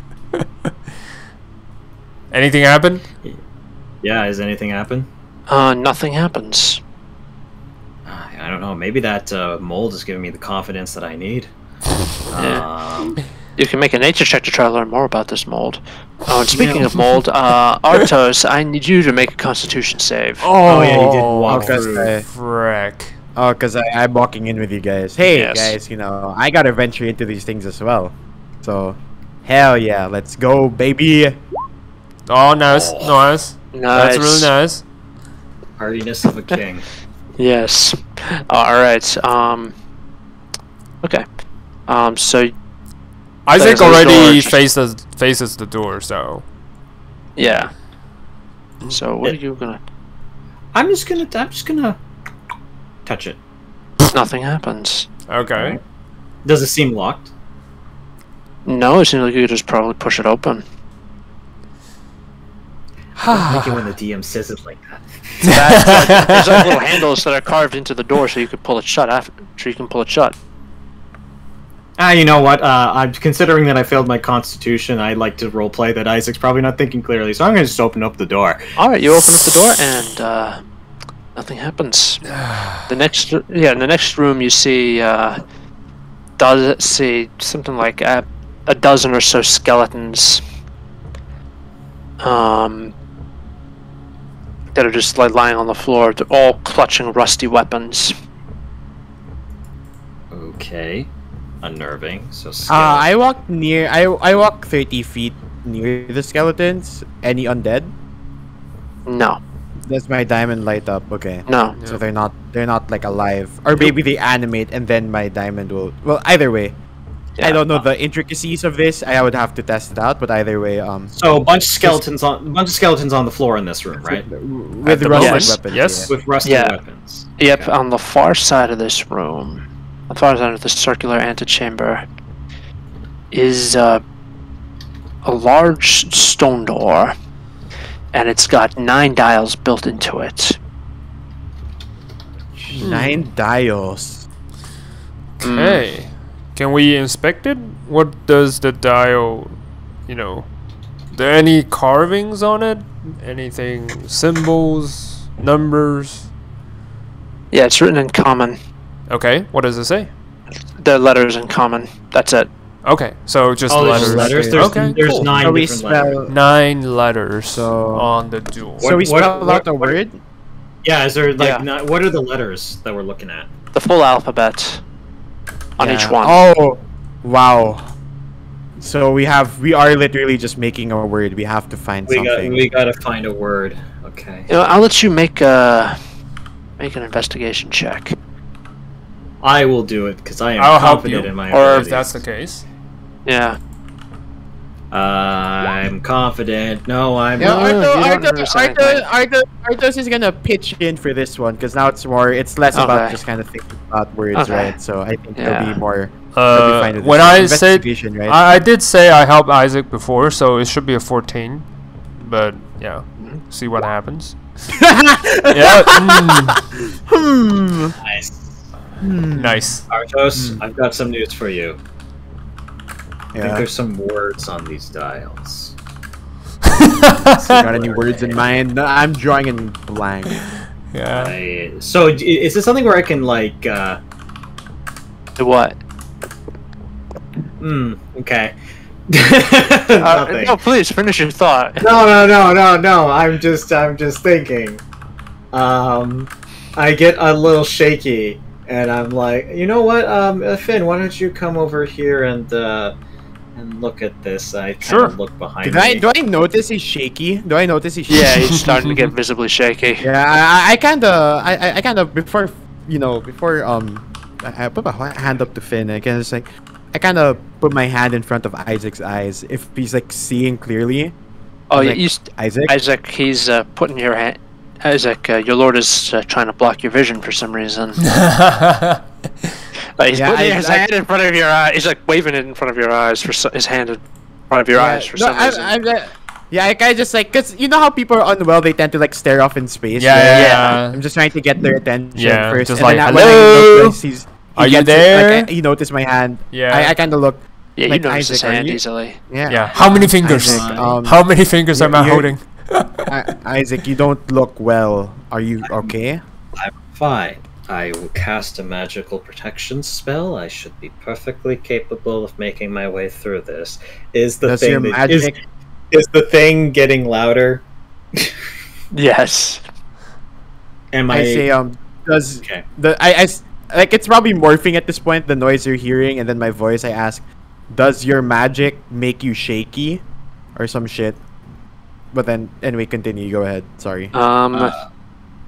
Anything happen? Yeah, has anything happened? Nothing happens. I don't know. Maybe that mold is giving me the confidence that I need. Yeah. You can make a nature check to try to learn more about this mold. Oh, and speaking of mold, Artos, I need you to make a Constitution save. Oh, yeah, you did walk because through. I- Frick. Oh, because I'm walking in with you guys. Hey, Yes. guys, you know, I gotta venture into these things as well. So, hell yeah, let's go, baby. Oh, nice, nice. Nice. That's really nice. Hardiness of a king. Yes. All right. Okay. So Isaac There's already doors. faces the door, so yeah. So what are you gonna? I'm just gonna touch it. Nothing happens. okay. Does it seem locked? No, it seems like you could just probably push it open. I like it when the DM says it like that. There's like little handles that are carved into the door, so you could pull it shut after. So you can pull it shut. You know what? I'm considering that I failed my constitution. I'd like to roleplay that Isaac's probably not thinking clearly, so I'm gonna just open up the door. All right, you open up the door and nothing happens. In the next room you see something like a dozen or so skeletons. That are just like lying on the floor. They're all clutching rusty weapons. Okay. Unnerving. So I walked near. I walk 30 feet near the skeletons. Any undead? No, Does my diamond light up? Okay. no. So they're not like alive, or maybe they animate and then my diamond will. Well, either way, Yeah. I don't know the intricacies of this. I would have to test it out, but either way, So a bunch of skeletons on the floor in this room, right? with the rusty moment, weapons. yes. With rusty Yeah. weapons. Yep, Okay. on the far side of this room, on the far side of the circular antechamber, is a large stone door, and it's got 9 dials built into it. 9 dials. Okay. Can we inspect it? What does the dial, there any carvings on it? Anything, symbols, numbers? Yeah, it's written in common. Okay, what does it say? The letters in common. That's it. Okay, so just Oh, letters. there's letters. There's, Okay, there's cool. 9 So we different letters. spell. 9 letters So- on the door. So we What- spell out a word. Yeah, is there like Yeah. what are the letters that we're looking at? The full alphabet on each Yeah. one. Oh, wow. So we are literally just making a word. We have to find something. We gotta find a word. Okay. I'll let you make an investigation check. I will do it because I am I'll help confident you, in my or abilities. if that's the case. Yeah. I'm confident. No, I'm Yeah, not. you don't understand anything. Artos is gonna pitch in for this one because now it's less about Okay. just kind of thinking about words, Okay. right? So I think Yeah. it'll be more. it'll be fine with When this. I said Investigation, right? I did say I helped Isaac before, so it should be a 14. But yeah, see what happens. Yeah, Nice. nice. Artos, I've got some news for you. I think Yeah. there's some words on these dials. Got any words in mind? No, I'm drawing in blank. Yeah. So is this something where I can like? The what? Okay. No, please finish your thought. No. I'm just thinking. I get a little shaky, and I'm like, you know what, Finn, why don't you come over here and look at this? I kind Sure. of look behind Do I me. notice he's shaky? Do I notice he's shaky? Yeah, he's starting to get visibly shaky. Yeah, I kind of before I put my hand up to Finn. And I kind of put my hand in front of Isaac's eyes. If he's like seeing clearly. Oh, Like, Isaac. Isaac. He's putting your hand. Isaac, your lord is trying to block your vision for some reason. He's Yeah, putting his hand in front of your eye. He's like waving it in front of your eyes for his hand in front of your eyes for some reason. I kind of just like, cause you know how people are unwell, they tend to like stare off in space. Yeah. I'm just trying to get their attention first. Just and like, then when I hello. notice Are you gets it, there? like, he noticed my hand. Yeah. I kind of look. Yeah, like, you notice his Isaac, are hand you- easily. Yeah. How many fingers? Isaac, How many fingers am I you're- holding? Isaac, you don't look well. Are you okay? I'm fine. I will cast a magical protection spell. I should be perfectly capable of making my way through this. Is the Does thing your that- magic? is the thing getting louder? Yes. Am I say does Okay. like it's probably morphing at this point, the noise you're hearing, and then my voice, I ask, does your magic make you shaky or some shit? But then anyway, continue, go ahead. Sorry.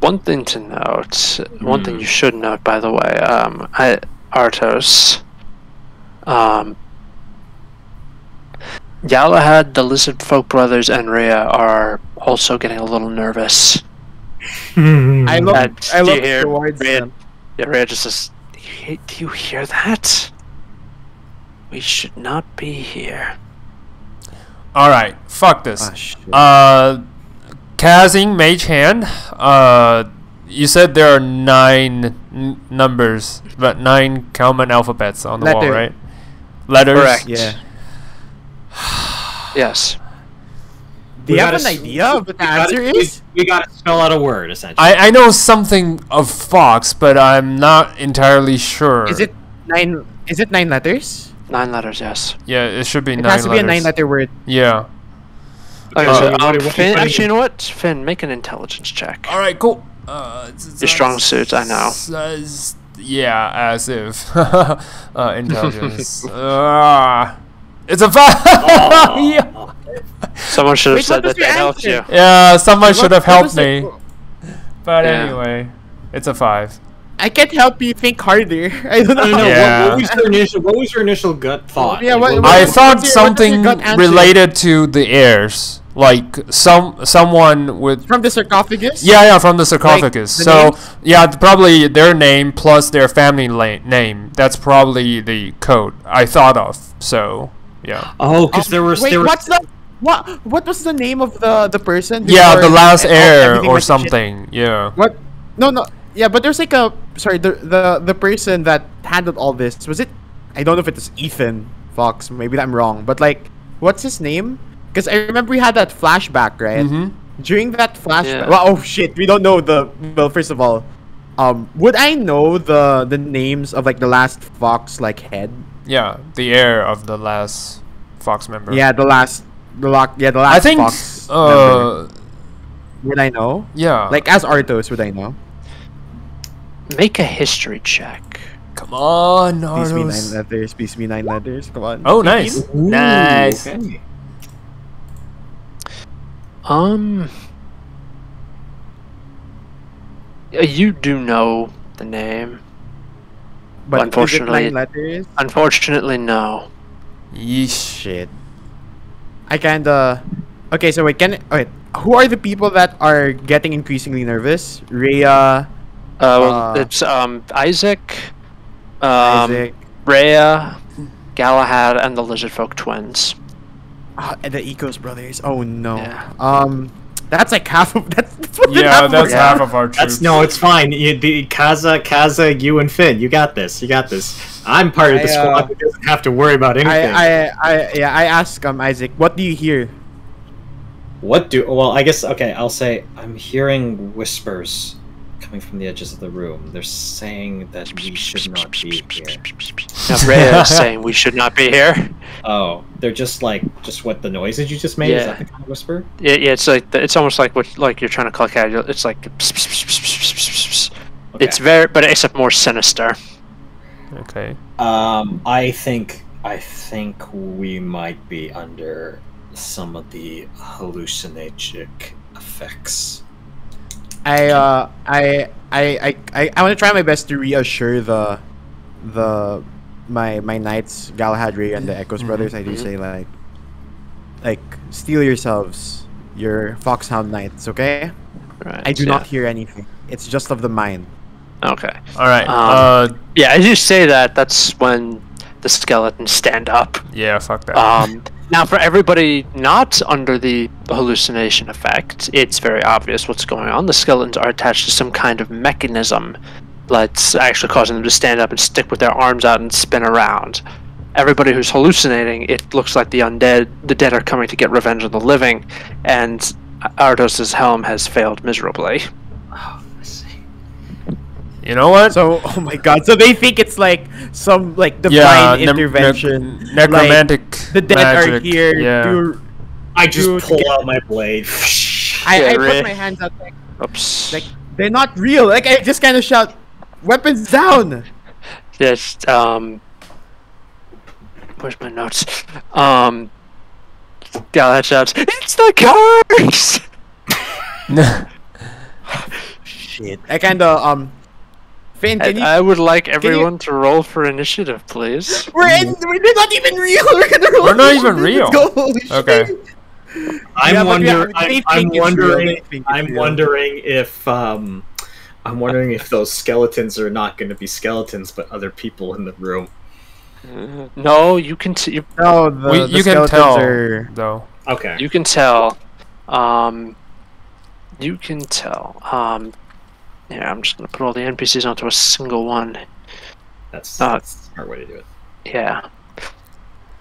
One thing to note, one thing you should note, by the way, Artos, Galahad, the Lizard Folk brothers, and Rhea are also getting a little nervous. I look Do you hear towards Rhea? them. Yeah, Rhea just says, do you hear that? We should not be here. Alright, fuck this. Ah, shit. Casting Mage Hand. You said there are 9 numbers, but 9 common alphabets on the wall, Letter. right? Letters. Correct. Yeah. Yes. Do you have an idea of what the answer is? We gotta spell out a word, essentially. I know something of Fox, but I'm not entirely sure. Is it 9? Is it 9 letters? 9 letters, yes. Yeah, it should be It 9 has to be a letters. 9-letter word. Yeah. Okay, Uh, so, what- Finn, what- actually, you know what? Finn, make an intelligence check. Alright, cool. Your strong suit, I know. Yeah, as if. Intelligence. It's a 5! Yeah. Someone should have Wait, said what was that they your helped you. answer? Yeah, someone should have What helped was it? me. But Yeah. anyway, it's a 5. I can't help you think harder. I don't know. I don't know. Yeah. What was your initial gut thought? Yeah, Like, what- I what's thought your something gut answer? related to the heirs, like someone with. From the sarcophagus? Yeah, from the sarcophagus. the So names? yeah, probably their name plus their family name. That's probably the code I thought of. So yeah. Oh, because there was Wait, there was what's the what was the name of the person? Yeah, the before last heir everything or went to shit? something. Yeah. What? No. Yeah, but there's like the person that handled all this. Was it? I don't know if it was Ethan Fox. Maybe I'm wrong. But like, what's his name? Because I remember we had that flashback, right? Mhm. During that flashback. Yeah. Well, oh shit, we don't know the. Well, first of all, would I know the names of like the last Fox like head? Yeah, the heir of the last Fox member. Yeah, the last I think. Fox member. Would I know? Yeah. Like as Arthos, would I know? Make a history check. Come on, Please be 9 Nardos. letters. Please be 9 letters. Come on. Oh, nice. Ooh, Nice. okay. You do know the name. But Unfortunately- is it 9 letters? Unfortunately, no. Yeesh. Shit. I kinda. Okay, so wait. Wait. Who are the people that are getting increasingly nervous? Rhea, It's Isaac, Isaac, Rhea, Galahad, and the Lizard Folk twins. and the Ecos brothers. Oh no. Yeah. That's like half of that's more than Yeah, half that's of half of our troops. That's no, it's fine. Kaza, you and Finn, you got this. You got this. I'm part of the I, squad that doesn't have to worry about anything. I ask Isaac, what do you hear? Well, I guess okay. I'll say I'm hearing whispers coming from the edges of the room. They're saying that we should not be here. Now, Rhea is saying we should not be here. Oh, they're just what the noises you just made. Is Yeah. that the kind of whisper? Yeah, it's like it's almost like what you're trying to click at. It's like Okay. it's very, but it's more sinister. Okay. I think we might be under some of the hallucinogenic effects. I want to try my best to reassure the my knights, Galahad, and the Echoes brothers, I do say like steel yourselves, your Foxhound knights, okay? Right, I do not hear anything. It's just of the mind. Okay. All right. Yeah, as you say that, that's when the skeletons stand up. Yeah, fuck that. Now, for everybody not under the hallucination effect, it's very obvious what's going on. The skeletons are attached to some kind of mechanism that's actually causing them to stand up and stick with their arms out and spin around. Everybody who's hallucinating, it looks like the dead are coming to get revenge on the living, and Ardos's helm has failed miserably. Oh, I see. You know what? So, oh my god, so they think it's like some like divine intervention. Necromantic. Like, the dead magic. are here to I just pull out my blade. I put my hands out like, Oops. like they're not real. Like I just kind of shout, "Weapons down!" Yes. Where's my notes? Galahad shouts, "It's the curse!" Shit. I kind of Finn, can you? I would like everyone to roll for initiative, please. They're not even real. We're gonna roll. We're not even real. Let's go. Holy Okay. shit. I'm wondering if those skeletons are not going to be skeletons, but other people in the room. No, you can. No, you can tell though. Okay. You can tell. You can tell. Yeah, I'm just gonna put all the NPCs onto a single one. That's a smart way to do it. Yeah.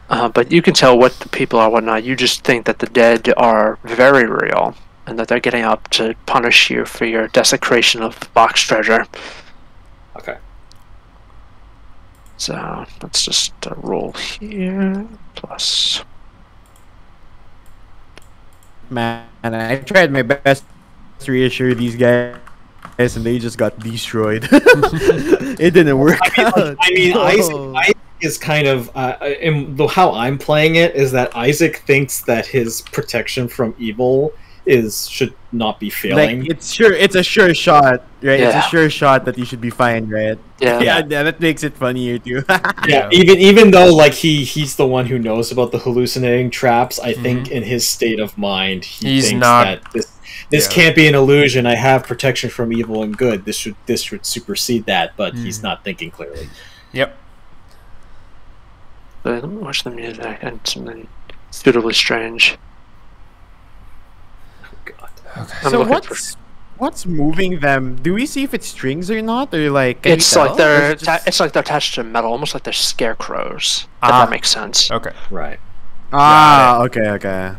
But you can tell what the people are, whatnot. You just think that the dead are very real, and that they're getting up to punish you for your desecration of the box treasure. Okay. So let's just roll here. Plus. Man, I tried my best to reassure these guys, and they just got destroyed. It didn't work out. I mean, Isaac is kind of how I'm playing it is that Isaac thinks that his protection from evil should not be failing. Like it's a sure shot, right? Yeah. It's a sure shot that you should be fine, right? Yeah. Yeah, that makes it funnier too. Yeah, even though like he's the one who knows about the hallucinating traps, I think in his state of mind he thinks that this can't be an illusion. I have protection from evil and good. This should supersede that, but he's not thinking clearly. Yep. Let me watch the music and something suitably strange. Oh god. Okay. So what's moving them? Do we see if it's strings or not, or like? It's like they're attached to metal, almost like they're scarecrows. If that makes sense. Okay. Right. Okay.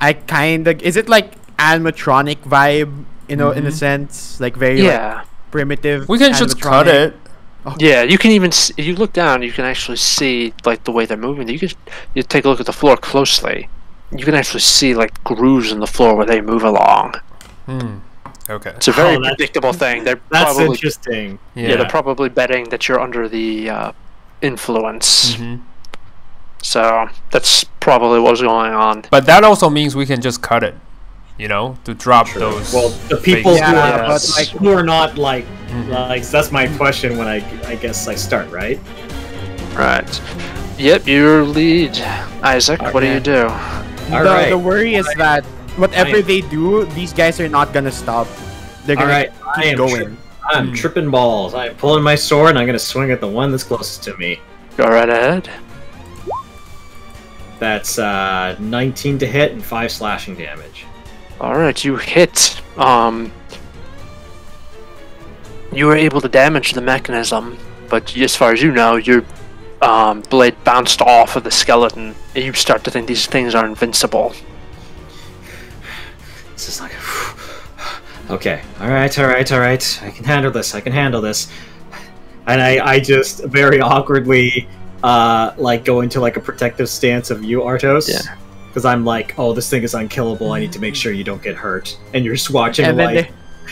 I kind of is it like animatronic vibe, you know, in a sense, like very like, primitive. We can just cut it. Yeah, you can even if you look down, you can actually see like the way they're moving. You take a look at the floor closely. You can actually see like grooves in the floor where they move along. Okay. It's a very predictable thing. That's probably interesting. Yeah, they're probably betting that you're under the influence. So that's probably what's going on. But that also means we can just cut it, you know, to drop those. Well, the people fakes. who are not like that's my question when I guess I start, right? Right. Yep, your lead, Isaac. What do you do? The worry is that whatever they do, these guys are not gonna stop. They're gonna keep going. I'm tripping balls. I'm pulling my sword and I'm gonna swing at the one that's closest to me. Go right ahead. That's 19 to hit and 5 slashing damage. Alright, you hit. You were able to damage the mechanism, but as far as you know, your blade bounced off of the skeleton, and you start to think these things are invincible. This is like... Okay, alright. I can handle this. And I just very awkwardly like go into like a protective stance of you, Artos. Yeah. Because I'm like, oh, this thing is unkillable. I need to make sure you don't get hurt. And you're just watching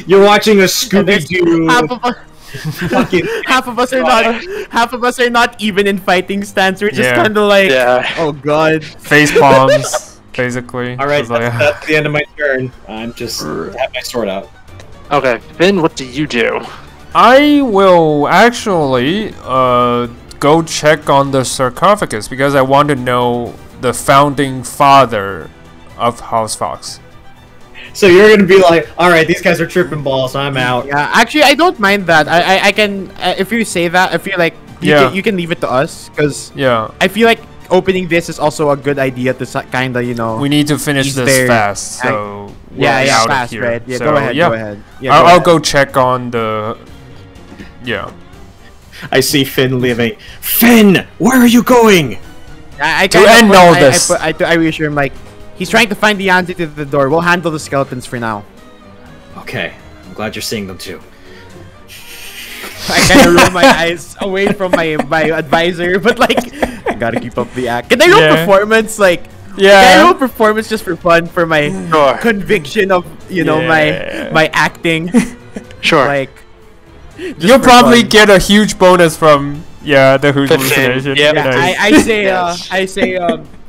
you're watching a Scooby-Doo. Half of us are not even in fighting stance. We're just kind of like, oh god, face palms, basically. All right, that's the end of my turn. I'm just have my sword out. Okay, Finn, what do you do? I will actually go check on the sarcophagus because I want to know the founding father of House Foxe. So you're gonna be like, all right, these guys are tripping balls. I'm out. Yeah, actually, I don't mind that. I can if you say that, I feel like you can leave it to us because Yeah. I feel like opening this is also a good idea to kind of We need to finish He's this there. fast, so we're yeah, out fast, of here. right? Yeah, So, go ahead, yeah. go ahead. Yeah, I'll ahead. go check on the. Yeah. I see Finn leaving. Finn, where are you going? I To kinda end put- all I- this. I reassure him like he's trying to find the answer to the door. We'll handle the skeletons for now. Okay, I'm glad you're seeing them too. I kind of roll my eyes away from my advisor, but like I gotta keep up the act. Can I roll Yeah. performance? Like can I Yeah. roll performance just for fun for my Sure. conviction of Yeah. my acting? Sure. Like just You'll for probably fun. get a huge bonus from the 15, hallucination. yeah. Yeah, Nice.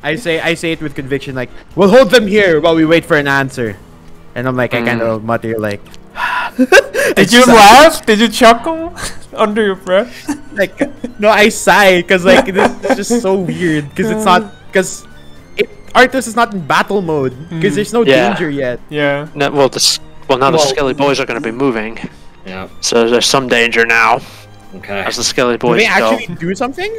I say it with conviction. Like we'll hold them here while we wait for an answer, and I'm like I kind of mutter like. Did you laugh? Did you chuckle under your breath? Like no, I sigh because like this is just so weird because it's not because Arthas is not in battle mode because there's no Yeah. danger yet. Yeah. No, well, now the Well- Skelly Boys are going to be moving, Yeah. so there's some danger now Okay. as the Skelly Do Boys they go. actually do something?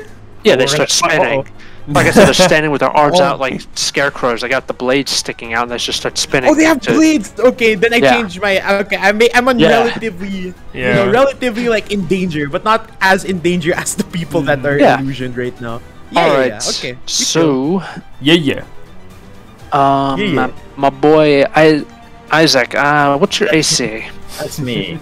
Yeah, they we're start gonna- spinning. Like I said, they're standing with their arms Oh. out like scarecrows. They got the blades sticking out, and they just start spinning. Oh, they have to- blades. Okay, then I Yeah. changed my. Okay, I'm on Yeah. relatively, Yeah. relatively like in danger, but not as in danger as the people that are Yeah. illusioned right now. All right. Yeah, okay. So, Yeah. Yeah. my boy Isaac, what's your AC? That's me.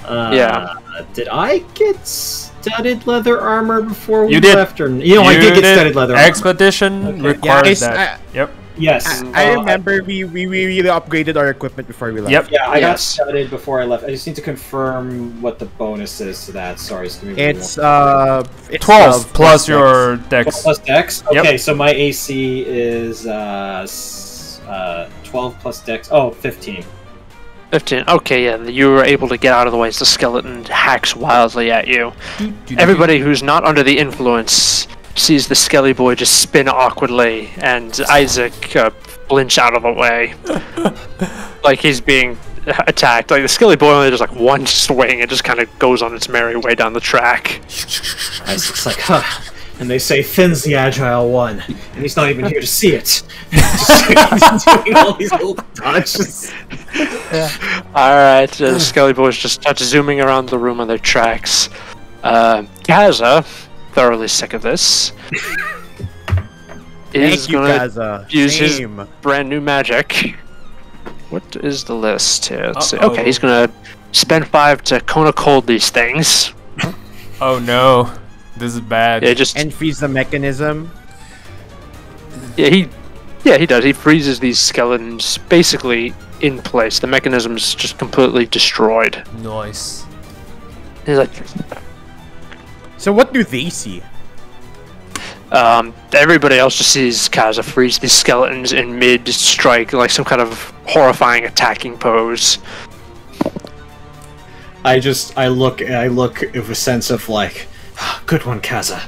Yeah. Did I get studded leather armor before we You did. left? Or I You did get studded leather armor. Expedition Okay. requires Yeah, that. Yep. Yes. I remember we really upgraded our equipment before we left. Yep. Yeah, I got Yes. studded before I left. I just need to confirm what the bonus is to that. Sorry, just give me one It's moment. it's 12 plus Dex. your 12 dex. plus dex. Yep. Okay, so my AC is 12 plus dex. Oh, 15. 15. Okay, yeah, you were able to get out of the way as the skeleton hacks wildly at you. Everybody who's not under the influence sees the Skelly Boy just spin awkwardly, and Isaac flinch out of the way. Like he's being attacked. Like the Skelly Boy only does like one swing and just kind of goes on its merry way down the track. It's like, huh. And they say Finn's the agile one, and he's not even here to see it. Just doing all these little dodges. Alright, the Skelly Boys just start zooming around the room on their tracks. Gaza, thoroughly sick of this, is Thank you, gonna Gaza. use his Same. brand new magic. What is the list here? Let's see. Uh-oh. Okay, he's gonna spend 5 to Kona Cold these things. Oh no. This is bad. Yeah, just And freeze the mechanism. he does. He freezes these skeletons basically in place. The mechanism's just completely destroyed. Nice. He's like, So what do they see? everybody else just sees Kaza freeze these skeletons in mid-strike, like some kind of horrifying attacking pose. I look with a sense of like, good one, Kaza.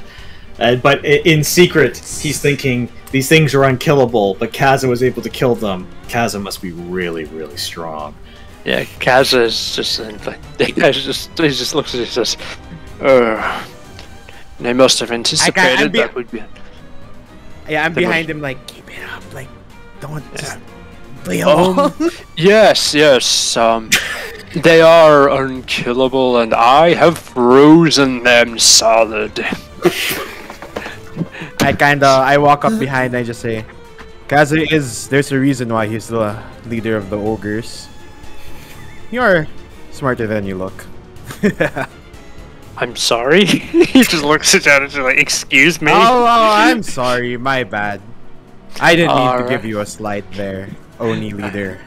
But in secret, he's thinking these things are unkillable, but Kaza was able to kill them. Kaza must be really, really strong. Yeah, Kaza is just like, he just looks at it and says, they must have anticipated that we'd be... Yeah, I'm They behind must- him like, keep it up, like, don't just play along. Yes, they are unkillable, and I have frozen them solid. I walk up behind and I just say, Kaza there's a reason why he's the leader of the ogres. You're smarter than you look. I'm sorry? He just looks at you and is like, excuse me? Oh, I'm sorry, my bad. I didn't mean to Alright. give you a slight there, Oni leader.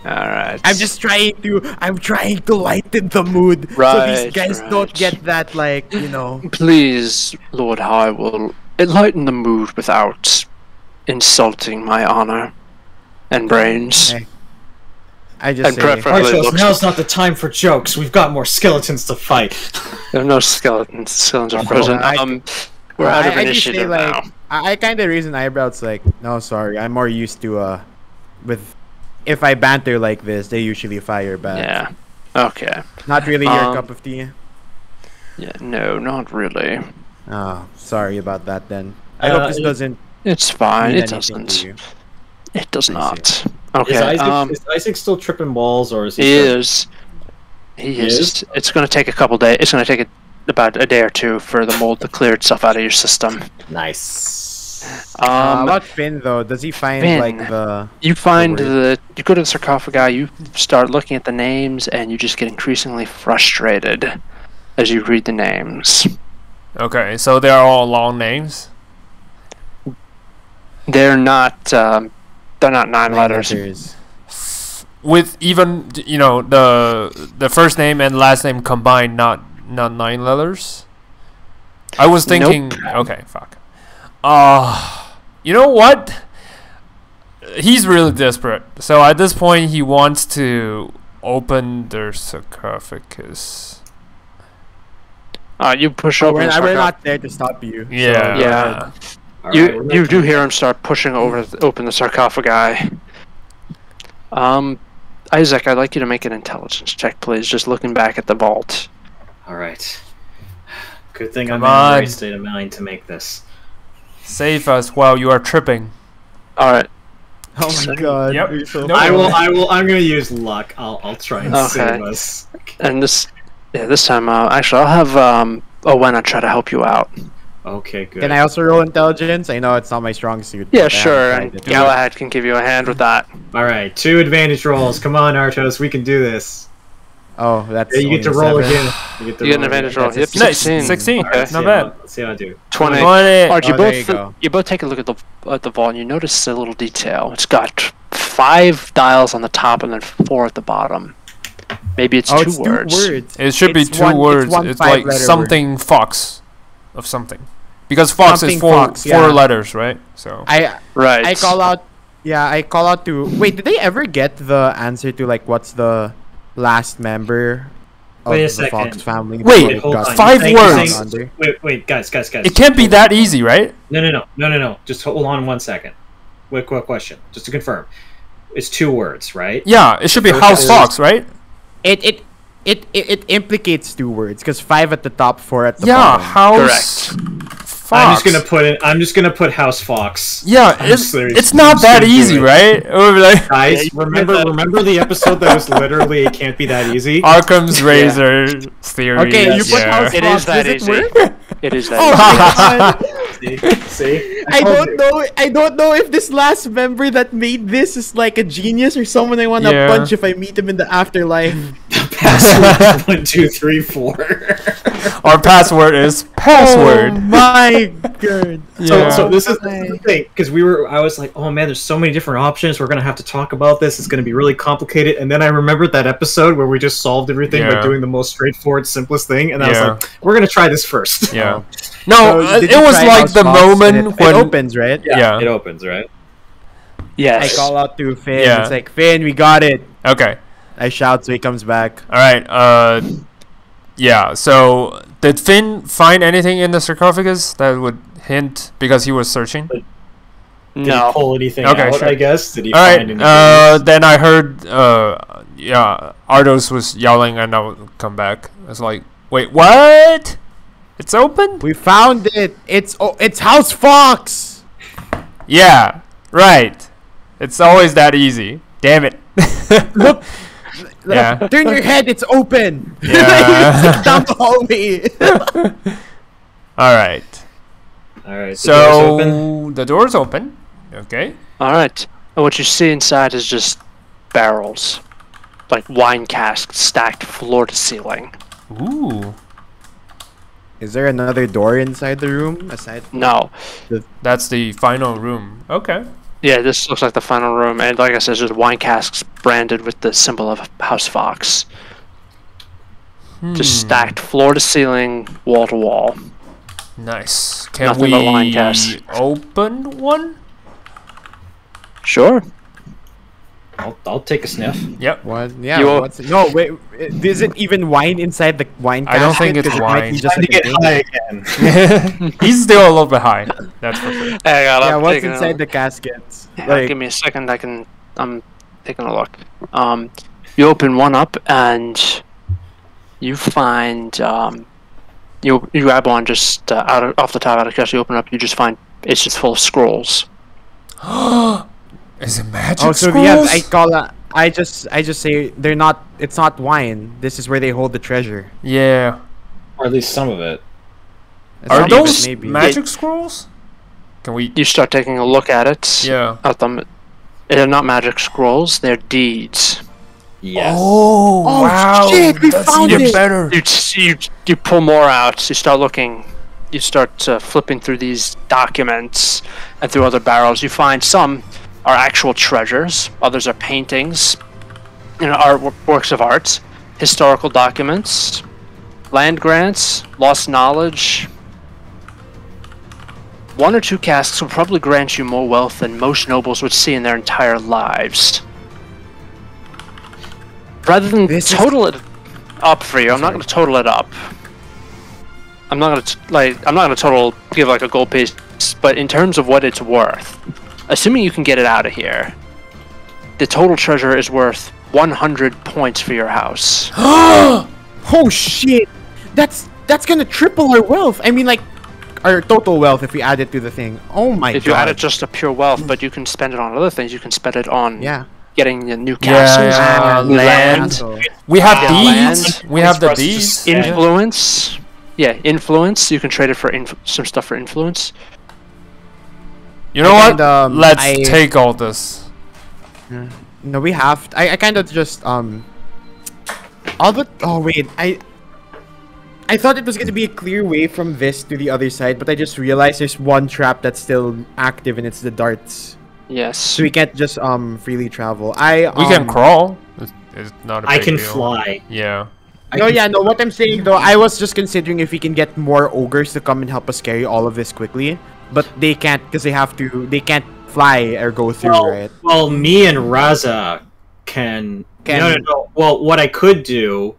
Alright. I'm trying to lighten the mood so Right, these guys right. don't get that, like, Please, Lord High will enlighten the mood without insulting my honor and brains. Okay. I just And say, preferably Archos, looks. now's not the time for jokes. We've got more skeletons to fight. There are no skeletons. Skeletons are present. We're out of I just say initiative like, now. I kind of reason eyebrows like, no, sorry, I'm more used to with, if I banter like this, they usually fire back. Yeah. Okay. Not really your Um, cup of tea. Yeah. No, not really. Oh, sorry about that then. I hope this it- doesn't It's fine. mean It anything to doesn't. you. It does I not. Okay. Is Isaac still tripping balls, or is He he? is. He is. It's going to take a couple days. It's going to take about a day or two for the mold to clear itself out of your system. Nice. About Finn though, does he find Finn. like the? You find word. you go to the sarcophagi, you start looking at the names, and you just get increasingly frustrated as you read the names. Okay, so they're all long names. They're not 9 letters. With even the first name and last name combined, not 9 letters. I was thinking. Nope. Okay, fuck. You know what? He's really desperate. So at this point, he wants to open their sarcophagus. You push Oh, over. the we're sarcophagus. not there to stop you. Yeah. So, Yeah. All You right, we're you making- do hear him start pushing over open the sarcophagi. Isaac, I'd like you to make an intelligence check, please. Just looking back at the vault. All right. Good thing Come I'm in the on. right state of mind to make this. Save us while you are tripping. All right. Oh my god. Yep. you're so No. I'm gonna use luck. I'll try and Okay. save us. And this time, actually, I'll have Owena try to help you out. Okay, good. Can I also roll intelligence? I know it's not my strong suit. Yeah, but I sure. haven't And tried it. Galahad can give you a hand with that. All right, 2 advantage rolls. Come on, Archos, we can do this. Oh, that's. Yeah, you get to only roll 7. again. You You get an advantage roll. That's a Yep, six. 16. 16. All right, Not see bad. Let's see how I do. 20. 20. Alright, Oh, there you you go. both take a look at the vault, and you notice a little detail. It's got 5 dials on the top and then 4 at the bottom. Maybe it's Oh, 2 it's words. 2 words. It should be It's 2 one- it's words. one It's like five-letter something Fox of something. Because Fox Something is 4 Fox, yeah. letters, right? So Right. I call out. Yeah, I call out to. Wait, did they ever get the answer to like what's the last member of Wait a the second. Fox family? Wait, before it hold got on. 5 You're words. saying- Wait, guys. it can't be that easy, right? No. Just hold on 1 second. Quick question, just to confirm. It's 2 words, right? Yeah, it should be First House is- Fox, right? It implicates 2 words because 5 at the top, 4 at the Yeah, bottom. House Fox. I'm just gonna put House Fox. Yeah, I'm it's serious. not I'm that just gonna easy, do it. right? Or like Guys, remember the episode that was literally it can't be that easy. Arkham's Razor theory. Okay, you Yes, put yeah. House It Fox. is that Does easy. it work? It is that Oh easy. my god! See? I don't know. I don't know if this last member that made this is like a genius or someone I want to Yeah. punch if I meet him in the afterlife. Password 1, 2, 3, 4. Our password is password. Oh my god! Yeah. So this is the thing because I was like, oh man, there's so many different options. We're gonna have to talk about this. It's gonna be really complicated. And then I remembered that episode where we just solved everything by Yeah. doing the most straightforward, simplest thing. And I was Yeah. like, we're gonna try this first. Yeah. So No, did it you was try like House the Fox? And moment it when opens, right? Yeah. It opens, right? I Yes. call out to Finn. Yeah. It's like, Finn, we got it. Okay. I shout so he comes back. All right. Yeah. So did Finn find anything in the sarcophagus that would hint because he was searching? Did he No. pull anything Okay, out, sure. I guess? Did he All find right. anything? Then I heard. Yeah. Ardos was yelling, and I would come back. I was like, wait, what? It's open? We found it. It's House Fox. Yeah. Right. It's always that easy. Damn it. Look. Yeah. Turn your head. It's open. Yeah. Down the hallway. All right. Alright, the door's open. So the door's open. Okay. All right. And what you see inside is just barrels, like wine casks stacked floor to ceiling. Ooh. Is there another door inside the room aside? No. That's the final room. Okay. Yeah, this looks like the final room, and like I said, there's wine casks branded with the symbol of House Fox. Just stacked floor to ceiling, wall to wall. Nice. Can Nothing but wine casks. we open one? Sure. I'll take a sniff. Yep. What? Yeah. You- What's it? No, wait. Is it even wine inside the wine I don't think casket? it's 'Cause it might wine. be just Trying to like a get drink. high again. He's still a little bit high. That's for sure. Hang on, Yeah, I'm what's taking a inside look. the caskets? Yeah, Like, give me a second. I'm taking a look. You open one up and you find you grab one just off the top out of the chest. You open it up. You just find it's just full of scrolls. Is it magic oh, so scrolls? yeah, I call that. I just say they're not. It's not wine. This is where they hold the treasure. Yeah. Or at least some of it. It's Are not even those maybe. magic scrolls? Can we? You start taking a look at it. Yeah. At them. They're not magic scrolls. They're deeds. Yes. Oh, Oh, wow! shit, we That's found even it! better. You pull more out. You start looking. You start flipping through these documents and through other barrels. You find some are actual treasures. Others are paintings, works of art, historical documents, land grants, lost knowledge. One or two casks will probably grant you more wealth than most nobles would see in their entire lives. Rather than This is- total it up for you, I'm not going to total it up. I'm not going to give like a gold piece, but in terms of what it's worth, assuming you can get it out of here, the total treasure is worth 100 points for your house. Oh shit! That's gonna triple our wealth. I mean, like our total wealth if we add it to the thing. Oh my god! If you add it just to pure wealth, but you can spend it on other things. You can spend it on yeah. getting the new castles, yeah, new land, So- We have Yeah, deeds. land. We have the It's for us to deeds. just- influence. Yeah, influence. You can trade it for some stuff for influence. You know what? And, Let's I- take all this. No, we have. I kind of just all but oh wait, I thought it was gonna be a clear way from this to the other side, but I just realized there's one trap that's still active, and it's the darts. Yes. So we can't just freely travel. We can crawl. It's not a I big can deal. fly. Yeah. No, yeah, no. What I'm saying though, I was just considering if we can get more ogres to come and help us carry all of this quickly, but they can't because they have to. They can't fly or go through, right? Well, me and Raza can. No. Well, what I could do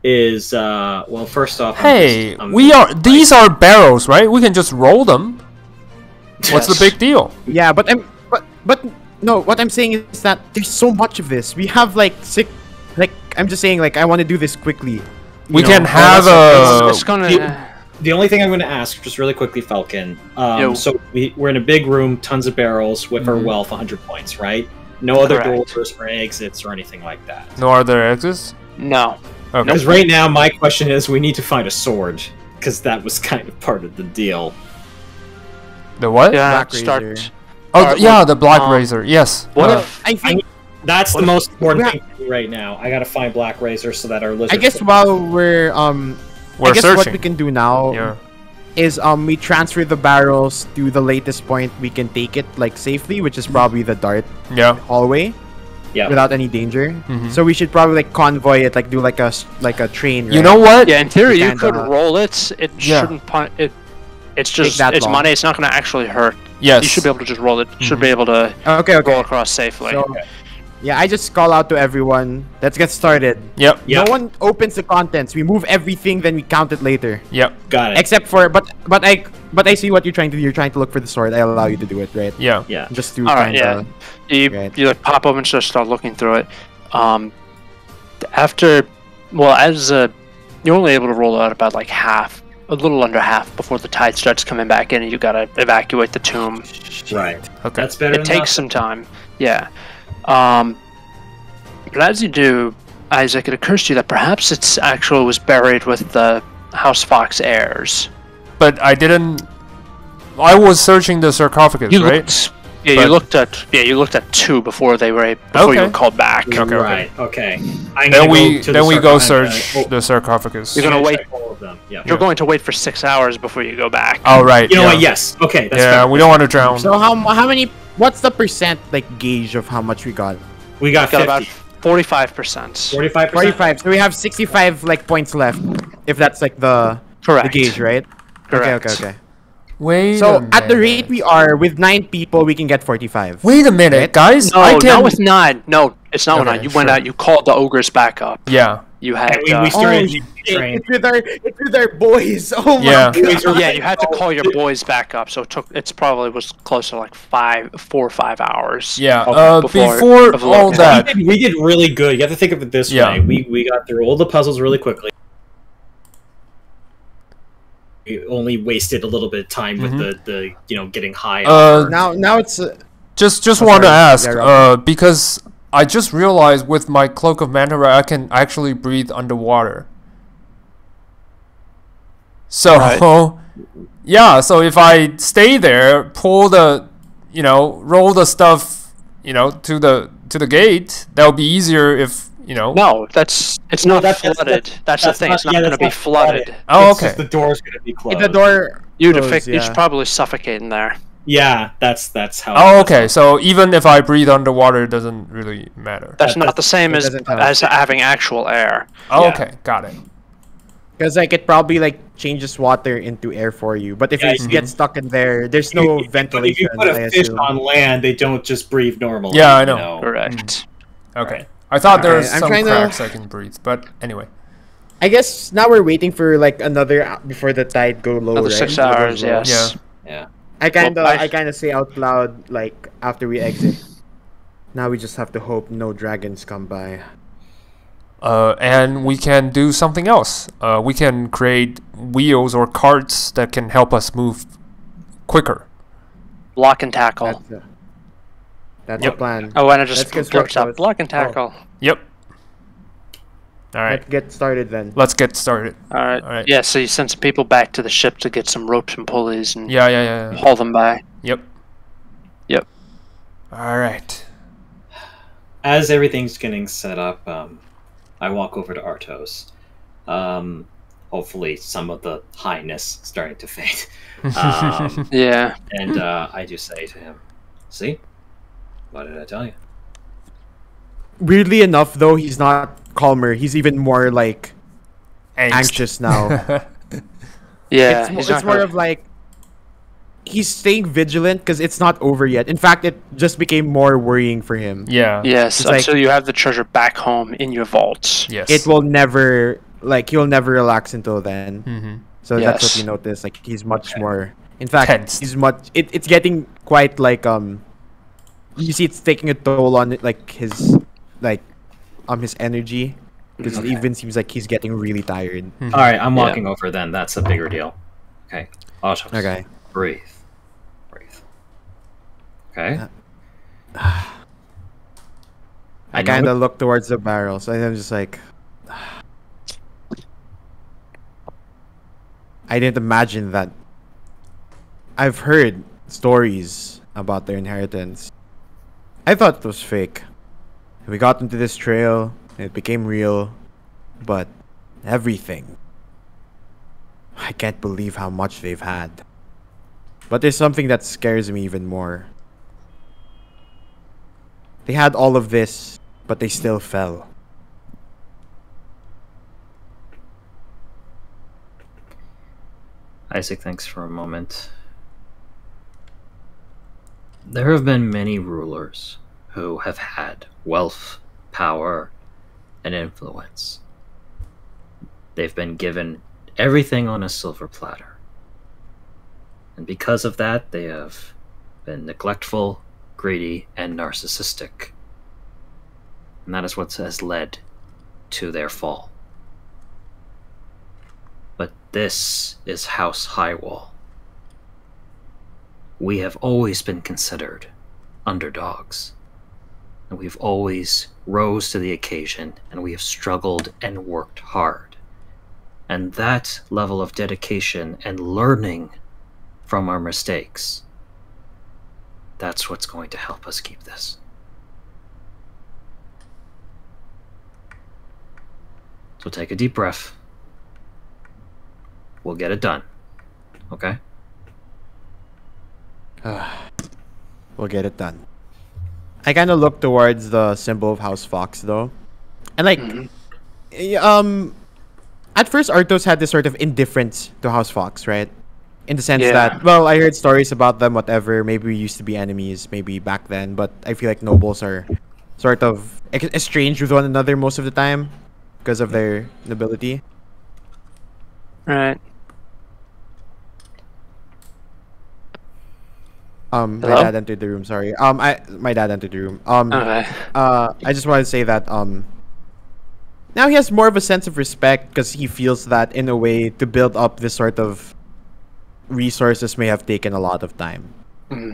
is, well, first off, Hey, I'm we are. These are barrels, right? We can just roll them. What's the Yes. big deal? Yeah, but no. What I'm saying is that there's so much of this. We have like six. Like I'm just saying, like I want to do this quickly. We You can know? have a. It's gonna. The only thing I'm going to ask, just really quickly, Falcon. Yo. So we're in a big room, tons of barrels with our wealth, 100 points, right? No other Correct. doors or exits or anything like that. No other exits. No. Okay. Because right now, my question is, we need to find a sword, because that was kind of part of the deal. The what? Yeah. Black Start. Razor. Oh, Alright, yeah, the black um, razor. Yes. What Uh, if? I think. That's What the if- most important Yeah. thing to do right now. I got to find Black Razor so that our lizard. I guess while we're we're I guess searching. what we can do now Yeah. is we transfer the barrels to the latest point we can take it like safely, which is probably the dart Yeah. hallway Yeah. without any danger. Mhm. So we should probably like convoy it, like do like a train. Right? You know what? Yeah, in theory, You you can't, could uh, roll it. It Yeah. shouldn't. It's just. that It's long. money. It's not going to actually hurt. Yes. You should be able to just roll it. Should be able to Okay, roll okay. across safely. So, yeah, I just call out to everyone. Let's get started. Yep. Yeah. No one opens the contents. We move everything, then we count it later. Yep. Got it. Except for, but I see what you're trying to do. You're trying to look for the sword. I allow you to do it, right? Yeah. Yeah. Just to All right, kinda- You Right. you like pop open, just start looking through it. After, well, as you're only able to roll out about like half, a little under half before the tide starts coming back in, and you gotta evacuate the tomb. Right. Okay. That's better. It takes some time. Yeah. But as you do, Isaac, it occurs to you that perhaps it's actually was buried with the House Foxe heirs. But I didn't. I was searching the sarcophagus, You right? looked. Yeah, But- you looked at two before you Okay. were called back. Okay. Right. Okay. I'm Then gonna we go to then the we go sarcophagus. search the sarcophagus. You're gonna wait. check all of them. Yeah. You're going to wait for 6 hours before you go back. Oh right. You know yeah. what? Yes. Okay. That's Yeah, better. we don't want to drown. So how many? What's the percent like gauge of how much we got? We got Got about 50. 45%. 45%. 45. So we have 65 like points left. If that's like the Correct. gauge, right? Correct. Okay. Wait a So minute. at the rate we are, with 9 people, we can get 45. Wait a minute, guys. No, I can. not with 9. No, it's not with Okay, 9. You went sure. out. You called the ogres back up. Yeah. You had. We started train. It's with our boys. Oh my Yeah. god. Yeah, you had to call your boys back up. So it's probably was close to like 4 or 5 hours. Yeah. before- Before of all lockdown. that. We did really good. You have to think of it this Yeah. way. We got through all the puzzles really quickly. We only wasted a little bit of time with the getting high. Now it's Just Oh, want to sorry. ask, Yeah, Robert. because I just realized with my cloak of manta ray, I can actually breathe underwater. So, Right. yeah. So if I stay there, pull the, roll the stuff, to the gate, that would be easier if. No, it's not flooded. That's the thing. It's not going to be flooded. Oh, It's okay. just the door's going to be closed. the door. You'd closed, you'd probably suffocate in there. Yeah, that's how. Oh, it okay. is. So even if I breathe underwater, it doesn't really matter. That's not the same it as doesn't help. having actual air. Oh, Yeah. okay. Got it. Because it probably changes water into air for you. But if Yeah, you get stuck in there, there's no If ventilation. you put I a fish assume. on land, they don't just breathe normally. Yeah, I know. Correct. Okay. I thought there was I'm some trying to- cracks I can breathe, but anyway. I guess now we're waiting for another before the tide go low. Another right? 6 It goes hours, low. yes. Yeah. I kinda Well, I- I kinda say out loud after we exit. Now we just have to hope no dragons come by. And we can do something else. We can create wheels or carts that can help us move quicker. Block and tackle. That's Yep. the plan. Oh, and I just Let's get looked up. started. Block and tackle. Yep. All right. Let's get started then. Let's get started. Alright. Alright. Yeah, so you send some people back to the ship to get some ropes and pulleys and Yeah. haul them by. Yep. Yep. All right. As everything's getting set up, I walk over to Artos. Hopefully, some of the highness starting to fade. Yeah. And I just say to him, "See, what did I tell you?" Weirdly enough, though, he's not calmer. He's even more Angst. anxious now. Yeah. It's more of he's staying vigilant because it's not over yet. In fact, it just became more worrying for him. Yeah. Yes, It's like- until you have the treasure back home in your vaults. Yes. It will never he'll never relax until then. Mm-hmm. So that's what Yes. you notice. He's much more. In fact, Tensed. he's much. It's getting quite you see, it's taking a toll on his his energy because it even seems like he's getting really tired. All right, I'm walking over. Then that's a bigger deal. Okay, Artos. Okay. Breathe. Okay. I kind of look towards the barrels and I'm just like, I didn't imagine that. I've heard stories about their inheritance. I thought it was fake. We got into this trail, and it became real, but everything. I can't believe how much they've had. But there's something that scares me even more. They had all of this, but they still fell. Isaac thinks for a moment. There have been many rulers who have had wealth, power, and influence. They've been given everything on a silver platter. And because of that, they have been neglectful, greedy, and narcissistic. And that is what has led to their fall. But this is House Highwall. We have always been considered underdogs. And we've always rose to the occasion, and we have struggled and worked hard. And that level of dedication and learning from our mistakes, that's what's going to help us keep this. So take a deep breath. We'll get it done. Okay? We'll get it done. I kind of look towards the symbol of House Foxe, though. And at first Artos had this sort of indifference to House Foxe, right? in the sense Yeah. that, well, I heard stories about them, whatever. Maybe we used to be enemies, maybe back then, but I feel like nobles are sort of estranged with one another most of the time because of their nobility. Right. My Hello? dad entered the room. Sorry. My dad entered the room. Okay. I just want to say that now he has more of a sense of respect because he feels that in a way to build up this sort of resources may have taken a lot of time.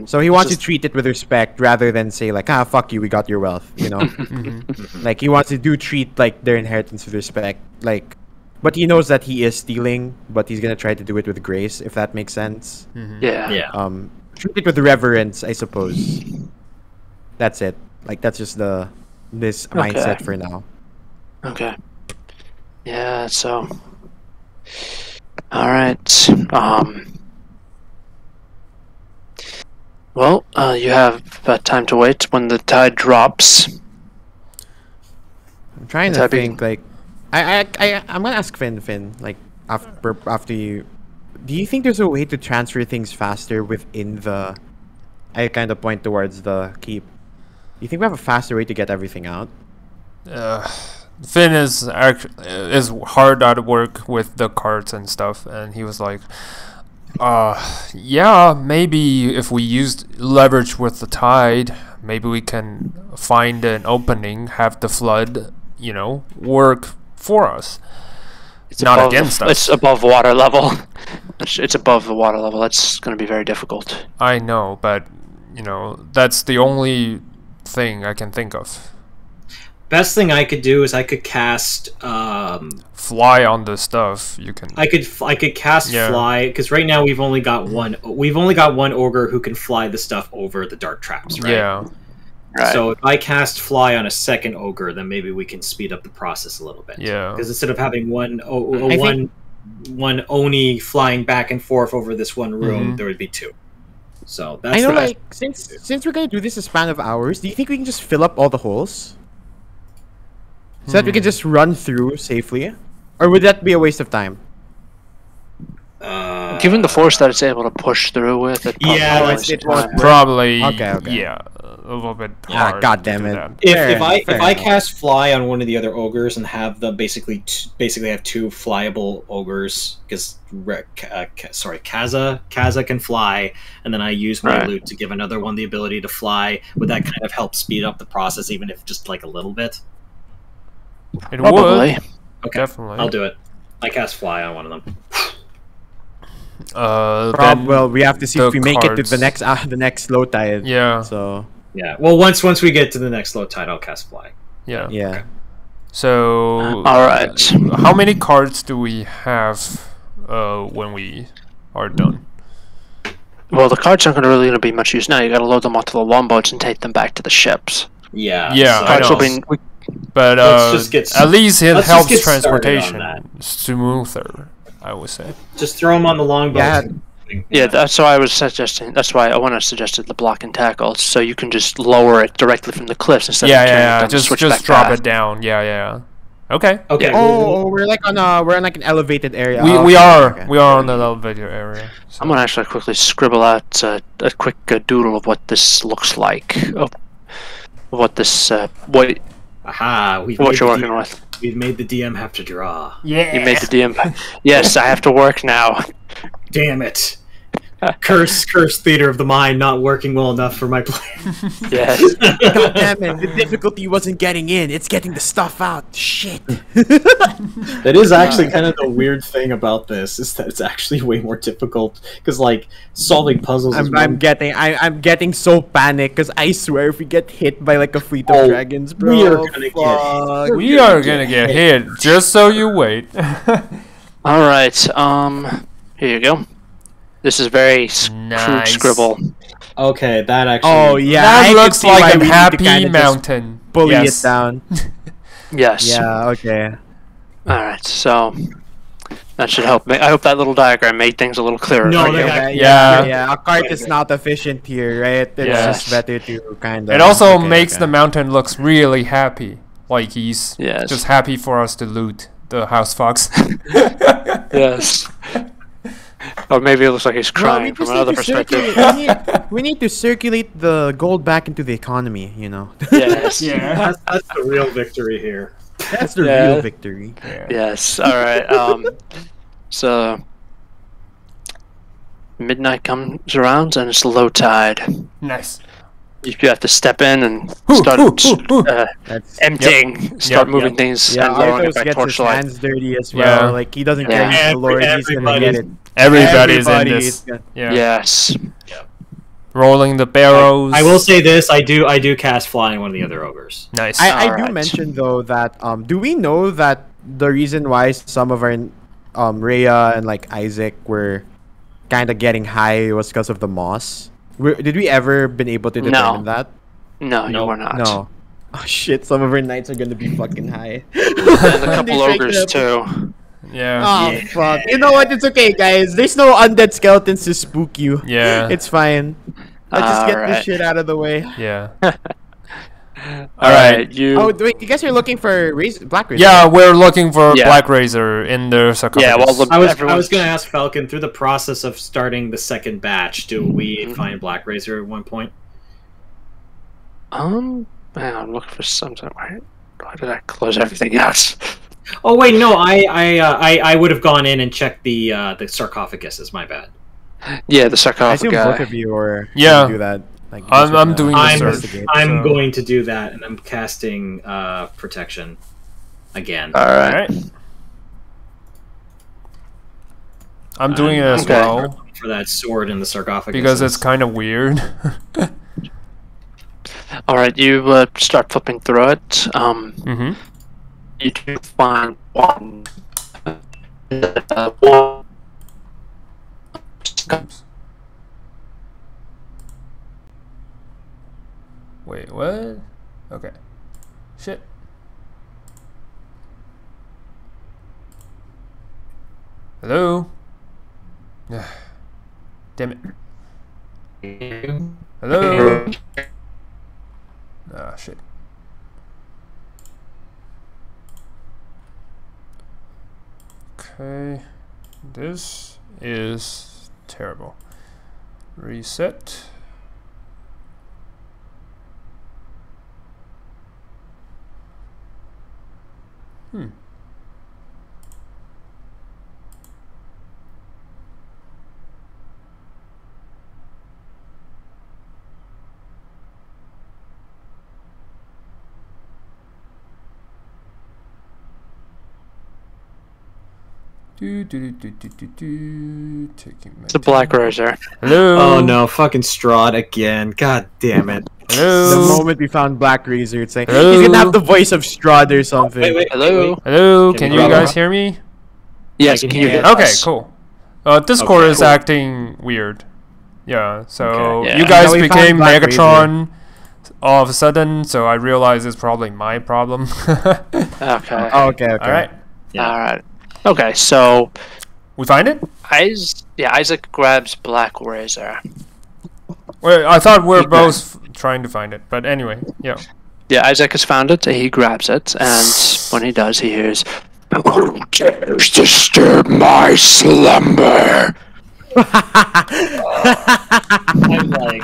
So he wants to treat it with respect rather than say like, ah, fuck you, we got your wealth, you know. Like he wants to treat like their inheritance with respect, like, but he knows that he is stealing, but he's gonna try to do it with grace, if that makes sense. Yeah. Yeah. Treat it with reverence, I suppose. That's it. Like that's just this mindset for now. Okay. Yeah. So. All right. Well, you have time to wait when the tide drops. I'm trying to That'd be- think like I'm gonna ask Finn like after you, do you think there's a way to transfer things faster within the, I kind of point towards the keep. Do you think we have a faster way to get everything out? Finn is hard at work with the carts and stuff, and he was like, yeah, maybe if we used leverage with the tide, maybe we can find an opening, have the flood, you know, work for us. It's Not above, against us. It's above water level. It's above the water level. That's going to be very difficult. I know, but you know, that's the only thing I can think of. Best thing I could do is I could cast. Fly on the stuff. You can. I could cast Yeah. fly because right now we've only got one. We've only got one ogre who can fly the stuff over the dark traps. Right. Yeah. Right. So if I cast fly on a second ogre, then maybe we can speed up the process a little bit. Yeah. Because instead of having one think- one oni flying back and forth over this one room, Mhm. there would be two. So that's I know, the like since we're gonna do this a span of hours, do you think we can just fill up all the holes so that we can just run through safely, or would that be a waste of time? Given the force that it's able to push through with, it probably Yeah, won't it waste won't time. Probably. Okay, okay. Yeah. A little bit Yeah, hard. God to damn do it. that. If I Fair enough. cast fly on one of the other ogres and have them basically have two flyable ogres because Kaza can fly, and then I use my Right. loot to give another one the ability to fly. Would that kind of help speed up the process, even if just like a little bit? It Probably. would. Okay, Definitely. I'll do it. I cast fly on one of them. Then Well, we have to see the if we make it to cards. the next low tide. Yeah. So Yeah. Well, once we get to the next low tide, I'll cast fly. Yeah. yeah. So. All right. How many cards do we have when we are done? Well, the cards aren't really going to be much use now. You got to load them onto the longboats and take them back to the ships. Yeah. Yeah, so- I Cards know. will be. But Let's just get at least it let's just helps get started on transportation that. smoother, I would say. Just throw them on the longboat. Yeah. Yeah, that's why I was suggesting. That's why I suggested the block and tackle, so you can just lower it directly from the cliffs instead Yeah, of carrying it yeah. down the Just switchback drop path. it down. Yeah. Okay. Okay. Yeah. Oh, we're like on an elevated area. We Oh, we okay, are okay. we are on the elevator area. So. I'm gonna actually quickly scribble out a quick doodle of what this looks like, of what this what Aha! what you're working with. We've made the DM have to draw. Yeah. You made the DM. Yes, I have to work now. Damn it! Curse theater of the mind not working well enough for my plan. Yes. God damn it! The difficulty wasn't getting in; it's getting the stuff out. Shit. That is actually kind of the weird thing about this is that it's actually way more difficult because like solving puzzles. is I'm one- getting so panicked because I swear if we get hit by like a fleet of Oh, dragons, bro, we are gonna get fuck. We are gonna get hit. Just so you wait. All right. Here you go. This is very crude Nice. scribble. Okay, that actually. Oh yeah, That I can looks see why like a we need to happy kinda just mountain. bully Yes. it down. Yes. Yeah. Okay. All right. So that should help. I hope that little diagram made things a little clearer. No, for they you. got- Yeah. A cart is not efficient here, right? It's Yes. just better to kind of. It also makes the mountain looks really happy. Like he's Yes. just happy for us to loot the House Foxe. Yes. Or maybe it looks like he's Well, crying from another perspective. We need to circulate the gold back into the economy, you know. Yes. Yeah. That's the real victory here. That's the Yeah. real victory. Yes. All right. So midnight comes around and it's low tide. Nice. You have to step in and Ooh, start ooh, ooh. That's emptying, start Yep. moving things yeah. and lowering it Arthos by gets his torchlight. hands dirty as Yeah. well. Like he doesn't Yeah. care if the Lord, he's gonna get it. Everybody's in Everybody this. is gonna- Yeah. Yes. Rolling the barrows. I will say this: I do cast flying one of the other ogres. Nice. I do Alright. mention though that do we know that the reason why some of our Rhea and like Isaac were kind of getting high was because of the moss? Did we ever been able to determine that? No, you Nope. were not. No. Oh shit! Some of our knights are gonna be fucking high. And a couple They shake ogres it up. too. Yeah. Oh Yeah. fuck! You know what? It's okay, guys. There's no undead skeletons to spook you. Yeah. It's fine. Let's just get this Alright. shit out of the way. Yeah. All right, you. Oh wait, you guys are looking for black razor? Yeah, we're looking for Yeah. Black Razor in the sarcophagus. Yeah, well, the- I was Everyone's- going to ask Falcon, through the process of starting the second batch, do we find Black Razor at one point? Man, I'm looking for something. Why did I close everything else? Oh wait, no, I would have gone in and checked the sarcophagus. Is my bad. Yeah, the I assume both sarcophagus. of you are Yeah. gonna do that. Like, I'm doing the I'm search. I'm So- going to do that, and I'm casting protection again. All right. Alright. I'm doing it as Okay. well For that sword in the sarcophagus. because it's kind of weird. All right. You start flipping through it. Mm-hmm. You do find one. One. Wait, what? Okay. Shit. Hello? Damn it. Hello? Ah, shit. Okay. This is terrible. Reset. Hmm. Taking my It's a black razor. Hello. Oh no, fucking Strahd again. God damn it. The Hello. moment we found Black Razor, it's like Hello? he's gonna have the voice of Strahd or something. Hello. Hello. Can Can we you grab guys her? hear me? Yes. I can Can you hear hear Okay, us? cool. Discord Okay, is cool. acting weird. Yeah, so Okay, yeah. you guys Now we became found Black Megatron all of a sudden, so I realized it's probably my problem. Okay. Oh, okay, okay. Alright. Yeah. All right. Okay. So We find it? Isaac grabs black razor. Well, I thought we He are both trying to find it, but anyway, yeah. Yeah, Isaac has found it. He grabs it, and when he does, he hears, "Who dares disturb my slumber?" I'm like,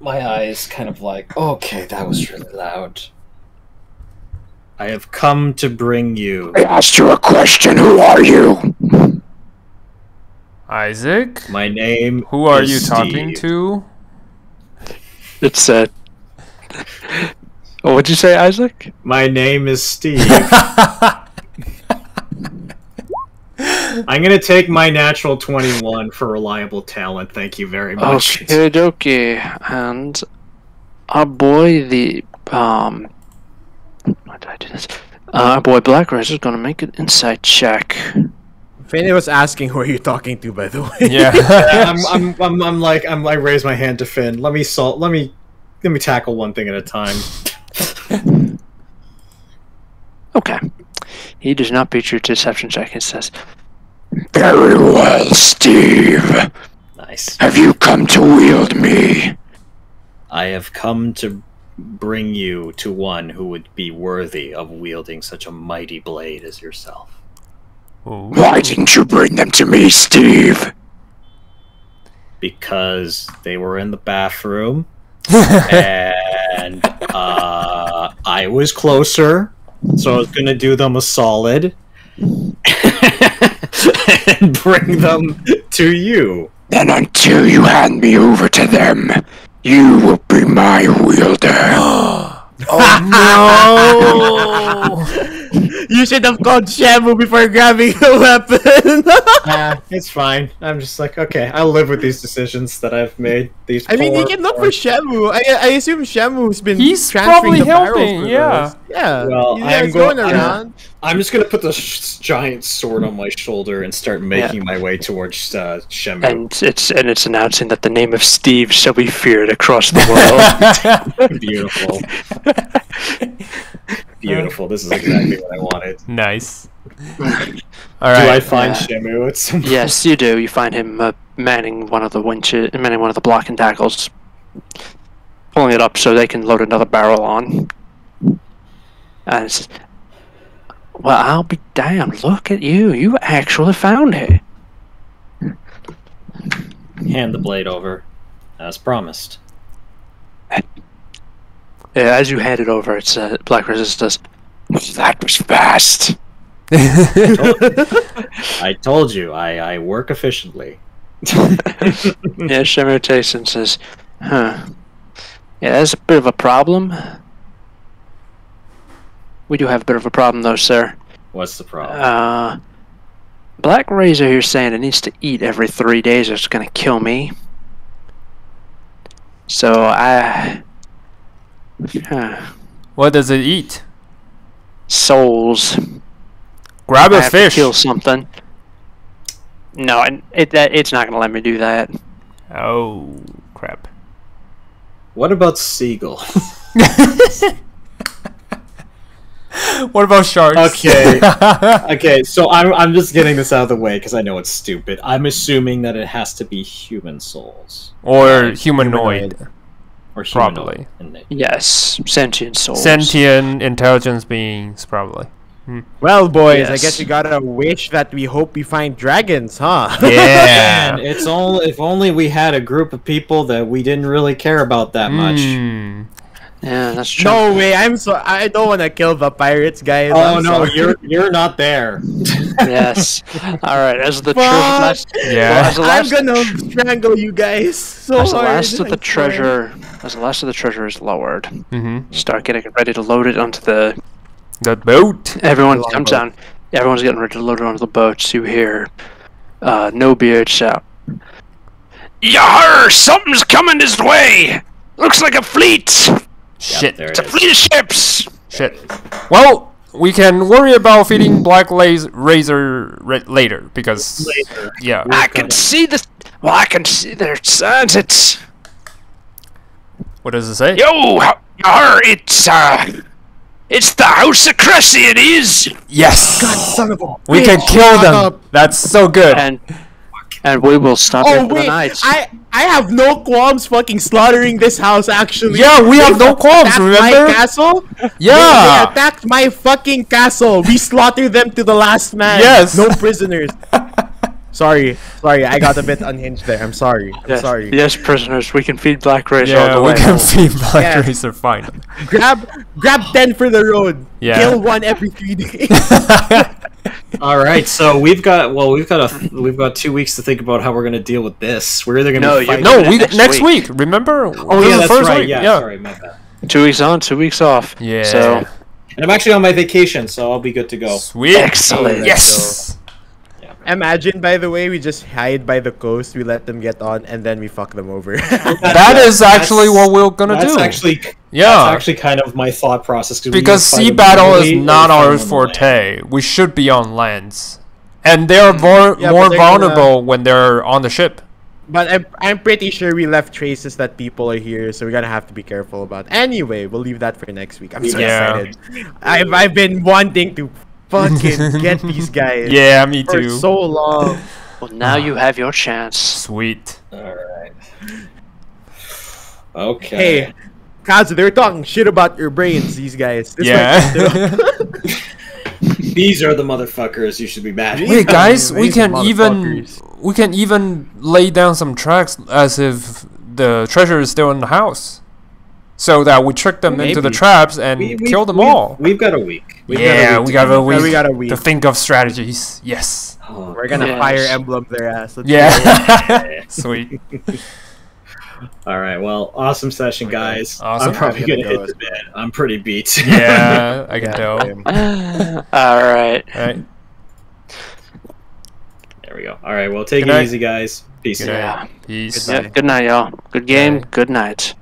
my eyes kind of like, okay, that was really loud. I have come to bring you. I asked you a question. Who are you? Isaac? My name. Who are is you talking Steve. to? It's Oh, what'd you say, Isaac? My name is Steve. I'm gonna take my natural 21 for reliable talent. Thank you very much. Okay, dokie. And our boy, why did I do this? Our boy Black Razor is gonna make an insight check. Finny was asking who are you talking to, by the way. Yeah. I raise my hand to Finn. Let me tackle one thing at a time. Okay. He does not beat your deception check. He says, "Very well, Steve. Nice. Have you come to wield me?" I have come to bring you to one who would be worthy of wielding such a mighty blade as yourself. Ooh. Why didn't you bring them to me, Steve? because they were in the bathroom, and I was closer, so I was gonna do them a solid and bring them to you. And until you hand me over to them, you will be my wielder. Oh You should have called Shamu before grabbing a weapon. Nah, it's fine. I'm just like, okay, I'll live with these decisions that I've made. These. I mean, you poor- can look for Shamu. I assume Shamu's been He's transferring probably the barrels helping, for yeah. us. Yeah. Well, he's I'm going going- around. I'm just gonna put the giant sword on my shoulder and start making my way towards Shemu. And it's announcing that the name of Steve shall be feared across the world. Beautiful. Beautiful. This is exactly what I wanted. nice. Do Alright. I find Yeah. Shemu at some point? Yes, you do. You find him manning one of the winches, manning one of the blocking tackles, pulling it up so they can load another barrel on. And it's, well, I'll be damned! Look at you! You actually found it. Hand the blade over, as promised. As you hand it over, it's Black Resistance. That was fast. I told you, I work efficiently. Yeah, Shimmer takes and says, "Huh? Yeah, that's a bit of a problem. We do have a bit of a problem, though, sir. What's the problem? Black Razor here saying it needs to eat every 3 days or it's gonna kill me. So What does it eat? souls. Grab I a have to fish. kill something. No, and it's not gonna let me do that. Oh crap. What about seagull? What about sharks? Okay. Okay, so I'm just getting this out of the way because I know it's stupid. I'm assuming that it has to be human souls. Or humanoid. Or Probably. humanoid. Yes, sentient souls. Sentient intelligence beings, probably. Well, boys, I Yes. guess we gotta wish that we hope we find dragons, huh? Yeah. And it's all if only we had a group of people that we didn't really care about that much. Hmm. Yeah, that's true. No way, I don't want to kill the pirates, guys. Oh I'm no, sorry. you're not there. Yes. All right. As the Fuck. last, Yeah. as the I'm last, gonna strangle you guys so as the hard. last of the I swear. treasure, as the last of the treasure is lowered, Mm-hmm. start getting ready to load it onto the. The boat. Everyone Long comes boat. down. Everyone's getting ready to load it onto the boats. You hear, No Beard shout. Yar! Something's coming this way. Looks like a fleet. Shit. There It's it a is. fleet of ships. Shit. Well, we can worry about feeding Black Razor later because Later. yeah. I can see the. Well, I can see their signs. It's. What does it say? Yo, yar! It's the House of Cressy. It is. Yes. Son of a We can bitch, kill shut them. up. That's so good. And we will stop here Oh for the wait, night. I have no qualms fucking slaughtering this house. Actually, Yeah, we have no qualms, attacked remember? My castle. They Yeah. attacked my fucking castle. We slaughtered them to the last man. Yes. No prisoners. Sorry, I got a bit unhinged there. I'm sorry. I'm sorry. Yes, prisoners, we can feed Black Razor all Yeah, the we way can home. feed Black Yeah. Razor finally. Grab 10 for the road. Yeah. Kill one every 3 days. All right, so we've got 2 weeks to think about how we're gonna deal with this. We're either gonna No, be you're fighting- No, Yeah, we next next week. week. Remember? Oh This yeah, is the that's first right. week. Yeah, sorry, my bad. 2 weeks on, 2 weeks off. Yeah. So, And I'm actually on my vacation, so I'll be good to go. Sweet. Excellent. Yes. Imagine, by the way, we just hide by the coast, we let them get on, and then we fuck them over. That is actually what we're gonna That's do. actually Yeah. That's actually kind of my thought process. We Because either fight sea battle is immediately or not fight our on the land. forte. We should be on lands. And they are Yeah, but more they're vulnerable when they're on the ship. But I'm pretty sure we left traces that people are here, so we're gonna have to be careful about. Anyway, we'll leave that for next week. I'm so Yeah. excited. I've been wanting to fucking get these guys Yeah, me for too. so long. well, now you have your chance. Sweet. All right. Okay. Hey, Kazu, they were talking shit about your brains, these guys. This Yeah. might- These are the motherfuckers you should be mad at. Wait, guys, we These can even motherfuckers. lay down some tracks as if the treasure is still in the house, so that we trick them into the Maybe. traps and kill them all. We've got a week. We got a week. We got a week. To think of strategies. Yes. Oh, We're gonna Yes. fire emblem their ass. Let's go. Yeah. Sweet. all right. Well, awesome session, guys. Awesome. I'm probably I'm gonna gonna go hit the bed. I'm pretty beat. Yeah, I can tell. Same. All right. Right. There we go. All right. Well, take Good it night. easy, guys. Peace. Good out. night. Peace. Good Yeah, good night, y'all. Good game. Night. Good night.